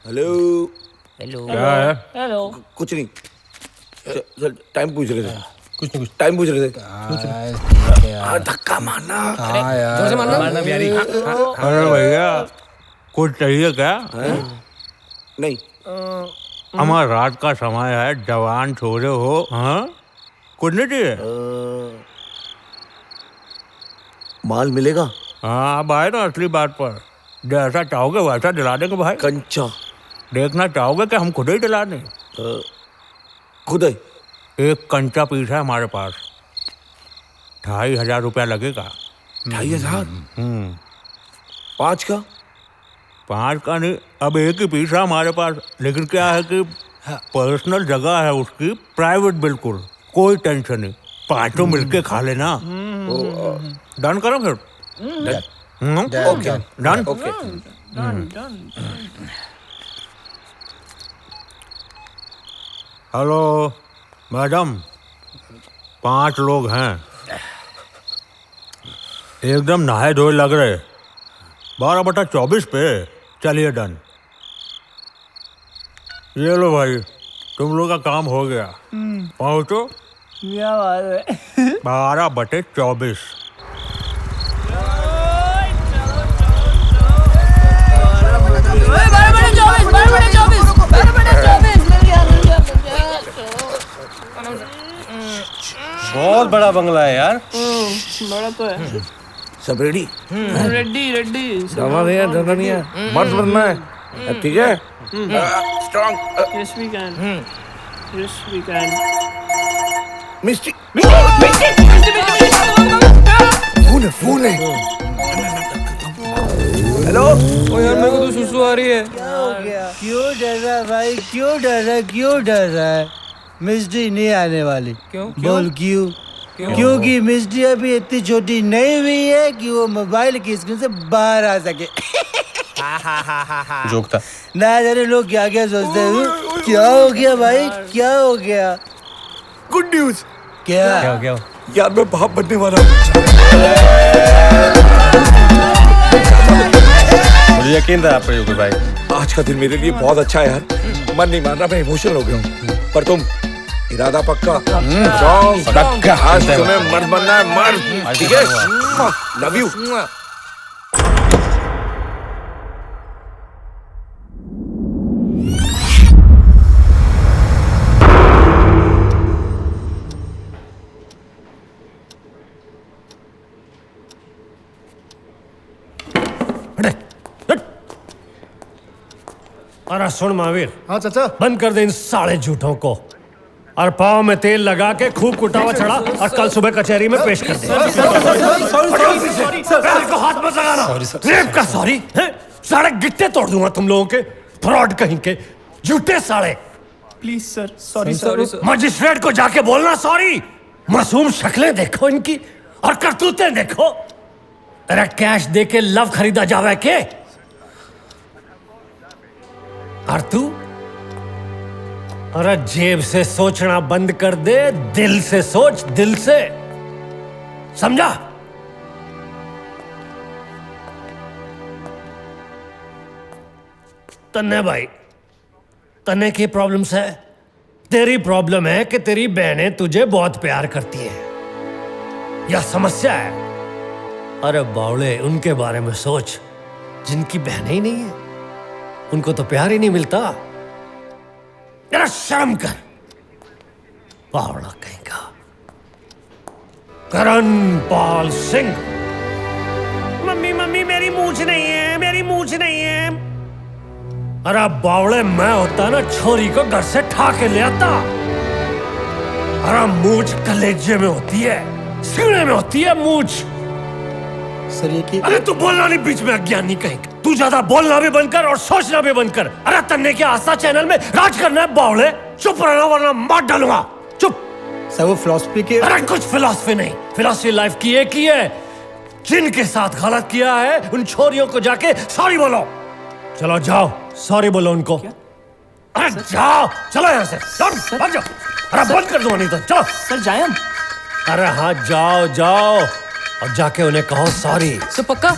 हेलो हेलो क्या है? हेलो कुछ नहीं, चल टाइम पूछ रहे थे। कुछ नहीं, कुछ टाइम पूछ रहे थे। हाँ धक्का मारना। हाँ यार, जोर से मारना बिहारी। अरे भैया कुछ चाहिए क्या? नहीं, हमारा रात का समय है, जवान छोरे हो। हाँ कुछ नहीं चाहिए? माल मिलेगा? हाँ अब आए ना असली बात पर। जैसा चाहोगे वैसा दिला देंगे भाई। कंचा देखना चाहोगे कि हम खुद ही दिला दें? खुद ही? एक कंचा पीस है हमारे पास, 2500 रुपया लगेगा। 2500? 5 का? 5 का नहीं, अब एक ही पीस है हमारे पास। लेकिन क्या है कि पर्सनल जगह है उसकी, प्राइवेट बिल्कुल, कोई टेंशन नहीं। 5 मिलके खा लेना। डन करो फिर। Okay done. Okay. Hello madam, 5 लोग हैं, एकदम नहाए धोए लग रहे, 12/24 पे। चलिए डन। ये लो भाई, तुम लोग का काम हो गया। पहुँचो। क्या बात है? 12/24। बहुत बड़ा बंगला है यार। बड़ा तो है। सब रेडी? Ready ready. डरना नहीं है, डरना नहीं है, मत डरना है, ठीक है? Strong. Yes we can, yes we can. Misti phone है। हेलो। ओ यार मेरे को तो सुसु आ रही है। क्यों डर रहा है भाई? क्यों डर रहा है? क्यों डर रहा है? मिस्टी नहीं आने वाली। क्यों? बोल क्यों? क्योंकि मिस्टी अभी इतनी छोटी नहीं हुई है कि वो मोबाइल की स्क्रीन से बाहर आ सके। जोक था। ना जाने लोग क्या क्या सोचते हैं। क्या हो गया भाई, क्या हो गया? Good news. क्या हो गया? यार मैं बाप बनने वाला हूँ। मुझे यकीन था आप पर योगी भाई। आज का दिन मेरे लिए बहुत अच्छा है यार। मन नहीं मान रहा, मैं इमोशनल हो गया हूँ। पर तुम इरादा पक्का? आज तुम्हें मर्द बनना है, मर्द। ठीक है? Love you. अरे सुन महावीर। हाँ चाचा। बंद कर दे इन साले झूठों को और पाँव में तेल लगा के खूब कुटावा चढ़ा और कल सुबह कचहरी में पेश कर दे। को हाथ मत लगाना। रेप का सॉरी? सारे गिट्टे तोड़ दूंगा तुम लोगों के। फ्रॉड कहीं के, झूठे साले। Please sir, sorry sir. Magistrate को जाके बोलना सॉरी। मासूम शक्लें देखो इनकी और करतूतें देखो। तेरा कैश दे के लव खरीदा जावे के? और तू? अरे जेब से सोचना बंद कर दे, दिल से सोच, दिल से। समझा? तन्ने भाई, तन्ने की प्रॉब्लम्स है। तेरी प्रॉब्लम है कि तेरी बहनें तुझे बहुत प्यार करती है, यह समस्या है। अरे बावले, उनके बारे में सोच जिनकी बहनें ही नहीं है, उनको तो प्यार ही नहीं मिलता। जरा शर्म कर, बावड़ा कहीं का। करण पाल सिंह। मम्मी मम्मी मेरी मूंछ नहीं है, मेरी मूंछ नहीं है। अरे बावड़े, मैं होता ना छोरी को घर से ठा के ले आता। अरे मूंछ कलेजे में होती है, सीने में होती है मूंछ। सर ये की... अरे तू बोलना नहीं बीच में, अज्ञानी कहीं। तू ज्यादा बोलना भी बंद कर और सोचना भी बंद कर। अरे तन्ने के आस्था चैनल में राज करना है बावड़े। चुप रहना वरना मार डालूंगा। चुप। सर वो फिलॉसफी के... अरे कुछ फिलॉसफी नहीं, फिलॉसफी लाइफ की एक ही है। जिनके साथ गलत किया है उन छोरियों को जाके सॉरी बोलो। चलो जाओ, सॉरी बोलो उनको। अरे जाओ, चलो यहाँ से। भाग जाओ। अरे बंद कर दो नहीं तो चलो। सर जाए हम? अरे हाँ जाओ जाओ और जाके उन्हें कहो सॉरी। सर पक्का?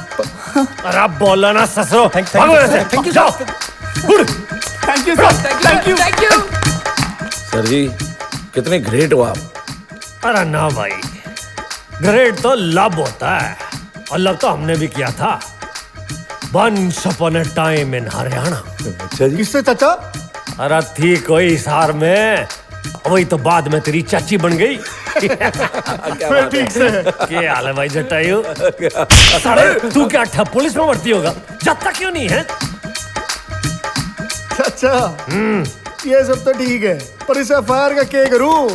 अरे आप बोलो ना ससुरो। भागो यहाँ से। थैंक यू जाओ। Good. Thank you sir, thank you. Thank you. Sir जी कितने ग्रेट हो आप। अरे ना भाई, ग्रेट तो लब होता है और लब तो हमने भी किया था। Once upon a time in Haryana. अच्छा जी। किससे चाचा? अरे थी कोई हिसार में, वही तो बाद में तेरी चाची बन गई। ठीक से। क्या हाल है भाई जटायु? साले तू क्या पुलिस में भर्ती होगा? जाता क्यों नहीं है? चाचा ये सब तो ठीक है, पर इस एफआईआर का क्या करूं?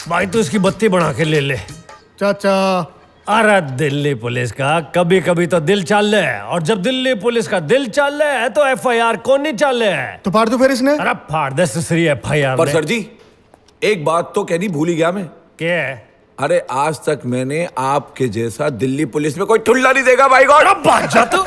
भाई तू इसकी बत्ती बना के ले ले। चाचा अरे दिल्ली पुलिस का कभी कभी तो दिल चाल है, और जब दिल्ली पुलिस का दिल चाल है तो एफआईआर कौन नहीं चाल है? तो फाड़ दो फिर इसने। अरे फाड़ दे सुसरी एफआईआर। पर सर जी एक बात तो कहनी भूल ही गया मैं। क्या है? अरे आज तक मैंने आपके जैसा दिल्ली पुलिस में कोई ठुल्ला नहीं देखा भाई गॉड। अब बात जा तू।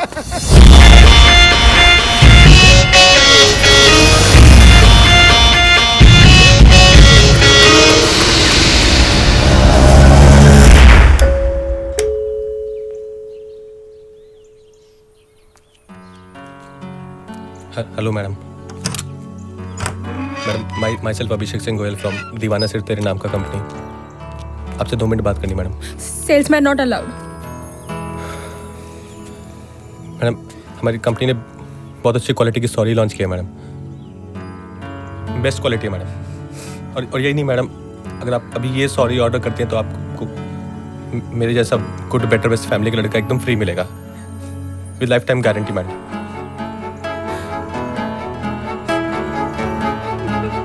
Hello madam. Madam my self Abhishek Singh Goyal from दीवाना सिर्फ तेरे नाम का कंपनी। आपसे 2 मिनट बात करनी madam. Salesman not allowed. Madam हमारी कंपनी ने बहुत अच्छी क्वालिटी की सॉरी लॉन्च की है मैडम। बेस्ट क्वालिटी है मैडम। और यही नहीं मैडम, अगर आप अभी ये सॉरी ऑर्डर करते हैं तो आपको मेरे जैसा गुड बेटर बेस्ट फैमिली का लड़का एकदम फ्री मिलेगा with life time guarantee madam.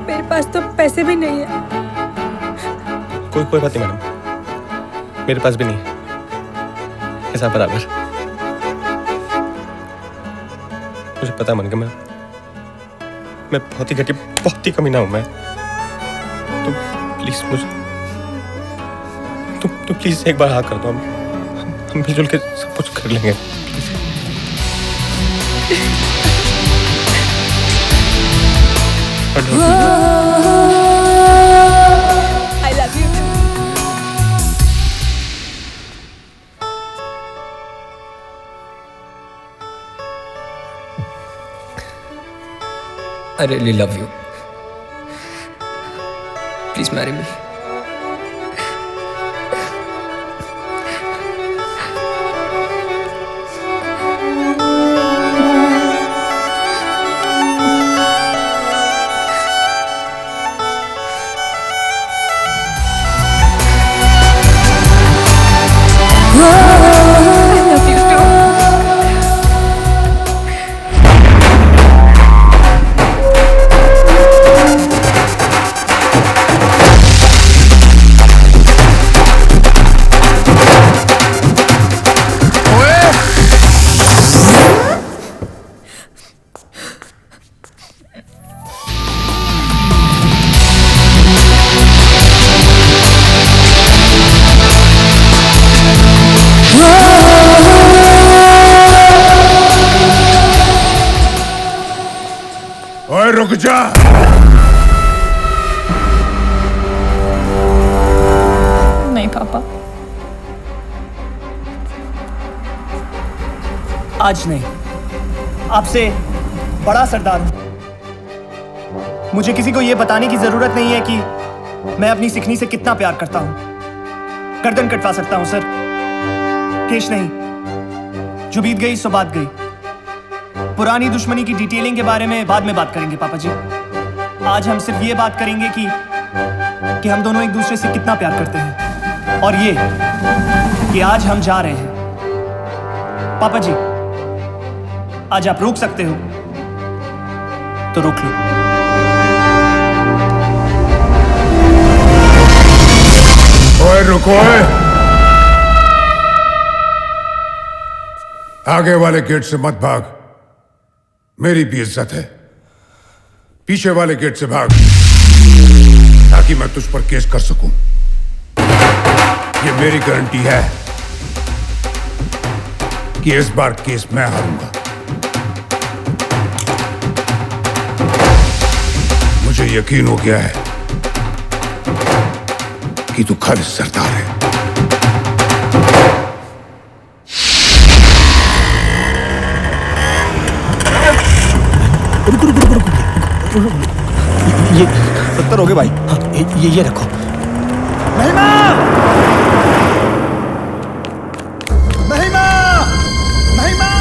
मेरे पास तो पैसे भी नहीं है। कोई बात नहीं मैडम, मेरे पास भी नहीं है, ऐसा बराबर। मुझे पता है मनका, मैं बहुत ही घटिया, बहुत ही कमीना हूं मैं। तो प्लीज तो प्लीज एक बार हाँ कर दो, हम मिलजुल के सब कुछ कर लेंगे। I love you. I really love you. Please marry me. ओए रुक जा। नहीं पापा, आज नहीं, आपसे बड़ा सरदार हूं। मुझे किसी को यह बताने की जरूरत नहीं है कि मैं अपनी सिखनी से कितना प्यार करता हूं। गर्दन कटवा सकता हूं सर, केश नहीं। जो बीत गई सो बात गई। पुरानी दुश्मनी की डिटेलिंग के बारे में बाद में बात करेंगे पापा जी। आज हम सिर्फ ये बात करेंगे कि हम दोनों एक दूसरे से कितना प्यार करते हैं, और ये कि आज हम जा रहे हैं। पापा जी, आज आप रोक सकते हो तो रोक लो। ओए रुको, ओए। आगे वाले गेट से मत भाग, मेरी भी इज्जत है। पीछे वाले गेट से भाग ताकि मैं तुझ पर केस कर सकूं। ये मेरी गारंटी है कि इस बार केस मैं हारूंगा। मुझे यकीन हो गया है कि तू खालिद सरदार है। ये 70 हो गए भाई। हाँ, ये रखो। महिमा! महिमा! महिमा!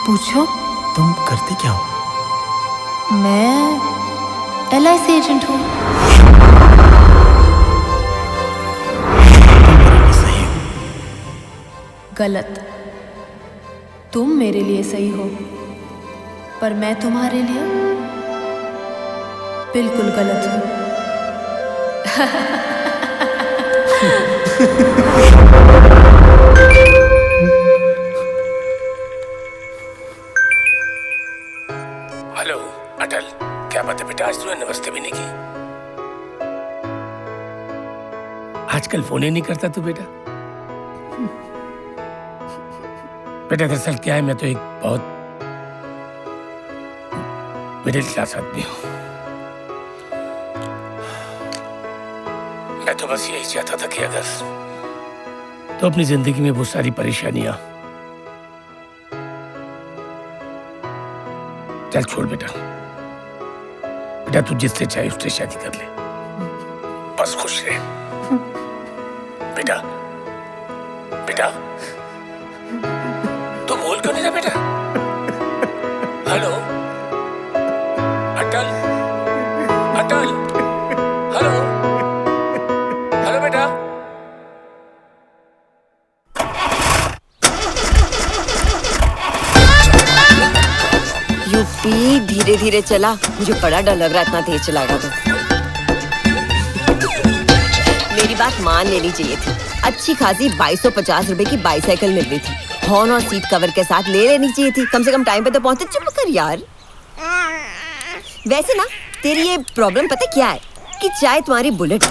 पूछो। तुम करते क्या हो? मैं LIC एजेंट हूँ। गलत। तुम मेरे लिए सही हो, पर मैं तुम्हारे लिए बिल्कुल गलत हूँ। हेलो अटल, क्या बात है बेटा? आज तूने नमस्ते भी नहीं की। आजकल फोन ही नहीं करता तू बेटा। बेटा दरअसल क्या है, मैं तो एक बहुत मिडिल क्लास आदमी हूं। मैं तो बस यही चाहता था कि अगर तो अपनी जिंदगी में वो सारी परेशानियां चल छोड़ बेटा। बेटा तू जिससे चाहे उससे शादी कर ले, बस खुश रहे बेटा। बेटा तू बोल क्यों नहीं रहा बेटा? हेलो अटल, अटल, हेलो, हेलो बेटा। यूपी धीरे धीरे चला, मुझे बड़ा डर लग रहा है इतना तेज चलाएगा तो। मेरी बात मान लेनी चाहिए थी। अच्छी खासी 2250 रुपए की बाईसाइकिल मिल रही थी, हॉर्न और सीट कवर के साथ ले लेनी चाहिए थी। कम से कम टाइम पे तो पहुंचते। चुप कर यार। वैसे ना तेरी ये प्रॉब्लम पता क्या है कि चाहे तुम्हारी बुलेट,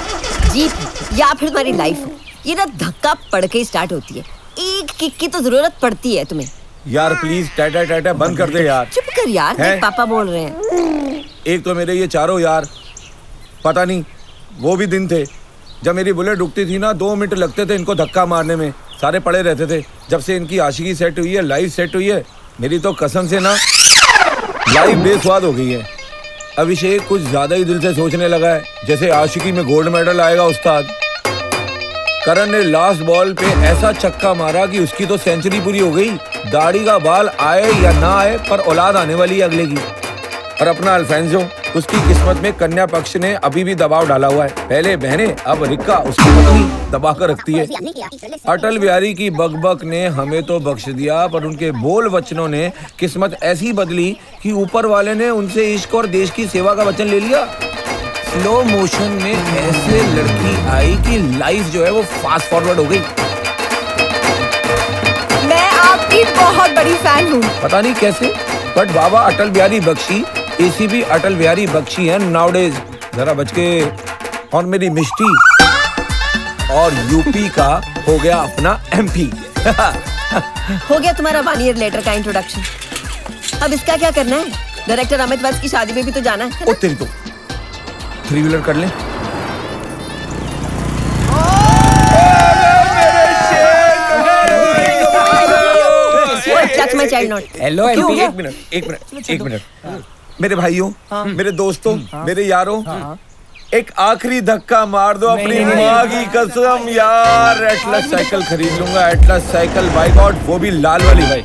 जीप या फिर तुम्हारी लाइफ हो, ये ना धक्का पड़ के स्टार्ट होती है। एक किक की तो जरूरत पड़ती है तुम्हें। यार प्लीज टाटा टाटा बंद कर दे यार। चुप कर यार, देख पापा बोल रहे हैं। एक तो मेरे ये चारों यार, पता नहीं वो भी दिन थे जब मेरी बुलेट रुकती थी ना, 2 मिनट लगते थे इनको धक्का मारने में, सारे पड़े रहते थे। जब से इनकी आशिकी सेट हुई है, लाइफ सेट हुई है, मेरी तो कसम से ना लाइफ बेस्वाद हो गई है। अभिषेक कुछ ज्यादा ही दिल से सोचने लगा है, जैसे आशिकी में गोल्ड मेडल आएगा उस्ताद। करण ने लास्ट बॉल पे ऐसा छक्का मारा कि उसकी तो सेंचुरी पूरी हो गई। दाढ़ी का बाल आए या ना आए, पर औलाद आने वाली है अगले की। और अपना अल्फेंसो, उसकी किस्मत में कन्या पक्ष ने अभी भी दबाव डाला हुआ है। पहले बहने, अब रिक्का उसकी पत्नी दबा कर रखती है। अटल बिहारी की बकबक ने हमें तो बख्श दिया, पर उनके बोल वचनों ने किस्मत ऐसी बदली कि ऊपर वाले ने उनसे इश्क और देश की सेवा का वचन ले लिया। स्लो मोशन में ऐसे लड़की आई कि लाइफ जो है वो फास्ट फॉरवर्ड हो गई। मैं आपकी बहुत बड़ी फैन हूँ। पता नहीं कैसे, बट बाबा अटल बिहारी बख्शी, एसीपी अटल बिहारी बख्शी हैं नाउडेज। जरा बच के। और मेरी मिष्टी, और यूपी का हो गया अपना एमपी। हो गया तुम्हारा 1 ईयर लेटर का इंट्रोडक्शन। अब इसका क्या करना है? डायरेक्टर अमित वैस की शादी में भी तो जाना है। ओ तेरी तो 3 व्हीलर कर ले। Touch my child not. Hello MP, एक मिनट। मेरे भाइयों, मेरे दोस्तों, मेरे यारों, एक आखिरी धक्का मार दो अपनी माँ की कसम यार। एटलस साइकिल खरीद लूंगा, एटलस साइकिल, बाय गॉड, वो भी लाल वाली। भाई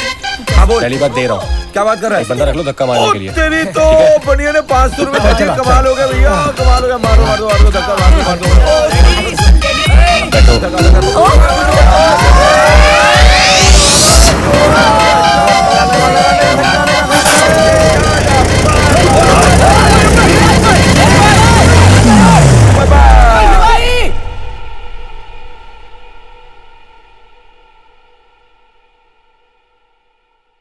हाँ बोल। पहली बात दे रहा हूँ। क्या बात कर रहा है? बंदा रख लो धक्का मारने के लिए। तेरी तो बनिया ने 500 रुपए कमाल हो गया भैया, कमाल हो गया। मारो धक्का, मार दो। बैठो।